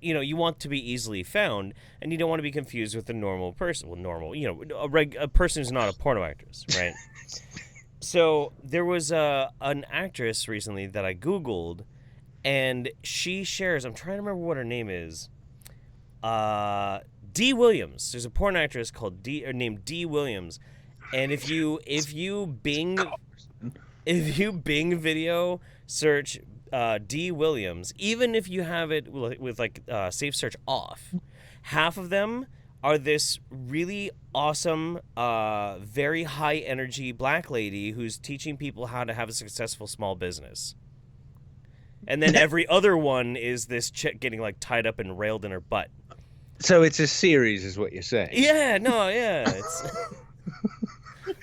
you know, you want to be easily found and you don't want to be confused with a normal person. Well, normal, you know, a person who's not a porno actress, right? So there was an actress recently that I Googled, and she shares, I'm trying to remember what her name is, Dee Williams. There's a porn actress called named Dee Williams, and if you Bing video search Dee Williams, even if you have it with like safe search off, half of them are this really awesome, very high energy black lady who's teaching people how to have a successful small business. And then every other one is this chick getting like tied up and railed in her butt. So it's a series, is what you're saying? Yeah, no, yeah.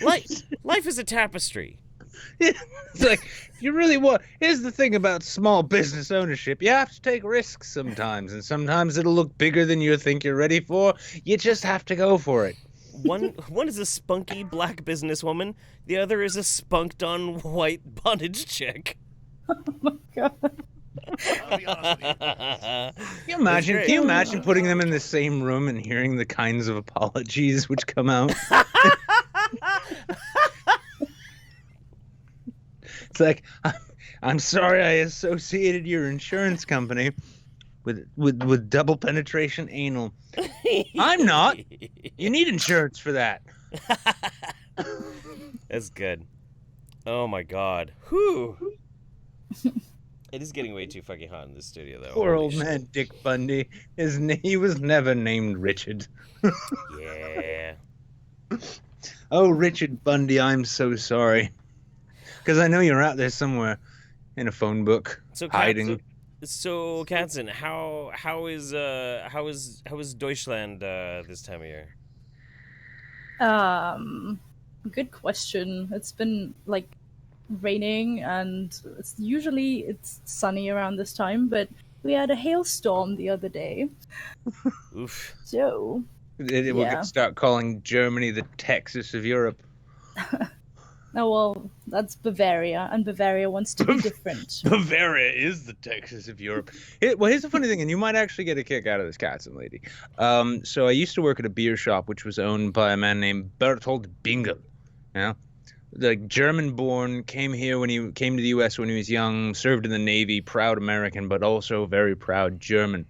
It's life is a tapestry. It's like, you really want. Here's the thing about small business ownership: you have to take risks sometimes, and sometimes it'll look bigger than you think you're ready for. You just have to go for it. One is a spunky black businesswoman. The other is a spunked on white bondage chick. Oh my god. Can you imagine putting them in the same room and hearing the kinds of apologies which come out? It's like, I'm sorry I associated your insurance company with double penetration anal. I'm not. You need insurance for that. That's good. Oh my god. Whew. It is getting way too fucking hot in this studio, though. Poor Holy old shit. man Dick Bundy. He was never named Richard. Yeah. Oh, Richard Bundy, I'm so sorry. Because I know you're out there somewhere in a phone book, hiding. So, Katzen, how is Deutschland this time of year? Good question. It's been like raining, and it's sunny around this time, but we had a hailstorm the other day. Oof. So We'll start calling Germany the Texas of Europe. Oh well, that's Bavaria, and Bavaria wants to be different. Bavaria is the Texas of Europe. Here's the funny thing, and you might actually get a kick out of this, Katzenlady. So I used to work at a beer shop which was owned by a man named Bertold Bingel. You know, the German-born, came here when he came to the U.S. when he was young, served in the Navy, proud American, but also very proud German.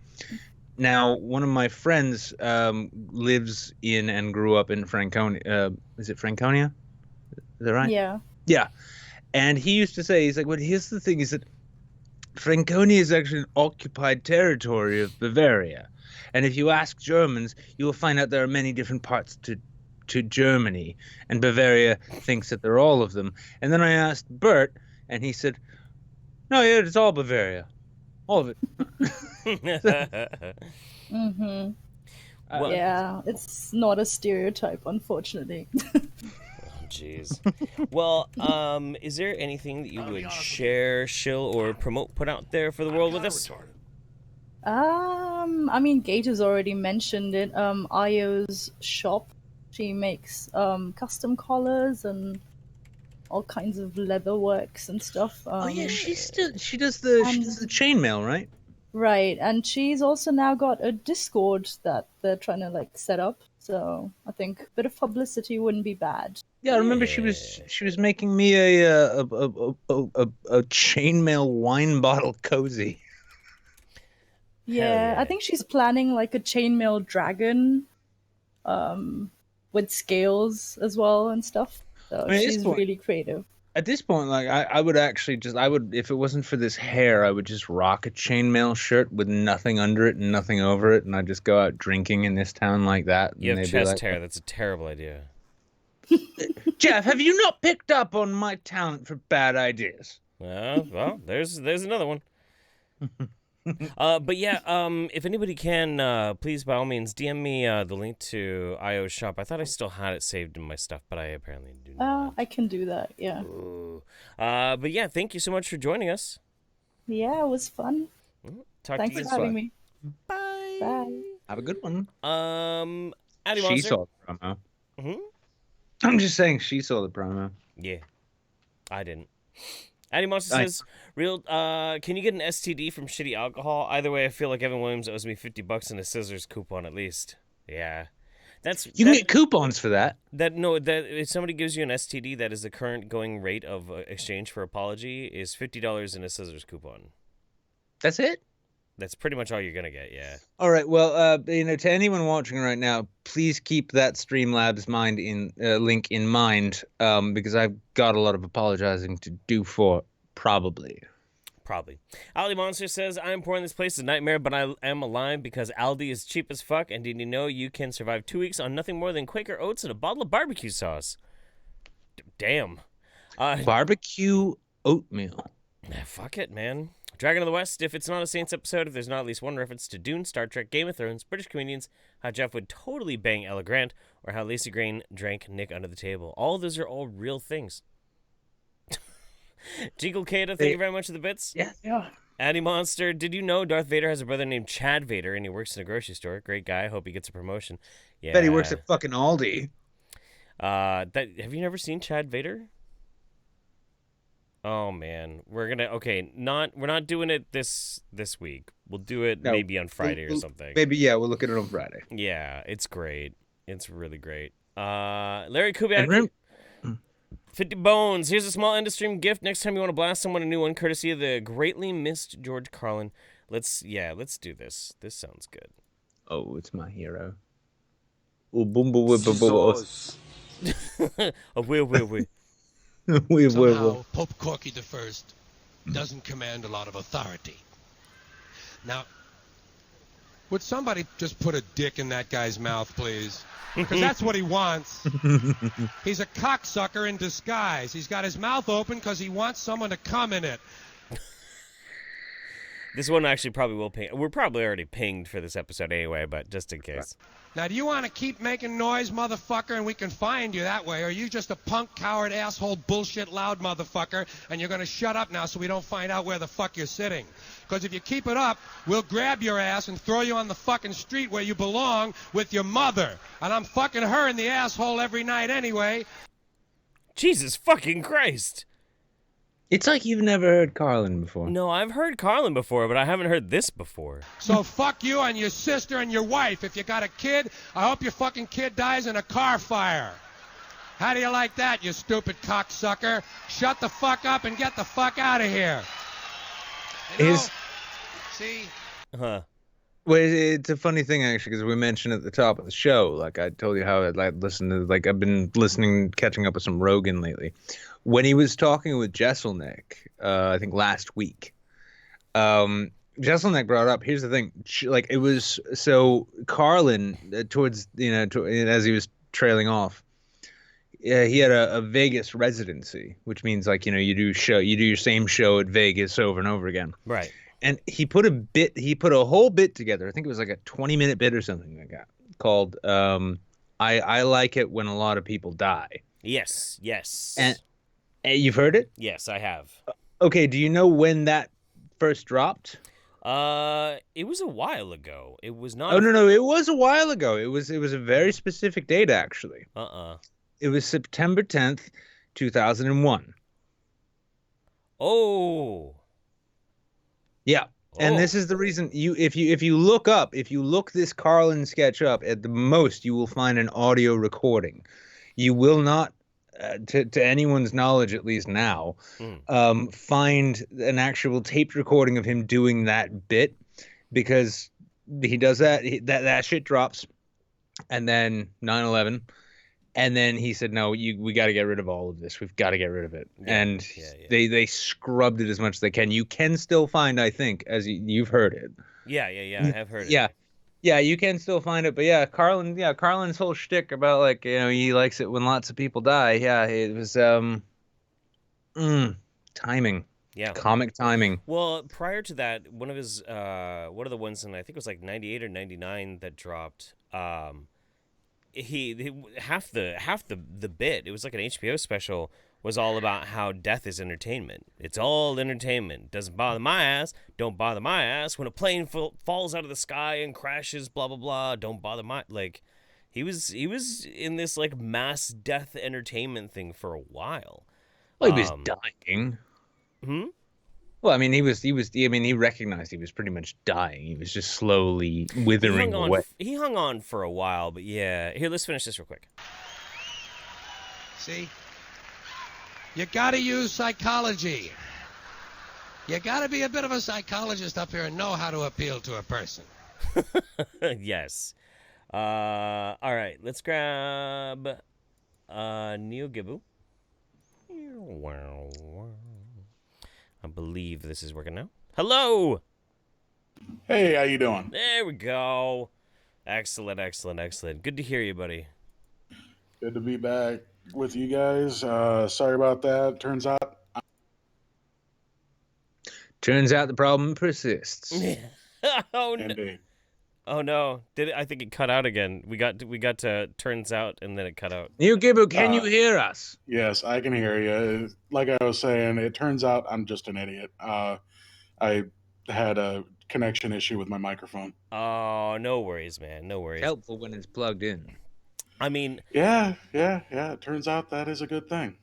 Now, one of my friends lives in and grew up in Franconia. Is it Franconia? Is that right? Yeah. Yeah. And he used to say, he's like, well, here's the thing, is that Franconia is actually an occupied territory of Bavaria. And if you ask Germans, you will find out there are many different parts to Germany. And Bavaria thinks that they're all of them. And then I asked Bert, and he said, no, yeah, it's all Bavaria. All of it. Mm-hmm. Well, yeah, it's not a stereotype, unfortunately. Jeez. Well, is there anything that you would share, shill, or promote, put out there for the world with us? I mean, Gator's already mentioned it. Io's shop, she makes custom collars and all kinds of leather works and stuff. Oh yeah, she does the chainmail, right? Right, and she's also now got a Discord that they're trying to like set up. So I think a bit of publicity wouldn't be bad. Yeah, I remember she was making me a chainmail wine bottle cozy. Yeah, I think she's planning like a chainmail dragon, with scales as well and stuff. So I mean, she's really creative. At this point, like I would actually if it wasn't for this hair, I would just rock a chainmail shirt with nothing under it and nothing over it, and I'd just go out drinking in this town like that. You and have they'd be chest like, hair. That's a terrible idea. Jeff, have you not picked up on my talent for bad ideas? Well, there's another one. But yeah, if anybody can, please by all means DM me the link to IO's shop. I thought I still had it saved in my stuff, but I apparently do not. I can do that. Yeah. Ooh. But yeah, thank you so much for joining us. Yeah, it was fun. Thanks for having me. Bye. Bye. Have a good one. Addy She Monster. saw the promo. Hmm? I'm just saying she saw the promo. Yeah, I didn't. Addy Monster says, "Real, can you get an STD from shitty alcohol? Either way, I feel like Evan Williams owes me $50 and a scissors coupon at least." Yeah, you can get coupons for that. That if somebody gives you an STD, that is the current going rate of exchange for apology is $50 and a scissors coupon. That's it. That's pretty much all you're gonna get. Yeah. All right. Well, to anyone watching right now, please keep that Streamlabs link in mind, because I've got a lot of apologizing to do for probably. Aldi Monster says, "I'm poor in this place is a nightmare, but I am alive because Aldi is cheap as fuck. And did you know you can survive 2 weeks on nothing more than Quaker oats and a bottle of barbecue sauce? Damn. Barbecue oatmeal. Fuck it, man. Dragon of the West, if it's not a Saints episode, if there's not at least one reference to Dune, Star Trek, Game of Thrones, British comedians, how Jeff would totally bang Ella Grant, or how Lacey Grain drank Nick under the table. All of those are all real things. Jingle Kata, thank you very much for the bits. Yeah. Addy Monster, did you know Darth Vader has a brother named Chad Vader, and he works in a grocery store? Great guy. Hope he gets a promotion. Yeah. Bet he works at fucking Aldi. Have you never seen Chad Vader? Oh man, we're not doing it this week. We'll do it maybe on Friday or something. Maybe we'll look at it on Friday. Yeah, it's great. It's really great. Larry Kubiak, 50 bones. Here's a small end of stream gift. Next time you want to blast someone a new one, courtesy of the greatly missed George Carlin. Let's do this. This sounds good. Oh, it's my hero. Oh, Somehow, Pope Corky I doesn't command a lot of authority. Now, would somebody just put a dick in that guy's mouth, please? Because that's what he wants. He's a cocksucker in disguise. He's got his mouth open because he wants someone to come in it. This one actually probably will ping. We're probably already pinged for this episode anyway, but just in case. Now, do you want to keep making noise, motherfucker, and we can find you that way? Or are you just a punk, coward, asshole, bullshit, loud motherfucker, and you're going to shut up now so we don't find out where the fuck you're sitting? Because if you keep it up, we'll grab your ass and throw you on the fucking street where you belong with your mother. And I'm fucking her in the asshole every night anyway. Jesus fucking Christ. It's like you've never heard Carlin before. No, I've heard Carlin before, but I haven't heard this before. So fuck you and your sister and your wife. If you got a kid, I hope your fucking kid dies in a car fire. How do you like that, you stupid cocksucker? Shut the fuck up and get the fuck out of here. You know, see? Well, it's a funny thing, actually, because we mentioned at the top of the show, like I told you how I'd listened to, I've been catching up with some Rogan lately. When he was talking with Jesselnick, I think last week, Jesselnick brought up, here's the thing, it was, so Carlin, as he was trailing off, he had a Vegas residency, which means you do your same show at Vegas over and over again. Right. And he put a whole bit together. I think it was like a 20-minute bit or something like that, called I Like It When a Lot of People Die. Yes. And you've heard it? Yes, I have. Okay, do you know when that first dropped? It was a while ago. It was not. Oh no, it was a while ago. It was a very specific date, actually. It was September 10th, 2001. Oh. Yeah. And this is the reason if you look this Carlin sketch up, at the most you will find an audio recording. You will not, to anyone's knowledge, at least now, find an actual taped recording of him doing that bit, because he does that shit drops, and then 9/11, and then he said, no, we got to get rid of all of this. We've got to get rid of it. And they scrubbed it as much as they can. You can still find, I think, as you've heard it. Yeah, I have heard it. Yeah, you can still find it. But yeah, Carlin's whole shtick about he likes it when lots of people die. Yeah, it was timing. Yeah. Comic timing. Well, prior to that, one of the ones in, I think it was like 98 or 99 that dropped, he half the bit, it was like an HBO special, was all about how death is entertainment. It's all entertainment. Doesn't bother my ass. Don't bother my ass. When a plane falls out of the sky and crashes, blah blah blah. Don't bother my He was in this mass death entertainment thing for a while. Well, he was dying. Well, I mean, he recognized he was pretty much dying. He was just slowly withering away. He hung on for a while, but yeah. Here, let's finish this real quick. See? You gotta use psychology. You gotta be a bit of a psychologist up here and know how to appeal to a person. Yes. All right, let's grab NeoGibu. I believe this is working now. Hello! Hey, how you doing? There we go. Excellent. Good to hear you, buddy. Good to be back with you guys. Sorry about that. Turns Turns out the problem persists. Oh no! Indeed. Oh no! I think it cut out again. We got to turns out, and then it cut out. NeoGibu, can you hear us? Yes, I can hear you. Like I was saying, it turns out I'm just an idiot. I had a connection issue with my microphone. Oh, no worries, man. No worries. Helpful when it's plugged in. I mean, yeah. It turns out that is a good thing.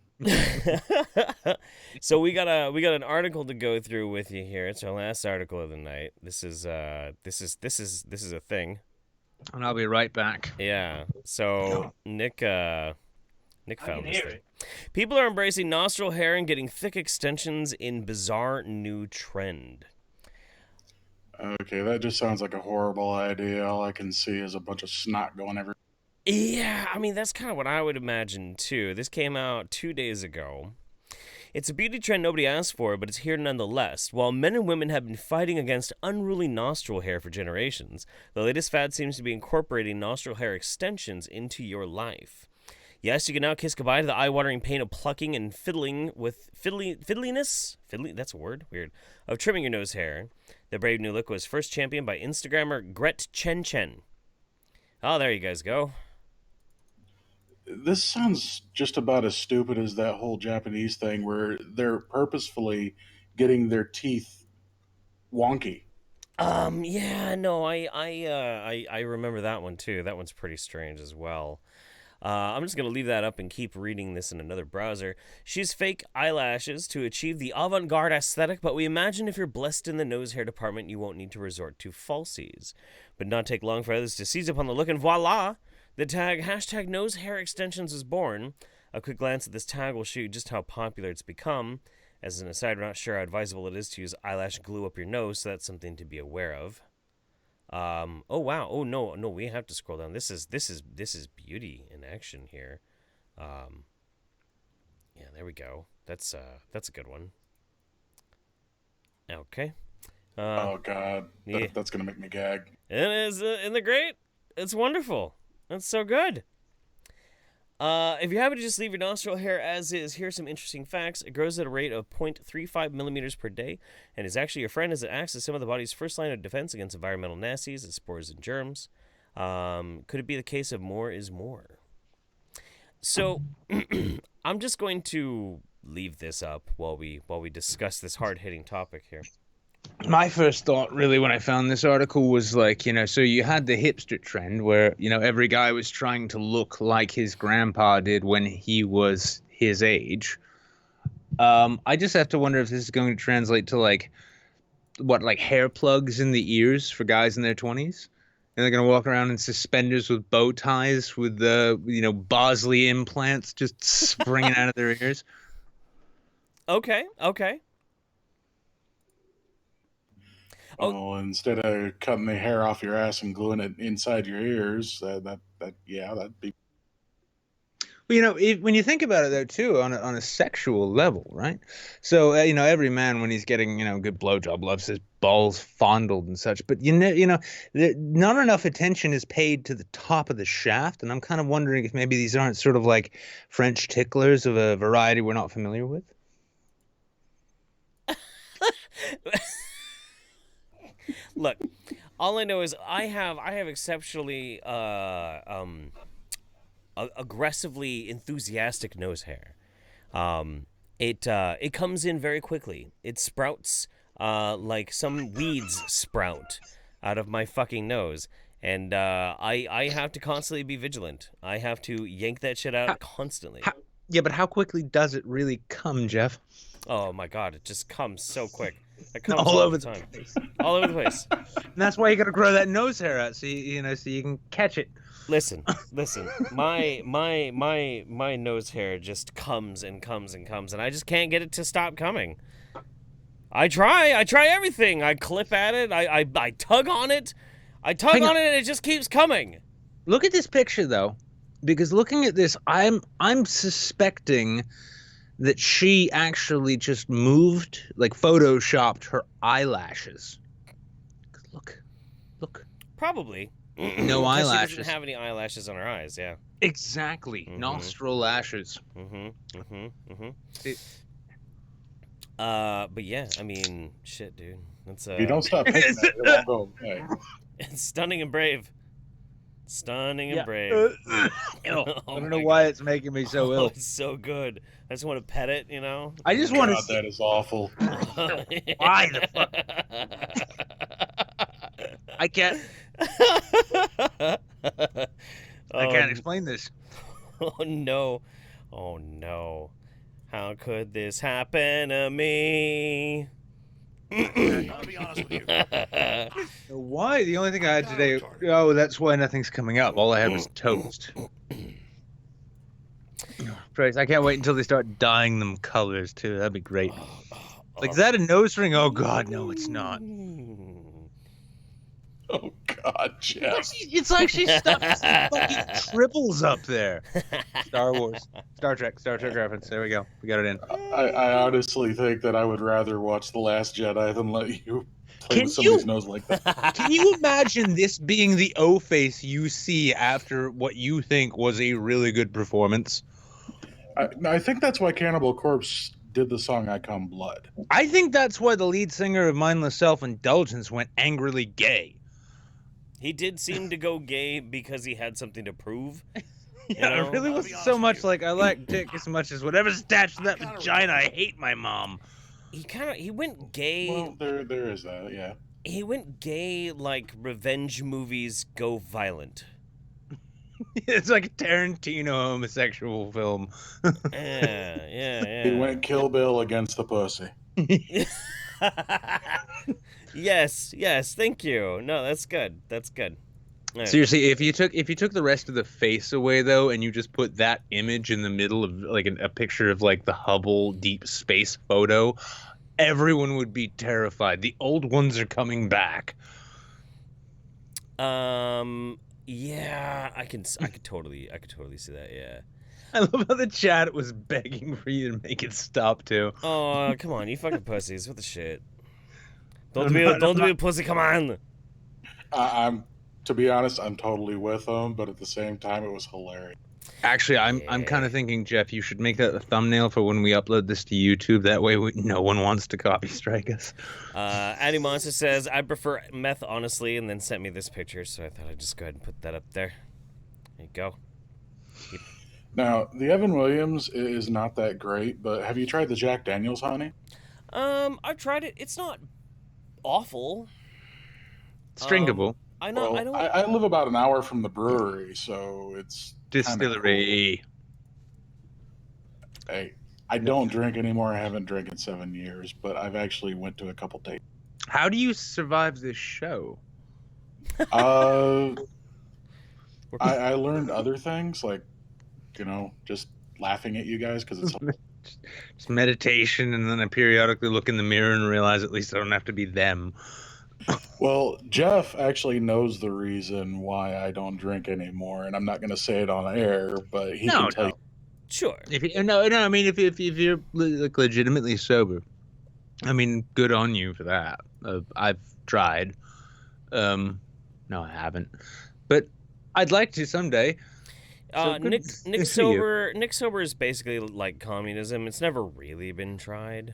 So we got an article to go through with you here. It's our last article of the night. This is a thing. And I'll be right back. Yeah. So Nick found this thing. People are embracing nostril hair and getting thick extensions in bizarre new trend. Okay, that just sounds like a horrible idea. All I can see is a bunch of snot going everywhere. Yeah, I mean, that's kind of what I would imagine, too. This came out 2 days ago. It's a beauty trend nobody asked for, but it's here nonetheless. While men and women have been fighting against unruly nostril hair for generations, the latest fad seems to be incorporating nostril hair extensions into your life. Yes, you can now kiss goodbye to the eye-watering pain of plucking and fiddling with fiddliness? That's a word? Weird. Of trimming your nose hair. The brave new look was first championed by Instagrammer Gret Chen Chen. Oh, there you guys go. This sounds just about as stupid as that whole Japanese thing where they're purposefully getting their teeth wonky. Yeah, no, I remember that one too. That one's pretty strange as well. I'm just going to leave that up and keep reading this in another browser. She's fake eyelashes to achieve the avant-garde aesthetic, but we imagine if you're blessed in the nose hair department, you won't need to resort to falsies. But not take long for others to seize upon the look, and voila! The tag hashtag nose hair extensions is born. A quick glance at this tag will show you just how popular it's become. As an aside, we're not sure how advisable it is to use eyelash glue up your nose, so that's something to be aware of. Oh wow. Oh no, we have to scroll down. This is beauty in action here. Yeah, there we go. That's a good one. Okay. Oh god. Yeah. That's going to make me gag. It is, isn't it great? It's wonderful. That's so good. If you're happy to just leave your nostril hair as is, here's some interesting facts. It grows at a rate of 0.35 millimeters per day and is actually your friend as it acts as some of the body's first line of defense against environmental nasties and spores and germs. Could it be the case of more is more? So I'm just going to leave this up while we discuss this hard-hitting topic here. My first thought, really, when I found this article was like, so you had the hipster trend where, every guy was trying to look like his grandpa did when he was his age. I just have to wonder if this is going to translate to, like hair plugs in the ears for guys in their 20s. And they're going to walk around in suspenders with bow ties with Bosley implants just springing out of their ears. Okay. Oh, instead of cutting the hair off your ass and gluing it inside your ears, that'd be. Well, when you think about it, though, too, on a sexual level, right? So, every man, when he's getting, good blowjob, loves his balls fondled and such. But, not enough attention is paid to the top of the shaft. And I'm kind of wondering if maybe these aren't sort of like French ticklers of a variety we're not familiar with. Look, all I know is I have exceptionally aggressively enthusiastic nose hair. It comes in very quickly. It sprouts like some weeds sprout out of my fucking nose, and I have to constantly be vigilant. I have to yank that shit out constantly. Yeah, but how quickly does it really come, Jeff? Oh my god, it just comes so quick. It comes all over the time. All over the place. And that's why you got to grow that nose hair out, so you can catch it. Listen. My nose hair just comes and comes and comes, and I just can't get it to stop coming. I try everything. I clip at it. I tug on it. And it just keeps coming. Look at this picture, though, because looking at this, I'm suspecting that she actually just moved, like photoshopped her eyelashes. Look. Probably. No eyelashes. She doesn't have any eyelashes on her eyes, yeah. Exactly. Mm-hmm. Nostril lashes. But yeah, I mean, shit, dude. That's If you don't stop thinking that, it won't go away. It's stunning and brave. Stunning and Yeah. brave. I Oh don't my know why God. it's making me so Oh, ill. it's so good. I just want to pet it, you know? I just want to God, see. that is awful. Why the fuck? I can't. I can't explain this. Oh no. Oh no. How could this happen to me? I'll be honest with you. Why? The only thing I had today. Oh, that's why nothing's coming up. All I have is toast. Christ, I can't wait until they start dyeing them colors too. That'd be great. Like, is that a nose ring? Oh God, no, it's not. Oh God, Jeff. It's like she stuck some fucking triples up there. Star Wars, Star Trek reference. There we go. We got it in. I honestly think that I would rather watch The Last Jedi than let you play with somebody's nose like that. Can you imagine this being the O face you see after what you think was a really good performance? I think that's why Cannibal Corpse did the song "I Come Blood." I think that's why the lead singer of Mindless Self-Indulgence went angrily gay. He did seem to go gay because he had something to prove. Yeah, it really wasn't so much like I like dick as much as whatever's attached to that vagina. I hate my mom. He went gay. Well, there is that, yeah. He went gay like revenge movies go violent. It's like a Tarantino homosexual film. Yeah. He went Kill Bill against the pussy. Yes, thank you. No, that's good. That's good. All right. Seriously, if you took the rest of the face away though, and you just put that image in the middle of like a picture of like the Hubble deep space photo, everyone would be terrified. The old ones are coming back. Yeah, I could totally see that. Yeah. I love how the chat was begging for you to make it stop too. Oh, come on, you fucking pussies! What the shit? Don't be a pussy. Come on. I'm to be honest, I'm totally with them, but at the same time, it was hilarious. Actually, I'm kind of thinking, Jeff, you should make that a thumbnail for when we upload this to YouTube. That way, no one wants to copy strike us. Addy Monster says, I prefer meth, honestly, and then sent me this picture, so I thought I'd just go ahead and put that up there. There you go. Now, the Evan Williams is not that great, but have you tried the Jack Daniels honey? I've tried it. It's not awful. It's drinkable. I know. Well, I live about an hour from the brewery, so it's distillery. Cool. Hey, I don't drink anymore. I haven't drank in 7 years, but I've actually went to a couple dates. How do you survive this show? I learned other things, like, just laughing at you guys because it's just meditation, and then I periodically look in the mirror and realize at least I don't have to be them. Well, Jeff actually knows the reason why I don't drink anymore, and I'm not going to say it on air, but he can tell you. Sure. If you're like legitimately sober, I mean, good on you for that. I've tried. No, I haven't, but I'd like to someday. So Nick Sober is basically like communism. It's never really been tried.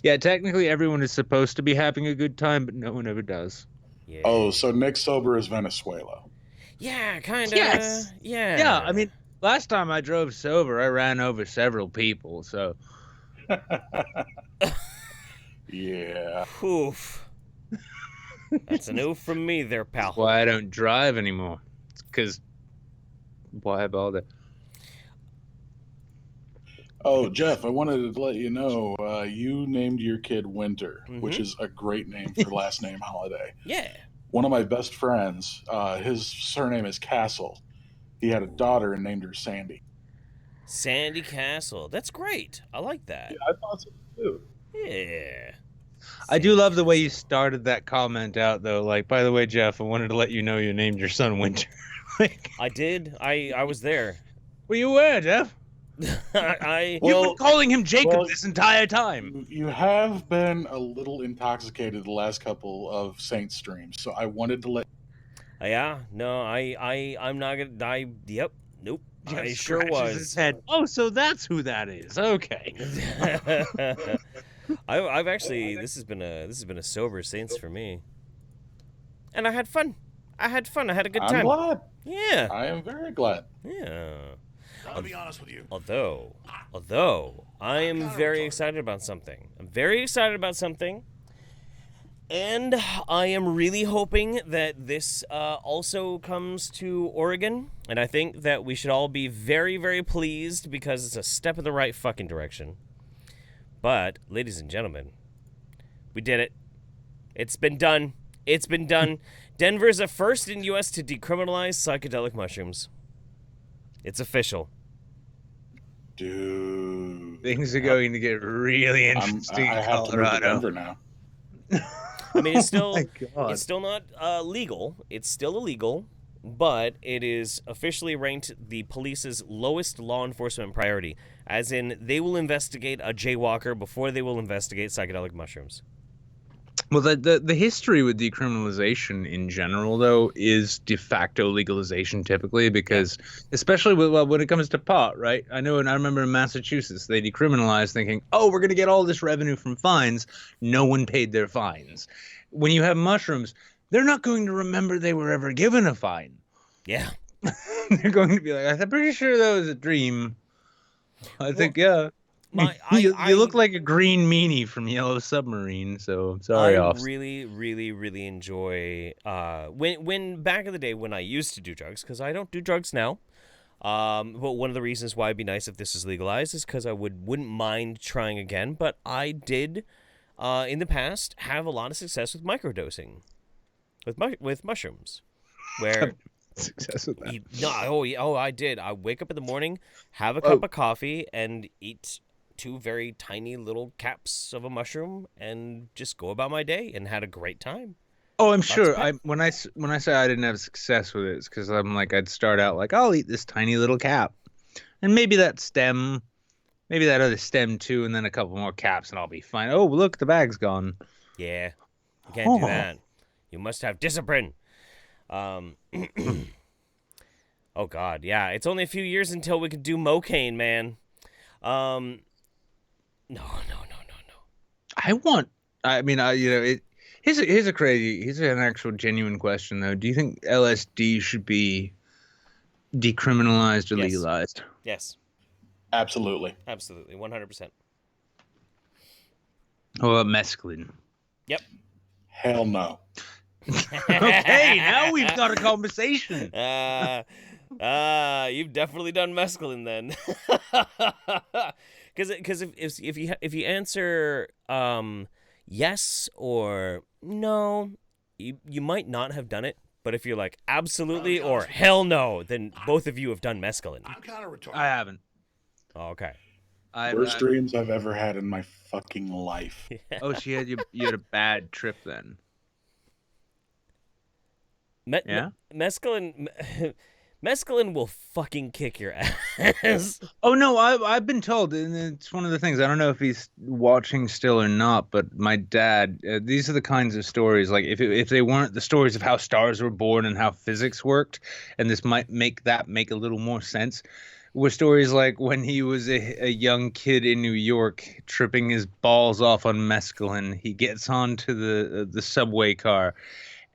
Yeah, technically everyone is supposed to be having a good time, but no one ever does. Yeah. Oh, so Nick Sober is Venezuela. Yeah, kind of. Yes. Yeah. Yeah, I mean, last time I drove sober, I ran over several people, so. Yeah. Oof. That's an oof from me there, pal. That's why I don't drive anymore. It's because why about it? Oh, Jeff, I wanted to let you know you named your kid Winter, which is a great name for last name Holiday. Yeah. One of my best friends, his surname is Castle. He had a daughter and named her Sandy. Sandy Castle. That's great. I like that. Yeah, I thought so too. Yeah. I do love the way you started that comment out, though. Like, by the way, Jeff, I wanted to let you know you named your son Winter. I did. I was there. Were you aware, Jeff? You've been calling him Jacob this entire time. You have been a little intoxicated the last couple of Saint streams, so I wanted to let. Yeah. No. I'm not gonna die. Yep. Nope. Jeff I sure scratches was. his head. Oh, so that's who that is. Okay. I've actually this has been a sober Saints for me, and I had fun. I had a good time. I'm glad. Yeah. I am very glad. Yeah. I'll be honest with you. Although I am very excited about something. I'm very excited about something. And I am really hoping that this also comes to Oregon. And I think that we should all be very, very pleased because it's a step in the right fucking direction. But, ladies and gentlemen, we did it. It's been done. It's been done. Denver is the first in U.S. to decriminalize psychedelic mushrooms. It's official. Dude. Things are going to get really interesting in I have to move to Colorado. Denver now. I mean, it's still God. it's still not legal. It's still illegal, but it is officially ranked the police's lowest law enforcement priority, as in they will investigate a jaywalker before they will investigate psychedelic mushrooms. Well, the history with decriminalization in general, though, is de facto legalization typically, because especially when it comes to pot, right? I remember in Massachusetts, they decriminalized thinking, oh, we're going to get all this revenue from fines. No one paid their fines. When you have mushrooms, they're not going to remember they were ever given a fine. Yeah. They're going to be like, I'm pretty sure that was a dream. I think, yeah. You look like a green meanie from Yellow Submarine, so sorry. I really, really, really enjoy when back in the day when I used to do drugs, because I don't do drugs now. But one of the reasons why it'd be nice if this is legalized is because I wouldn't mind trying again. But I did in the past have a lot of success with microdosing with mushrooms, where success with that. I did. I wake up in the morning, have a cup of coffee, and eat 2 very tiny little caps of a mushroom and just go about my day and had a great time. Oh, I'm sure. When I say I didn't have success with it, it's because I'm like, I'd start out like, I'll eat this tiny little cap, and maybe that other stem too, and then a couple more caps, and I'll be fine. Oh, look, the bag's gone. Yeah, you can't do that. You must have discipline. Oh God, yeah. It's only a few years until we could do mocaine, man. No. Here's an actual genuine question though. Do you think LSD should be decriminalized or legalized? Yes. Absolutely. Absolutely. 100%. What about mescaline? Yep. Hell no. Okay, now we've got a conversation. You've definitely done mescaline then. Because if you answer yes or no, you might not have done it. But if you're like absolutely or hell no, then both of you have done mescaline. I'm kind of retarded. I haven't. Oh, okay. Worst dreams I've ever had in my fucking life. Yeah. Oh, you had a bad trip then. Mescaline will fucking kick your ass. Oh no, I've been told, and it's one of the things. I don't know if he's watching still or not, but my dad. These are the kinds of stories. Like if they weren't the stories of how stars were born and how physics worked, and this might make a little more sense. Were stories like when he was a young kid in New York tripping his balls off on mescaline. He gets onto the subway car,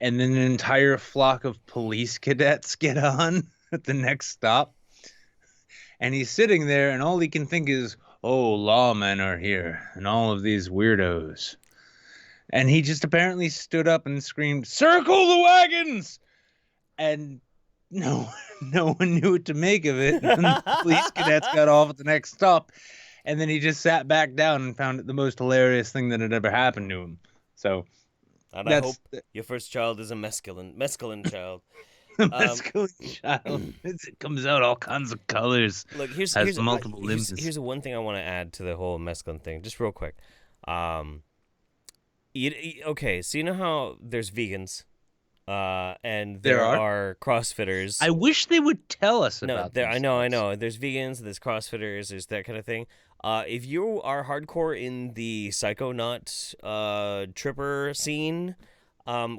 and then an entire flock of police cadets get on at the next stop. And he's sitting there, and all he can think is, oh, lawmen are here, and all of these weirdos. And he just apparently stood up and screamed, circle the wagons! And no one knew what to make of it. And the police cadets got off at the next stop. And then he just sat back down and found it the most hilarious thing that had ever happened to him. So... And I hope your first child is a mescaline child. Mescaline child. It comes out all kinds of colors. Look, here's multiple limbs. Here's one thing I want to add to the whole mescaline thing, just real quick. Okay, so you know how there's vegans, and there are CrossFitters. I wish they would tell us about this. I know. There's vegans, there's CrossFitters, there's that kind of thing. If you are hardcore in the Psychonaut tripper scene,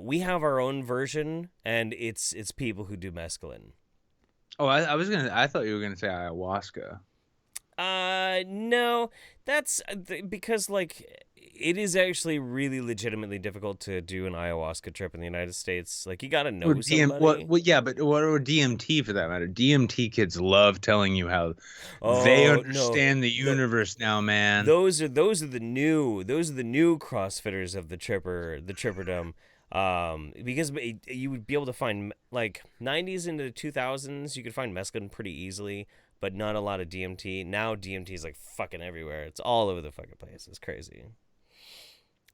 we have our own version, and it's people who do mescaline. Oh, I thought you were gonna say ayahuasca. No, that's because like it is actually really legitimately difficult to do an ayahuasca trip in the United States. Like you gotta know somebody. Yeah, but what or DMT for that matter? DMT kids love telling you how they Oh no, understand the universe now, man. those are the new CrossFitters of the tripperdom. Because you would be able to find like 90s into 2000s, you could find mescaline pretty easily, but not a lot of DMT. Now DMT is like fucking everywhere. It's all over the fucking place. It's crazy.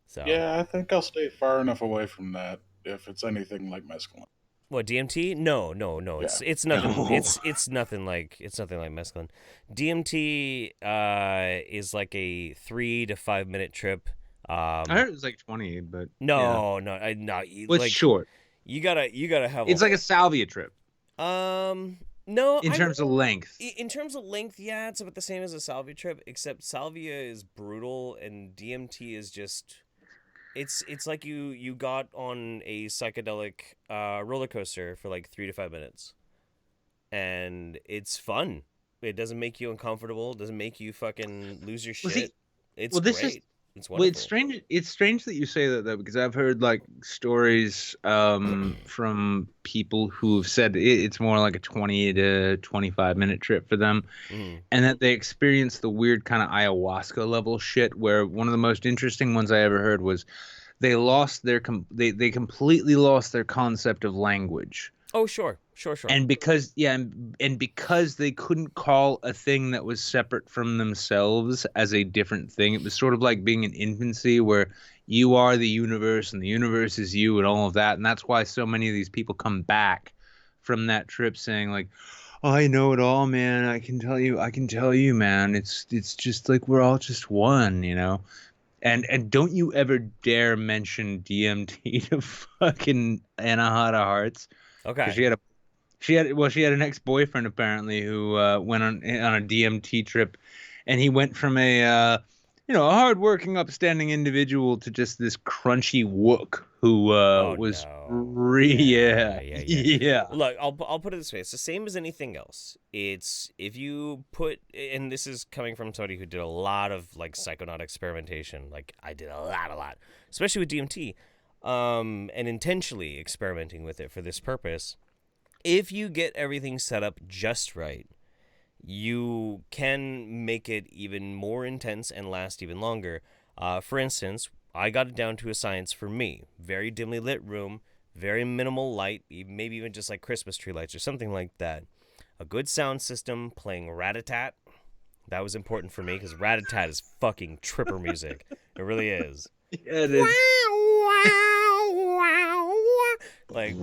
So Yeah, I think I'll stay far enough away from that if it's anything like mescaline. what, DMT? No. Yeah. It's nothing. No. It's nothing like mescaline. DMT is like a 3 to 5 minute trip. I heard it was like 20, but no. Well, it's like, short. You gotta have. It's like a salvia trip. No. In terms of length. In terms of length, yeah, it's about the same as a salvia trip, except salvia is brutal and DMT is just. It's like you got on a psychedelic roller coaster for like 3 to 5 minutes, and it's fun. It doesn't make you uncomfortable. It doesn't make you fucking lose your shit. It's great. It's wonderful. Well, it's strange. It's strange that you say that though, because I've heard like stories from people who've said it's more like a 20 to 25 minute trip for them, and that they experience the weird kind of ayahuasca level shit. Where one of the most interesting ones I ever heard was they lost their they completely lost their concept of language. Oh, sure. And because because they couldn't call a thing that was separate from themselves as a different thing, it was sort of like being in infancy where you are the universe and the universe is you and all of that. And that's why so many of these people come back from that trip saying like, oh, I know it all, man. I can tell you, man. It's just like we're all just one, you know? And don't you ever dare mention DMT to fucking Anahata Hearts. Okay. She had an ex-boyfriend apparently who went on a DMT trip, and he went from a hard-working, upstanding individual to just this crunchy wook who was yeah. Look, I'll put it this way: it's the same as anything else. It's if you put, and this is coming from somebody who did a lot of like psychonaut experimentation. Like I did a lot, especially with DMT, and intentionally experimenting with it for this purpose. If you get everything set up just right, you can make it even more intense and last even longer. For instance, I got it down to a science for me. Very dimly lit room, very minimal light, maybe even just like Christmas tree lights or something like that. A good sound system playing Rat-a-tat. That was important for me because Rat-a-tat is fucking tripper music. It really is. Yeah, it is. Like...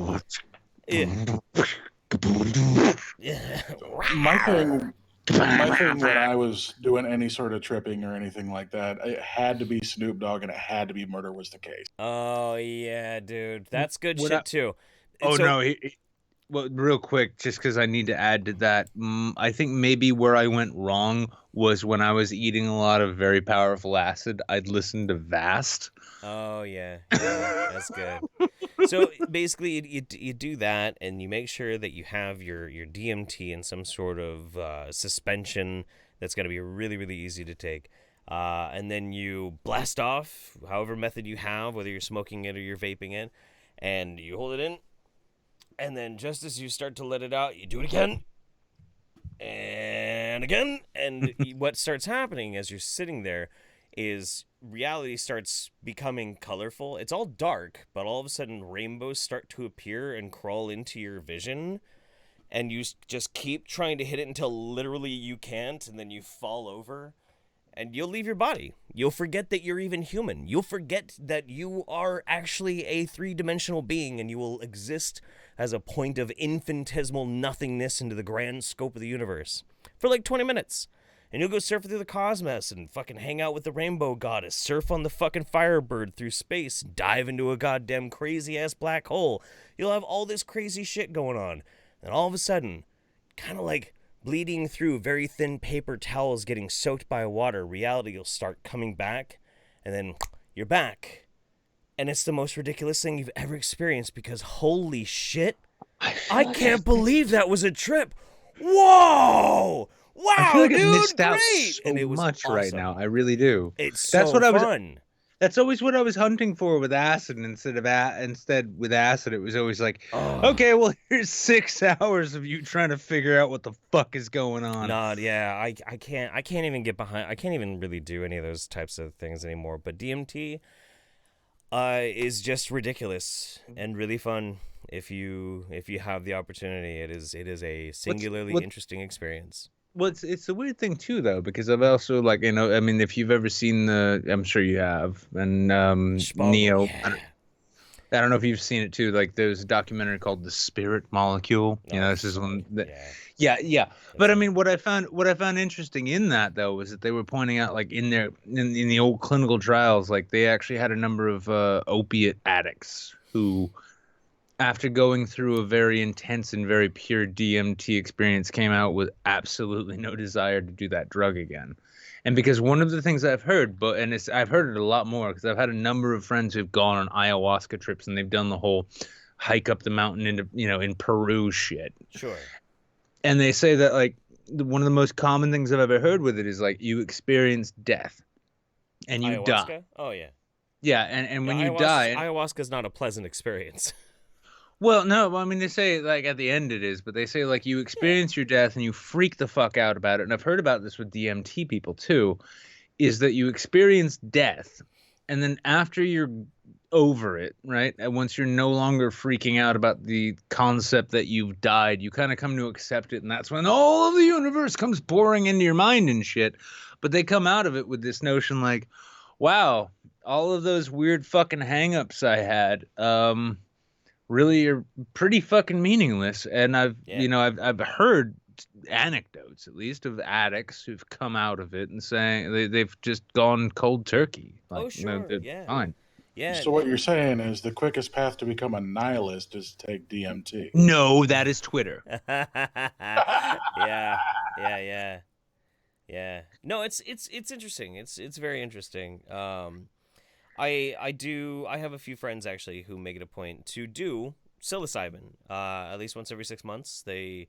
My thing when I was doing any sort of tripping or anything like that, it had to be Snoop Dogg and it had to be Murder Was the Case. Oh yeah, dude, that's good What shit I- too. Oh So- no! Well, real quick, just because I need to add to that, I think maybe where I went wrong was when I was eating a lot of very powerful acid. I'd listen to Vast. Oh yeah, that's good. So basically, you do that, and you make sure that you have your DMT in some sort of suspension that's going to be really, really easy to take. And then you blast off, however method you have, whether you're smoking it or you're vaping it, and you hold it in. And then just as you start to let it out, you do it again. And again. And what starts happening as you're sitting there is reality starts becoming colorful. It's all dark, but all of a sudden rainbows start to appear and crawl into your vision. And you just keep trying to hit it until literally you can't, and then you fall over. And you'll leave your body. You'll forget that you're even human. You'll forget that you are actually a three-dimensional being, and you will exist as a point of infinitesimal nothingness into the grand scope of the universe for like 20 minutes. And you'll go surf through the cosmos and fucking hang out with the rainbow goddess, surf on the fucking Firebird through space, dive into a goddamn crazy-ass black hole. You'll have all this crazy shit going on. And all of a sudden, kind of like bleeding through very thin paper towels getting soaked by water, reality will start coming back, and then you're back. And it's the most ridiculous thing you've ever experienced because holy shit, I can't believe that was a trip. Whoa! wow, I feel like dude, I missed out great! so And it was much right awesome. now. I really do. It's That's so what I was. fun. That's always what I was hunting for with acid. Instead with acid, it was always like, okay, well, here's 6 hours of you trying to figure out what the fuck is going on. Nah, yeah, I can't even get behind. I can't even really do any of those types of things anymore. But DMT, is just ridiculous and really fun if you have the opportunity. It is a singularly interesting experience. Well, it's a weird thing too, though, because I've also I mean, if you've ever seen I'm sure you have, and Neo. Yeah. I don't know if you've seen it too. Like there's a documentary called The Spirit Molecule. This is one that. Yeah. But I mean, what I found interesting in that though was that they were pointing out like in the old clinical trials, like they actually had a number of opiate addicts who, after going through a very intense and very pure DMT experience, came out with absolutely no desire to do that drug again. And because one of the things I've heard, I've heard it a lot more because I've had a number of friends who've gone on ayahuasca trips and they've done the whole hike up the mountain into, in Peru shit. Sure. And they say that like one of the most common things I've ever heard with it is like you experience death and you Ayahuasca? die. Oh yeah. Yeah, and when you die, ayahuasca is not a pleasant experience. Well, no, I mean, they say, like, at the end it is, but they say, like, you experience your death and you freak the fuck out about it. And I've heard about this with DMT people, too, is that you experience death, and then after you're over it, right, and once you're no longer freaking out about the concept that you've died, you kind of come to accept it, and that's when all of the universe comes pouring into your mind and shit. But they come out of it with this notion, like, wow, all of those weird fucking hang-ups I had, really are pretty fucking meaningless. And I've heard anecdotes, at least, of addicts who've come out of it and saying they've just gone cold turkey. Like, sure, they're fine. Yeah. So what you're saying is the quickest path to become a nihilist is to take DMT. No, that is Twitter. Yeah. No, it's interesting. It's very interesting. I have a few friends actually who make it a point to do psilocybin at least once every 6 months. They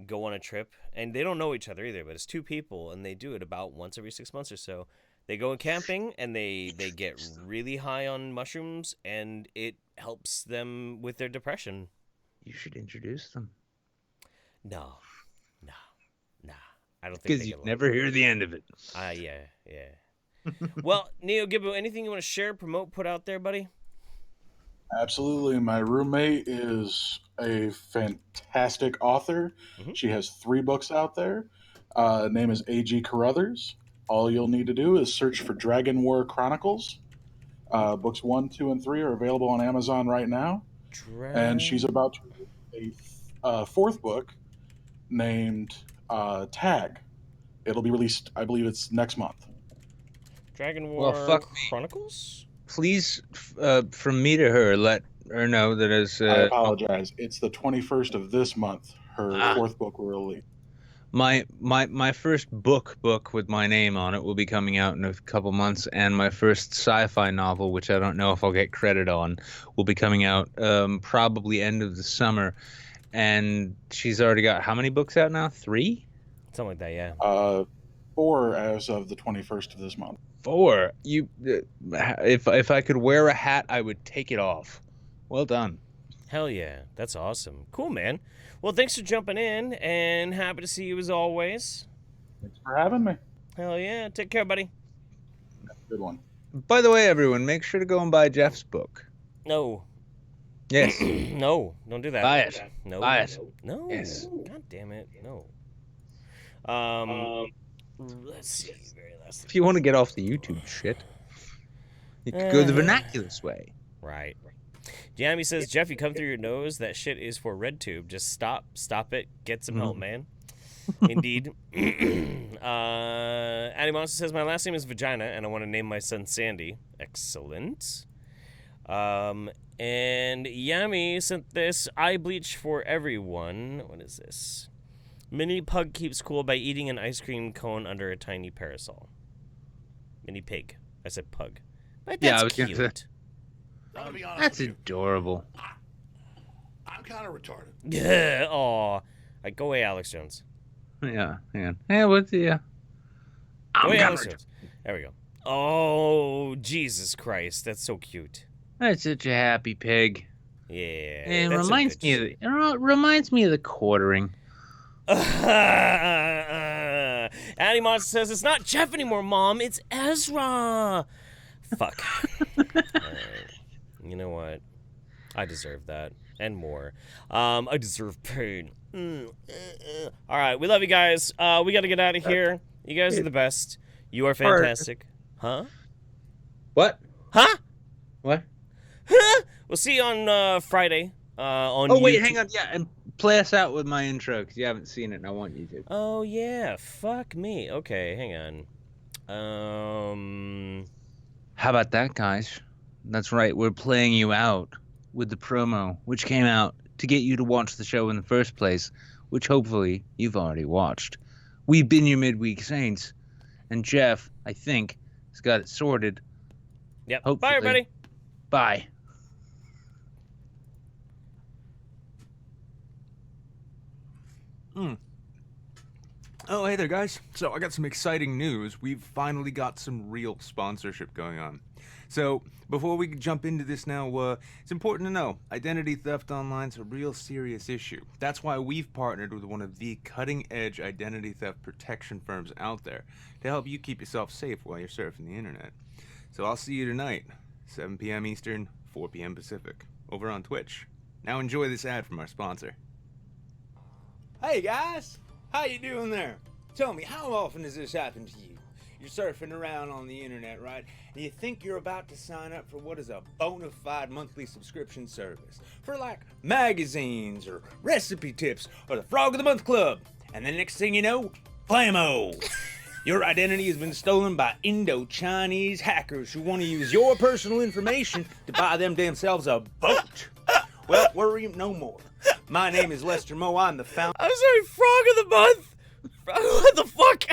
go on a trip and they don't know each other either, but it's 2 people and they do it about once every 6 months or so. They go camping and they get really high on mushrooms and it helps them with their depression. You should introduce them. No. I don't think because you never hear the end of it. Yeah. Well, NeoGibu, anything you want to share, promote, put out there, buddy? Absolutely. My roommate is a fantastic author. Mm-hmm. She has 3 books out there. Name is A.G. Carruthers. All you'll need to do is search for Dragon War Chronicles. Books 1, 2, and 3 are available on Amazon right now. And she's about to read a 4th book named Tag. It'll be released, I believe it's next month. Dragon War Chronicles? Please, from me to her, let her know that as... I apologize. It's the 21st of this month. Her 4th book will release. My first book with my name on it will be coming out in a couple months, and my first sci-fi novel, which I don't know if I'll get credit on, will be coming out probably end of the summer. And she's already got how many books out now? 3? Something like that, yeah. 4 as of the 21st of this month. 4? You, if I could wear a hat, I would take it off. Well done. Hell yeah, that's awesome. Cool, man. Well, thanks for jumping in, and happy to see you as always. Thanks for having me. Hell yeah, take care, buddy. Good one. By the way, everyone, make sure to go and buy Jeff's book. No. Yes. No, don't do that. Buy it. No. Buy it. No. Yes. God damn it. No. Let's see. Very last. If you want to get off the YouTube shit, you could go the vernaculous way. Right. Jamie says, Jeff, you come through your nose. That shit is for RedTube. Just stop it. Get some help, man. Indeed. Addy Monster says, my last name is Vagina, and I want to name my son Sandy. Excellent. And Yami sent this, eye bleach for everyone. What is this? Mini pug keeps cool by eating an ice cream cone under a tiny parasol. Mini pig. I said pug. But that's I was cute. gonna say, that's adorable. I'm kind of retarded. Yeah. Aw. Go away, Alex Jones. Yeah. Yeah, what's yeah? Oh, yeah, let's do it. There we go. Oh, Jesus Christ. That's so cute. That's such a happy pig. Yeah. It reminds me of the quartering. Annie Monster says, it's not Jeff anymore, Mom. It's Ezra. Fuck. You know what? I deserve that. And more. I deserve pain. All right. We love you guys. We got to get out of here. You guys are the best. You are fantastic. Huh? What? Huh? What? Huh? We'll see you on Friday. On Oh, wait, YouTube. hang on. Yeah, and play us out with my intro, because you haven't seen it, and I want you to. Oh, yeah. Fuck me. Okay, hang on. How about that, guys? That's right. We're playing you out with the promo, which came out to get you to watch the show in the first place, which hopefully you've already watched. We've been your midweek saints, and Jeff, I think, has got it sorted. Yep. Hopefully. Bye, everybody. Bye. Oh, hey there, guys. So I got some exciting news. We've finally got some real sponsorship going on. So before we jump into this now, it's important to know, identity theft online's a real serious issue. That's why we've partnered with one of the cutting-edge identity theft protection firms out there to help you keep yourself safe while you're surfing the internet. So I'll see you tonight, 7 p.m. Eastern, 4 p.m. Pacific, over on Twitch. Now enjoy this ad from our sponsor. Hey guys, how you doing there? Tell me, how often does this happen to you? You're surfing around on the internet, right? And you think you're about to sign up for what is a bona fide monthly subscription service for like magazines or recipe tips or the Frog of the Month Club. And then next thing you know, blammo! Your identity has been stolen by Indo-Chinese hackers who want to use your personal information to buy them themselves a boat. Well, worry no more. My name is Lester Moe. I'm the founder. I'm sorry, Frog of the Month? What the fuck?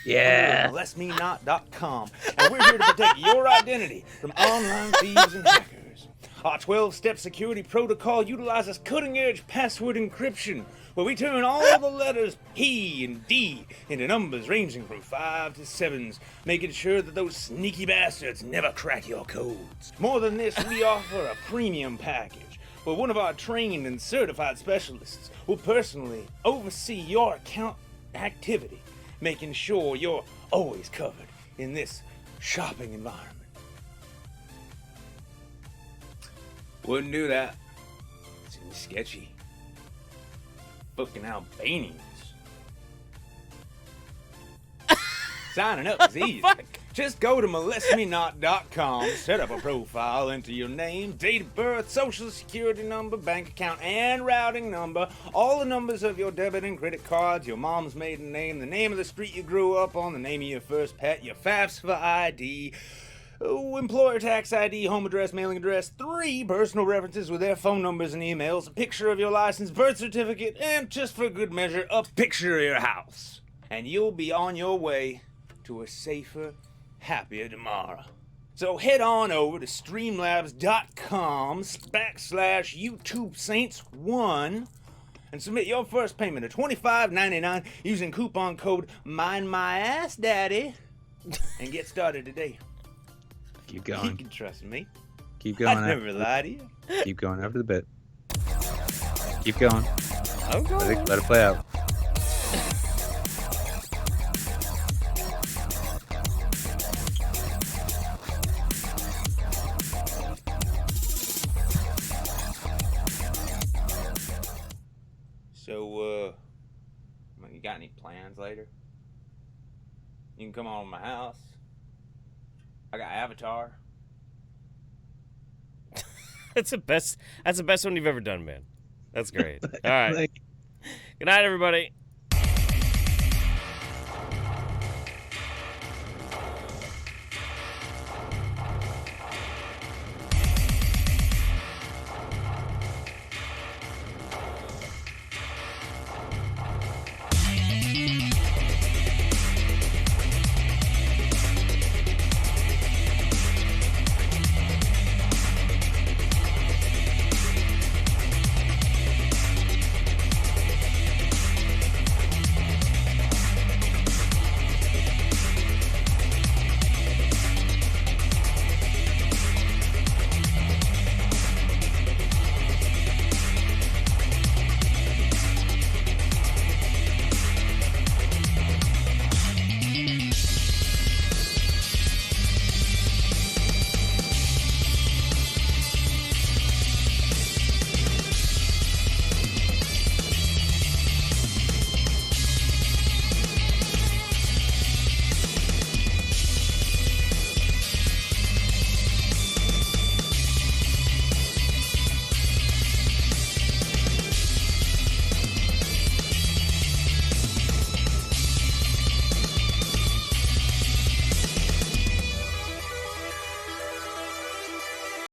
Yeah. LessMeNot.com. And we're here to protect your identity from online thieves and hackers. Our 12-step security protocol utilizes cutting-edge password encryption, where we turn all the letters P and D into numbers ranging from 5 to 7s, making sure that those sneaky bastards never crack your codes. More than this, we offer a premium package, where one of our trained and certified specialists will personally oversee your account activity, making sure you're always covered in this shopping environment. Wouldn't do that. Seems sketchy. Fucking Albanians. Signing up is easy. Just go to molestmenot.com, set up a profile, enter your name, date of birth, social security number, bank account, and routing number, all the numbers of your debit and credit cards, your mom's maiden name, the name of the street you grew up on, the name of your first pet, your FAFSA ID, employer tax ID, home address, mailing address, 3 personal references with their phone numbers and emails, a picture of your license, birth certificate, and just for good measure, a picture of your house. And you'll be on your way to a safer, happier tomorrow. So head on over to streamlabs.com/YouTubeSaints1 and submit your first payment of $25.99 using coupon code MindMyAssDaddy and get started today. Keep going. You can trust me. Keep going. I never lie to you. Keep going after the bit. Keep going. I'm going. Let it play out. So, you got any plans later? You can come on to my house. I got Avatar. That's the best one you've ever done, man. That's great. All right. Good night, everybody.